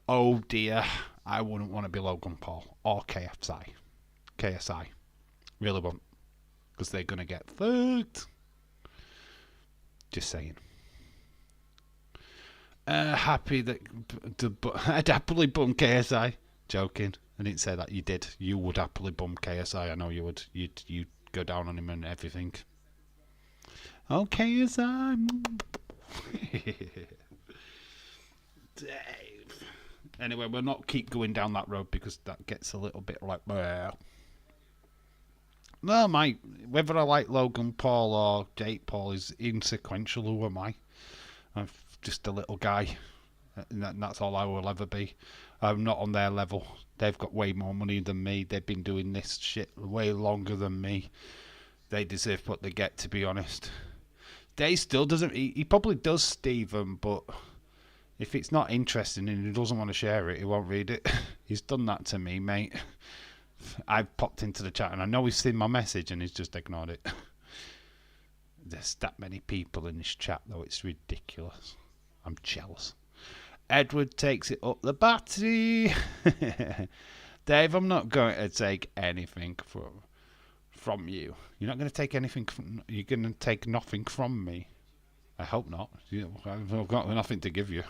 oh dear, I wouldn't want to be Logan Paul or KSI. Really won't, because they're going to get fucked. Just saying. Happy that I'd happily bum KSI. Joking. I didn't say that. You did. You would happily bum KSI. I know you would. You'd go down on him and everything. Oh, KSI. Dave. Anyway, we'll not keep going down that road because that gets a little bit like. No, whether I like Logan Paul or Jake Paul is insequential. Who am I? I'm just a little guy, and that's all I will ever be. I'm not on their level. They've got way more money than me. They've been doing this shit way longer than me. They deserve what they get, to be honest. Dave still doesn't. He probably does, Stephen, but if it's not interesting and he doesn't want to share it, he won't read it. He's done that to me, mate. I've popped into the chat and I know he's seen my message and he's just ignored it. There's that many people in this chat, though. It's ridiculous. I'm jealous. Edward takes it up the battery. Dave, I'm not going to take anything from you. You're not going to take anything from... You're going to take nothing from me. I hope not. I've got nothing to give you.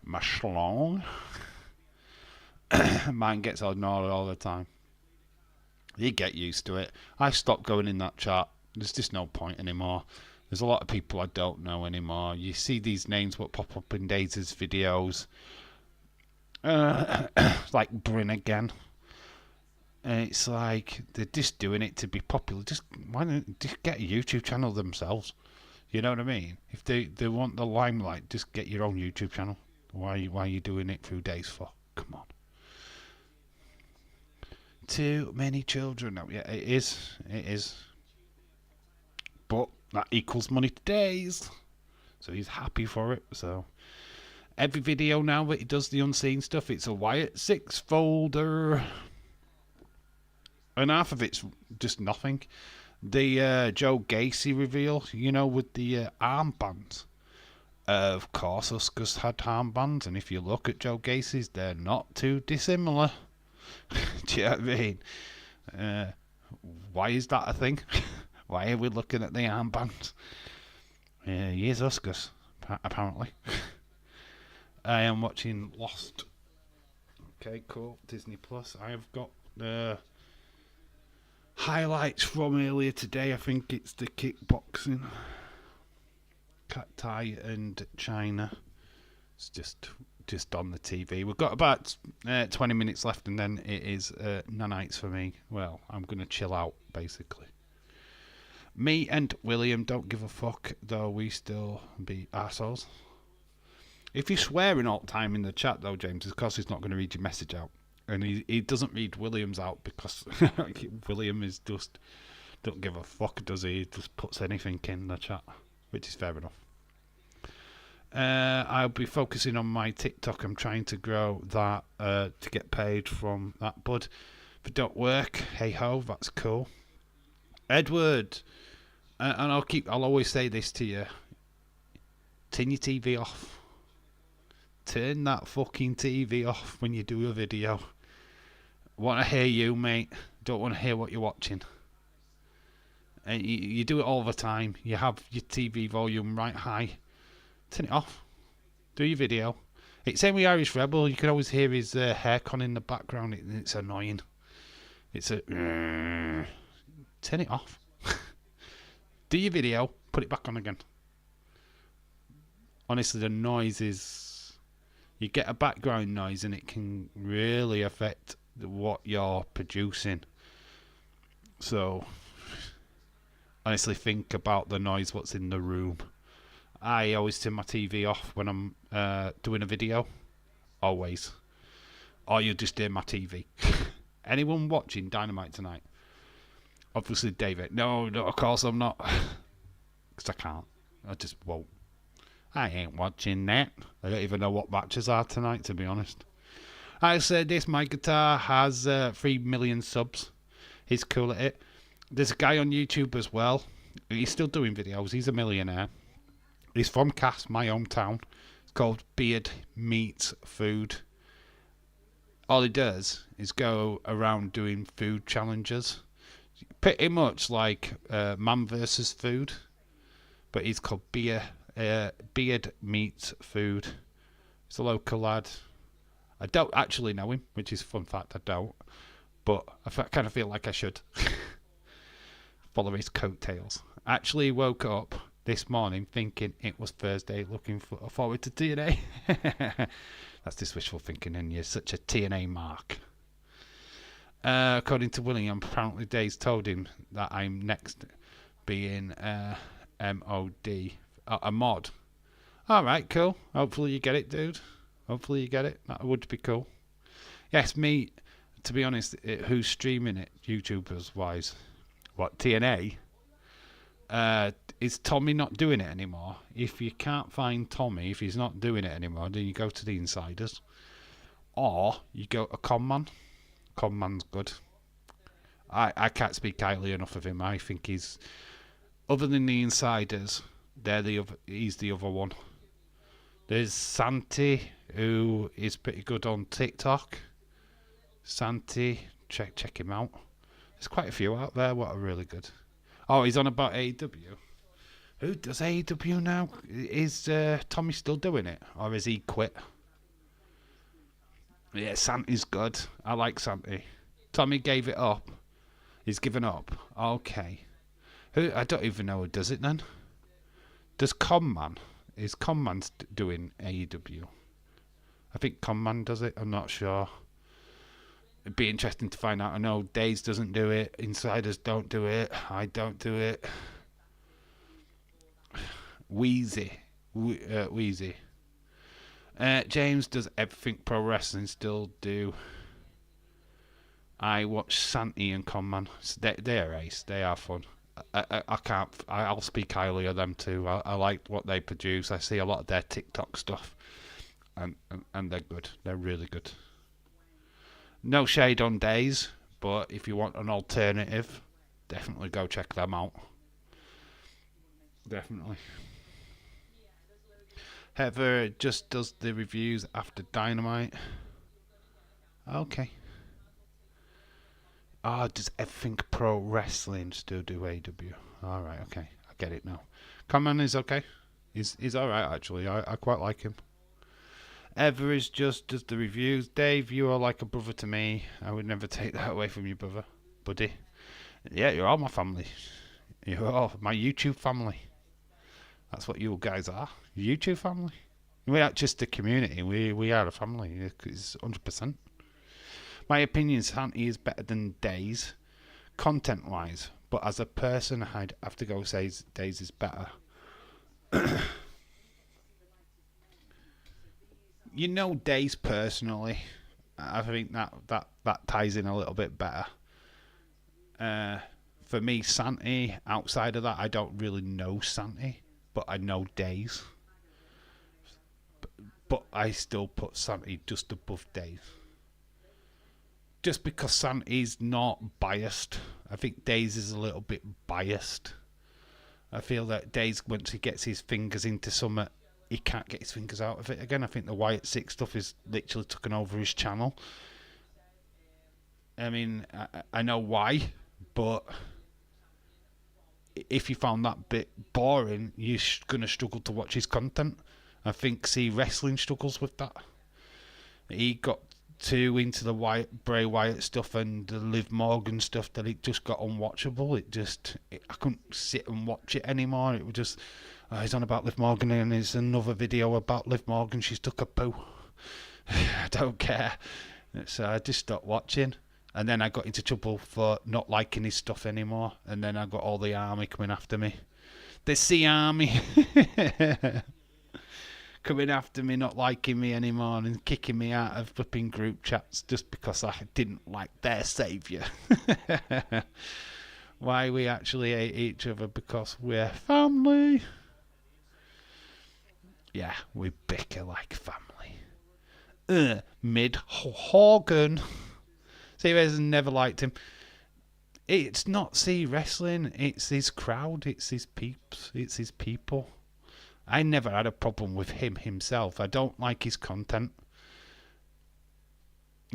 My schlong. Mine gets ignored all the time. You get used to it. I stopped going in that chat. There's just no point anymore. There's a lot of people I don't know anymore. You see these names what pop up in Daisy's videos. Like Bryn again. And it's like they're just doing it to be popular. Why don't just get a YouTube channel themselves? You know what I mean? If they want the limelight, just get your own YouTube channel. Why are you doing it through Days for? Come on. Too many children now. Yeah, it is. But that equals money to Days. So he's happy for it. So every video now that he does the unseen stuff, it's a Wyatt 6 folder. And half of it's just nothing. The Joe Gacy reveal, with the armbands. Of course, Uskas had armbands, and if you look at Joe Gacy's, they're not too dissimilar. Do you know what I mean? Why is that a thing? Why are we looking at the armbands? Here's Uskas, apparently. I am watching Lost. Okay, cool. Disney Plus. I have got highlights from earlier today. I think it's the kickboxing. Cat Thai and China. It's just just on the TV. We've got about 20 minutes left, and then it is nanites for me. Well, I'm going to chill out, basically. Me and William don't give a fuck, though we still be arseholes. If you're swearing all the time in the chat, though, James, it's because he's not going to read your message out. And he doesn't read William's out because William is just... don't give a fuck, does he? He just puts anything in the chat, which is fair enough. I'll be focusing on my TikTok. I'm trying to grow that to get paid from that, bud. If it don't work, hey ho, that's cool. Edward, and I'll always say this to you: turn your TV off. Turn that fucking TV off when you do a video. Want to hear you, mate? Don't want to hear what you're watching. And you do it all the time. You have your TV volume right high. Turn it off. Do your video. It's same with Irish Rebel. You can always hear his haircon in the background. It's annoying. It's a... turn it off. Do your video. Put it back on again. Honestly, the noise is... you get a background noise and it can really affect what you're producing. So... honestly, think about the noise what's in the room. I always turn my TV off when I'm doing a video. Always. Or you just hear my TV. Anyone watching Dynamite tonight? Obviously, David. No, of course I'm not. Because I can't. I just won't. I ain't watching that. I don't even know what matches are tonight, to be honest. I said this, my guitar has 3 million subs. He's cool at it. There's a guy on YouTube as well. He's still doing videos. He's a millionaire. He's from Cass, my hometown. It's called Beard Meats Food. All he does is go around doing food challenges. Pretty much like Man vs. Food. But he's called Beard Meats Food. He's a local lad. I don't actually know him, which is a fun fact, I don't. But I kind of feel like I should. Follow his coattails. Actually woke up this morning thinking it was Thursday, looking forward to TNA. That's just wishful thinking, and you're such a TNA mark. According to William, apparently Dave's told him that I'm next being MOD, a mod. Alright, cool. Hopefully you get it, dude. Hopefully you get it. That would be cool. Yes, me, to be honest, who's streaming it, YouTubers wise? What, TNA? Is Tommy not doing it anymore? If you can't find Tommy, if he's not doing it anymore, then you go to the Insiders. Or you go to Conman. Conman's good. I can't speak highly enough of him. I think he's... other than the Insiders, he's the other one. There's Santi, who is pretty good on TikTok. Santi, check him out. There's quite a few out there what are really good. Oh, he's on about AEW. Who does AEW now? Is Tommy still doing it? Or has he quit? Yeah, Santi's good. I like Santi. Tommy gave it up. He's given up. Okay. I don't even know who does it then. Does Conman? Is Conman doing AEW? I think Conman does it. I'm not sure. It'd be interesting to find out. I know Days doesn't do it. Insiders don't do it. I don't do it. Wheezy. James does everything pro wrestling still do. I watch Santi and Conman. They're ace. They are fun. I'll speak highly of them too. I like what they produce. I see a lot of their TikTok stuff. And they're good. They're really good. No shade on Days, but if you want an alternative, definitely go check them out. Definitely. Heather just does the reviews after Dynamite. Okay. Does everything pro wrestling still do AW? Alright, okay. I get it now. Common is okay. He's alright actually. I quite like him. Ever is just does the reviews. Dave, you are like a brother to me. I would never take that away from you, brother. Buddy. Yeah, you're all my family. You're all my YouTube family. That's what you guys are. YouTube family. We are just a community. We are a family. It's 100%. My opinion, Santi is better than Days, content-wise. But as a person, I'd have to go say Days is better. You know Days personally. I think that ties in a little bit better. For me, Santi, outside of that, I don't really know Santi, but I know Days. But I still put Santi just above Days. Just because Santi's not biased. I think Days is a little bit biased. I feel that Days, once he gets his fingers into something, he can't get his fingers out of it again. I think the Wyatt Six stuff is literally taken over his channel. I mean, I know why, but if you found that bit boring, you're going to struggle to watch his content. I think Wrestling struggles with that. He got too into the Bray Wyatt stuff and the Liv Morgan stuff that it just got unwatchable. I couldn't sit and watch it anymore. It was just, he's on about Liv Morgan and there's another video about Liv Morgan. She's took a poo. I don't care. So I just stopped watching. And then I got into trouble for not liking his stuff anymore. And then I got all the army coming after me. The Sea Army. Coming after me, not liking me anymore, and kicking me out of flipping group chats just because I didn't like their saviour. Why we actually hate each other? Because we're family. Yeah, we bicker like family. Mid-Hogan. See Wrestling never liked him. It's not See Wrestling, it's his crowd, it's his peeps, it's his people. I never had a problem with him himself. I don't like his content.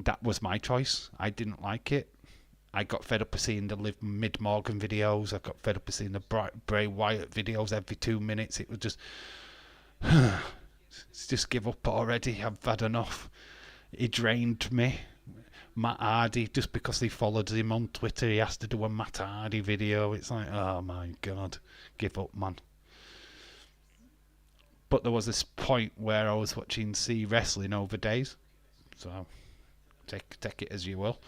That was my choice. I didn't like it. I got fed up of seeing the Liv Morgan videos. I got fed up of seeing the Bray Wyatt videos every 2 minutes. It was just... just give up already. I've had enough. He drained me. Matt Hardy, just because he followed him on Twitter, he has to do a Matt Hardy video. It's like, oh my God. Give up, man. But there was this point where I was watching See Wrestling over Days, so take it as you will.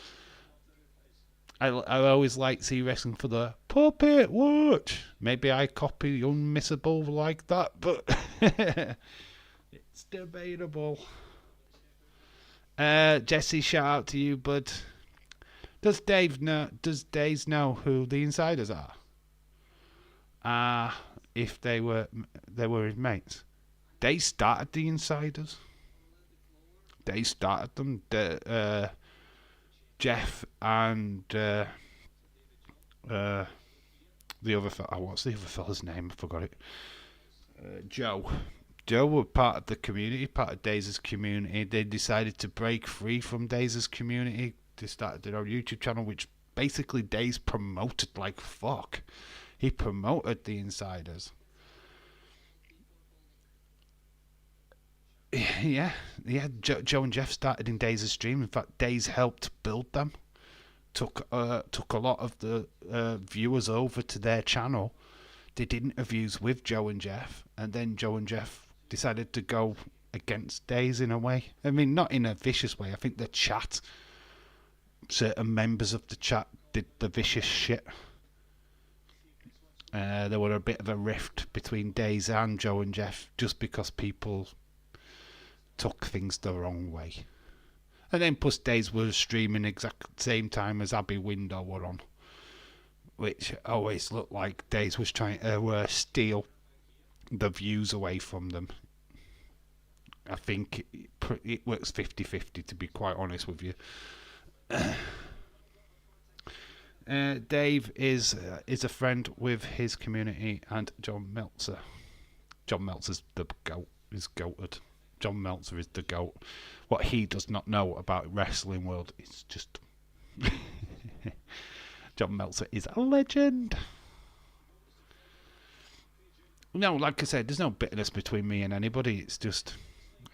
I always like See Wrestling for the puppet watch. Maybe I copy Unmissable like that, but it's debatable. Jesse, shout out to you, bud. Does Days know who the insiders are? If they were his mates. They started the insiders. They started them. Jeff and the other fella. What's the other fella's name? I forgot it. Joe. Joe were part of the community, part of Days' community. They decided to break free from Days' community. They started their own YouTube channel, which basically Days promoted like fuck. He promoted the insiders. Yeah. Joe and Jeff started in Days' stream. In fact, Days helped build them. Took a lot of the viewers over to their channel. Did interviews with Joe and Jeff, and then Joe and Jeff decided to go against Days in a way. I mean, not in a vicious way. I think the chat, certain members of the chat did the vicious shit. There were a bit of a rift between Days and Joe and Jeff just because people took things the wrong way. And then plus Days was streaming exact same time as Abby Window were on, which always looked like Days was trying to steal the views away from them. I think it works 50-50, to be quite honest with you. Dave is a friend with his community and John Meltzer. John Meltzer's the GOAT. He's goated. John Meltzer is the GOAT. What he does not know about wrestling world is just... John Meltzer is a legend. No, like I said, there's no bitterness between me and anybody. It's just...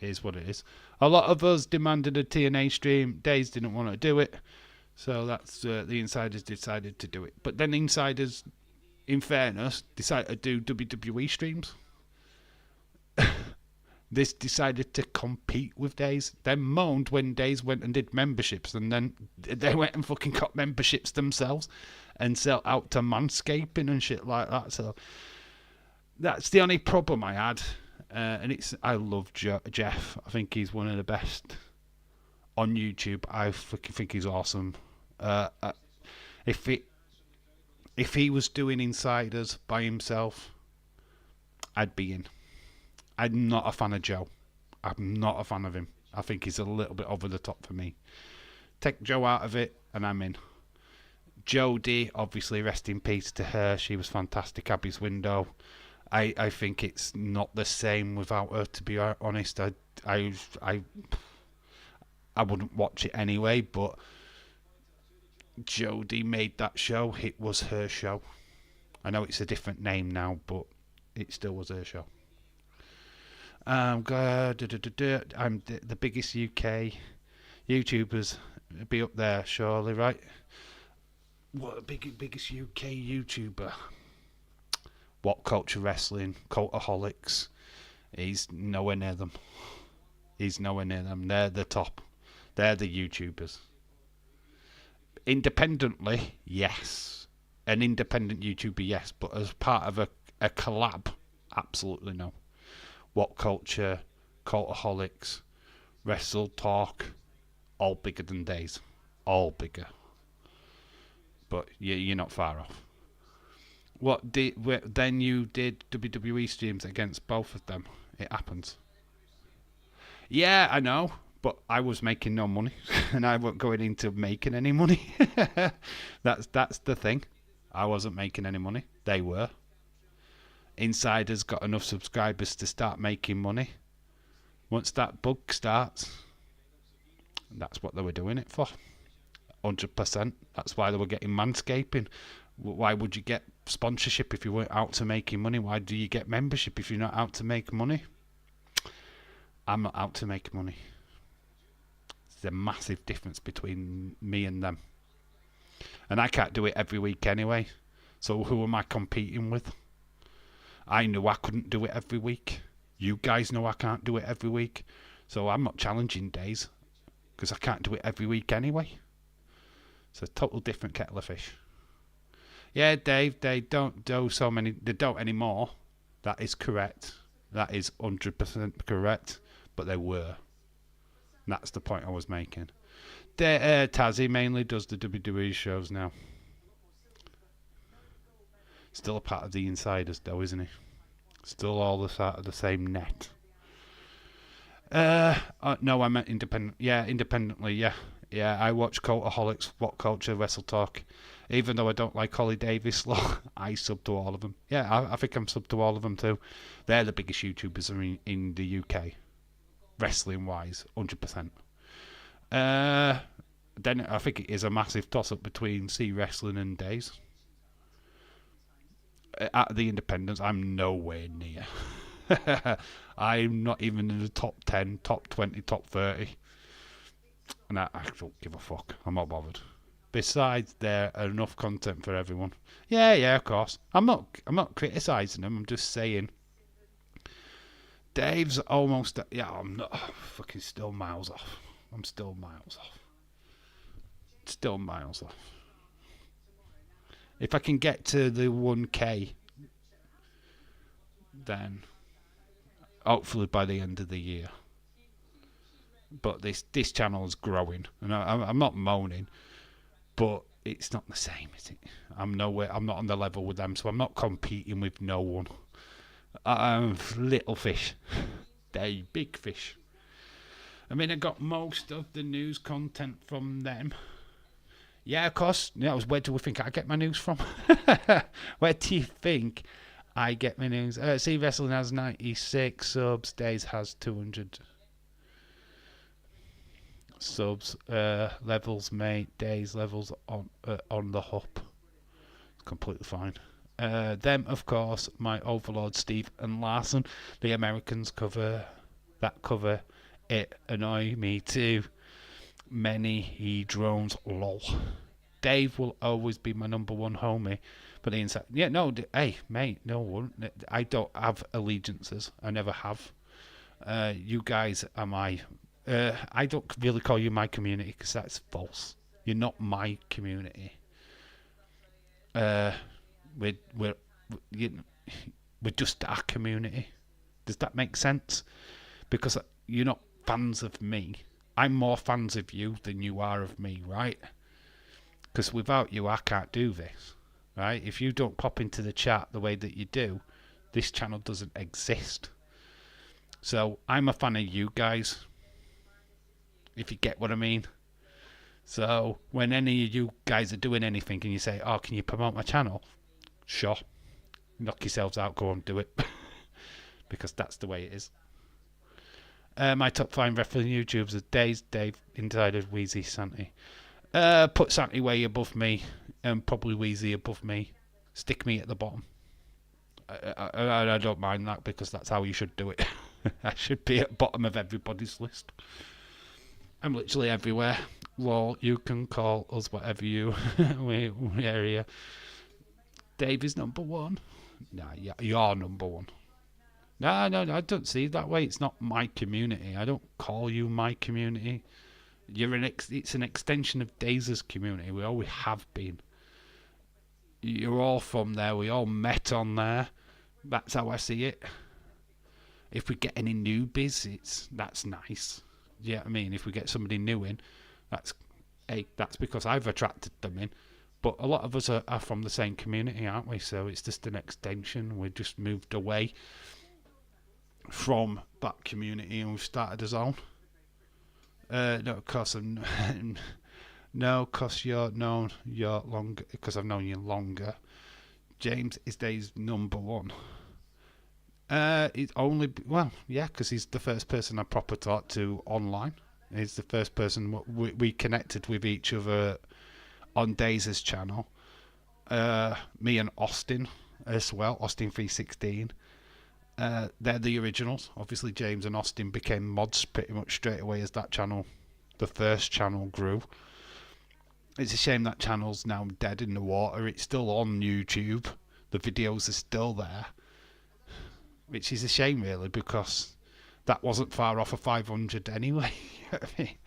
it is what it is. A lot of us demanded a TNA stream. Days didn't want to do it. So that's the Insiders decided to do it. But then the Insiders, in fairness, decided to do WWE streams. This decided to compete with Days, then moaned when Days went and did memberships, and then they went and fucking got memberships themselves and sell out to manscaping and shit like that. So that's the only problem I had. And I love Jeff. I think he's one of the best on YouTube. I fucking think he's awesome. If he was doing Insiders by himself, I'd be in. I'm not a fan of Joe. I'm not a fan of him. I think he's a little bit over the top for me. Take Joe out of it, and I'm in. Jodie, obviously, rest in peace to her. She was fantastic. Abby's Window. I think it's not the same without her, to be honest. I wouldn't watch it anyway, but Jodie made that show. It was her show. I know it's a different name now, but it still was her show. I'm the biggest UK YouTubers. Be up there, surely, right? What biggest UK YouTuber? What Culture Wrestling, Cultaholics. He's nowhere near them. They're the top. They're the YouTubers. Independently, yes. An independent YouTuber, yes. But as part of a collab, absolutely no. What Culture, Cultaholics, Wrestle Talk, all bigger than Days. All bigger. But you're not far off. Then you did WWE streams against both of them. It happens. Yeah, I know, but I was making no money, and I wasn't going into making any money. That's the thing. I wasn't making any money. They were. Insiders got enough subscribers to start making money. Once that bug starts, that's what they were doing it for. 100%. That's why they were getting manscaping. Why would you get sponsorship if you weren't out to making money? Why do you get membership if you're not out to make money? I'm not out to make money. There's a massive difference between me and them. And I can't do it every week anyway. So who am I competing with? I knew I couldn't do it every week. You guys know I can't do it every week. So I'm not challenging Days because I can't do it every week anyway. It's a total different kettle of fish. Yeah, Dave, they don't do so many. They don't anymore. That is correct. That is 100% correct. But they were. And that's the point I was making. Tazzy mainly does the WWE shows now. Still a part of the Insiders, though, isn't he? Still all the sort of the same net. No, I meant independent. Yeah, independently. Yeah. Yeah, I watch Cultaholics, What Culture, Wrestle Talk. Even though I don't like Holly Davis, I sub to all of them. Yeah, I think I'm sub to all of them too. They're the biggest YouTubers in the UK, wrestling-wise, 100%. Then I think it is a massive toss-up between C Wrestling and Days. At the independents, I'm nowhere near. I'm not even in the top 10, top 20, top 30. And I don't give a fuck. I'm not bothered. Besides, there are enough content for everyone. Yeah, of course. I'm not criticising them. I'm just saying. Dave's almost. Yeah, I'm not. Fucking still miles off. I'm still miles off. Still miles off. If I can get to the 1K, then hopefully by the end of the year. But this channel is growing, and I'm not moaning, but it's not the same, is it? I'm not on the level with them, so I'm not competing with no one. I'm little fish. They big fish. I mean, I got most of the news content from them. Yeah, of course. Yeah, where do we think I get my news from? Where do you think I get my news? C Wrestling has 96 subs. Days has 200 subs. Levels, mate. Days levels on the hop. It's completely fine. Them, of course, my overlord Steve and Larson. The Americans cover it. Annoy me too. Many drones, lol. Dave will always be my number one homie. But the inside, hey, mate, no one. I don't have allegiances. I never have. You guys are my. I don't really call you my community because that's false. You're not my community. We're we're you, we're just our community. Does that make sense? Because you're not fans of me. I'm more fans of you than you are of me, right? Because without you, I can't do this, right? If you don't pop into the chat the way that you do, this channel doesn't exist. So I'm a fan of you guys, if you get what I mean. So when any of you guys are doing anything and you say, oh, can you promote my channel? Sure. Knock yourselves out, go and do it. Because that's the way it is. My top 5 wrestling YouTubers are Dave, Insider, Wheezy, Santi. Put Santi way above me, and probably Wheezy above me. Stick me at the bottom. I don't mind that because that's how you should do it. I should be at the bottom of everybody's list. I'm literally everywhere. Well, you can call us whatever you area. Dave is number 1. Nah, you're number 1. No, I don't see it that way. It's not my community. I don't call you my community. It's an extension of Daze's community. We always have been. You're all from there. We all met on there. That's how I see it. If we get any newbies, that's nice. Yeah, I mean, if we get somebody new in, that's because I've attracted them in. But a lot of us are from the same community, aren't we? So it's just an extension. We've just moved away from that community and we've started our own. No, because you're known. You're longer because I've known you longer. James is Dave's number 1. He's only because he's the first person I proper talked to online. He's the first person we connected with each other on Daze's channel. Me and Austin as well, Austin 316. They're the originals. Obviously, James and Austin became mods pretty much straight away as that channel, the first channel, grew. It's a shame that channel's now dead in the water. It's still on YouTube. The videos are still there. Which is a shame, really, because that wasn't far off of 500 anyway. You know what I mean?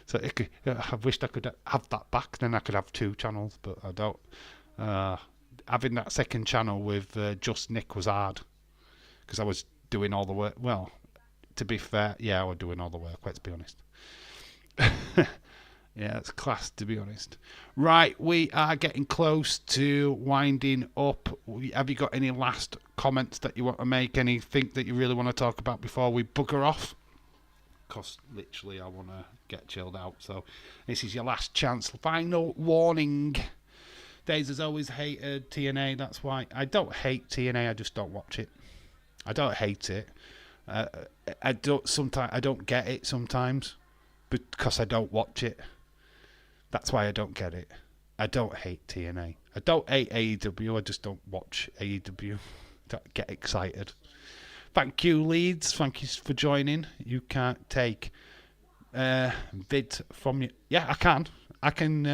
So I wished I could have that back, then I could have 2 channels, but I don't. Having that second channel with just Nick was hard, because I was doing all the work. Well, to be fair, yeah, I was doing all the work, let's be honest. Yeah, it's class, to be honest. Right, we are getting close to winding up. Have you got any last comments that you want to make? Anything that you really want to talk about before we bugger off? Because literally I want to get chilled out. So this is your last chance. Final warning. Daze has always hated TNA. That's why. I don't hate TNA. I just don't watch it. I don't hate it. I don't get it sometimes because I don't watch it. That's why I don't get it. I don't hate TNA. I don't hate AEW. I just don't watch AEW. Don't get excited. Thank you, Leeds. Thank you for joining. You can't take vid from you. Yeah, I can. I can.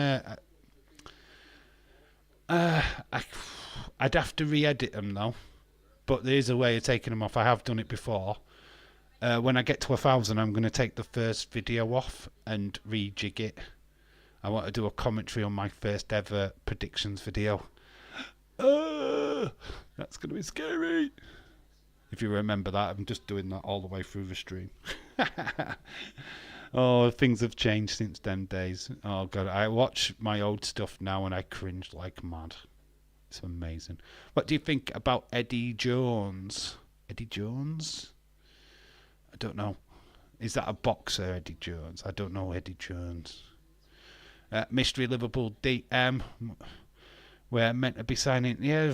I'd have to re-edit them though. But there is a way of taking them off. I have done it before. When I get to 1,000, I'm going to take the first video off and rejig it. I want to do a commentary on my first ever predictions video. That's going to be scary. If you remember that, I'm just doing that all the way through the stream. Oh, things have changed since them days. Oh, God. I watch my old stuff now and I cringe like mad. It's amazing. What do you think about Eddie Jones? Eddie Jones? I don't know. Is that a boxer, Eddie Jones? I don't know Eddie Jones. Mystery Liverpool DM. We're meant to be signing. Yeah,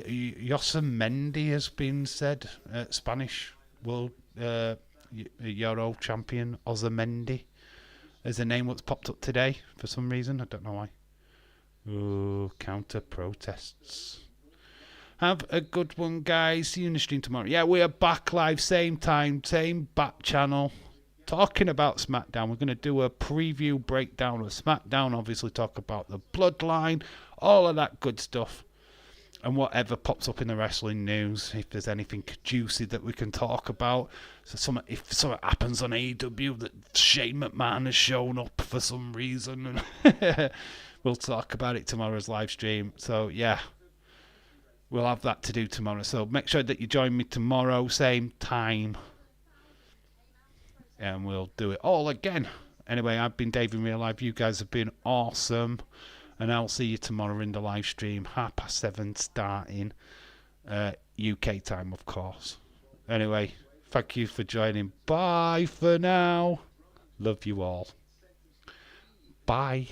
Yosemite has been said. Spanish World Euro champion Ozamendi is a name that's popped up today for some reason. I don't know why. Oh, counter protests. Have a good one, guys. See you in the stream tomorrow. Yeah, we are back live, same time, same back channel. Talking about SmackDown, we're going to do a preview breakdown of SmackDown. Obviously, talk about the Bloodline, all of that good stuff. and whatever pops up in the wrestling news, if there's anything juicy that we can talk about. So if something happens on AEW that Shane McMahon has shown up for some reason, we'll talk about it tomorrow's live stream. So yeah, we'll have that to do tomorrow. So make sure that you join me tomorrow, same time, and we'll do it all again. Anyway, I've been Dave in Real Life. You guys have been awesome. And I'll see you tomorrow in the live stream, 7:30 starting, UK time, of course. Anyway, thank you for joining. Bye for now. Love you all. Bye.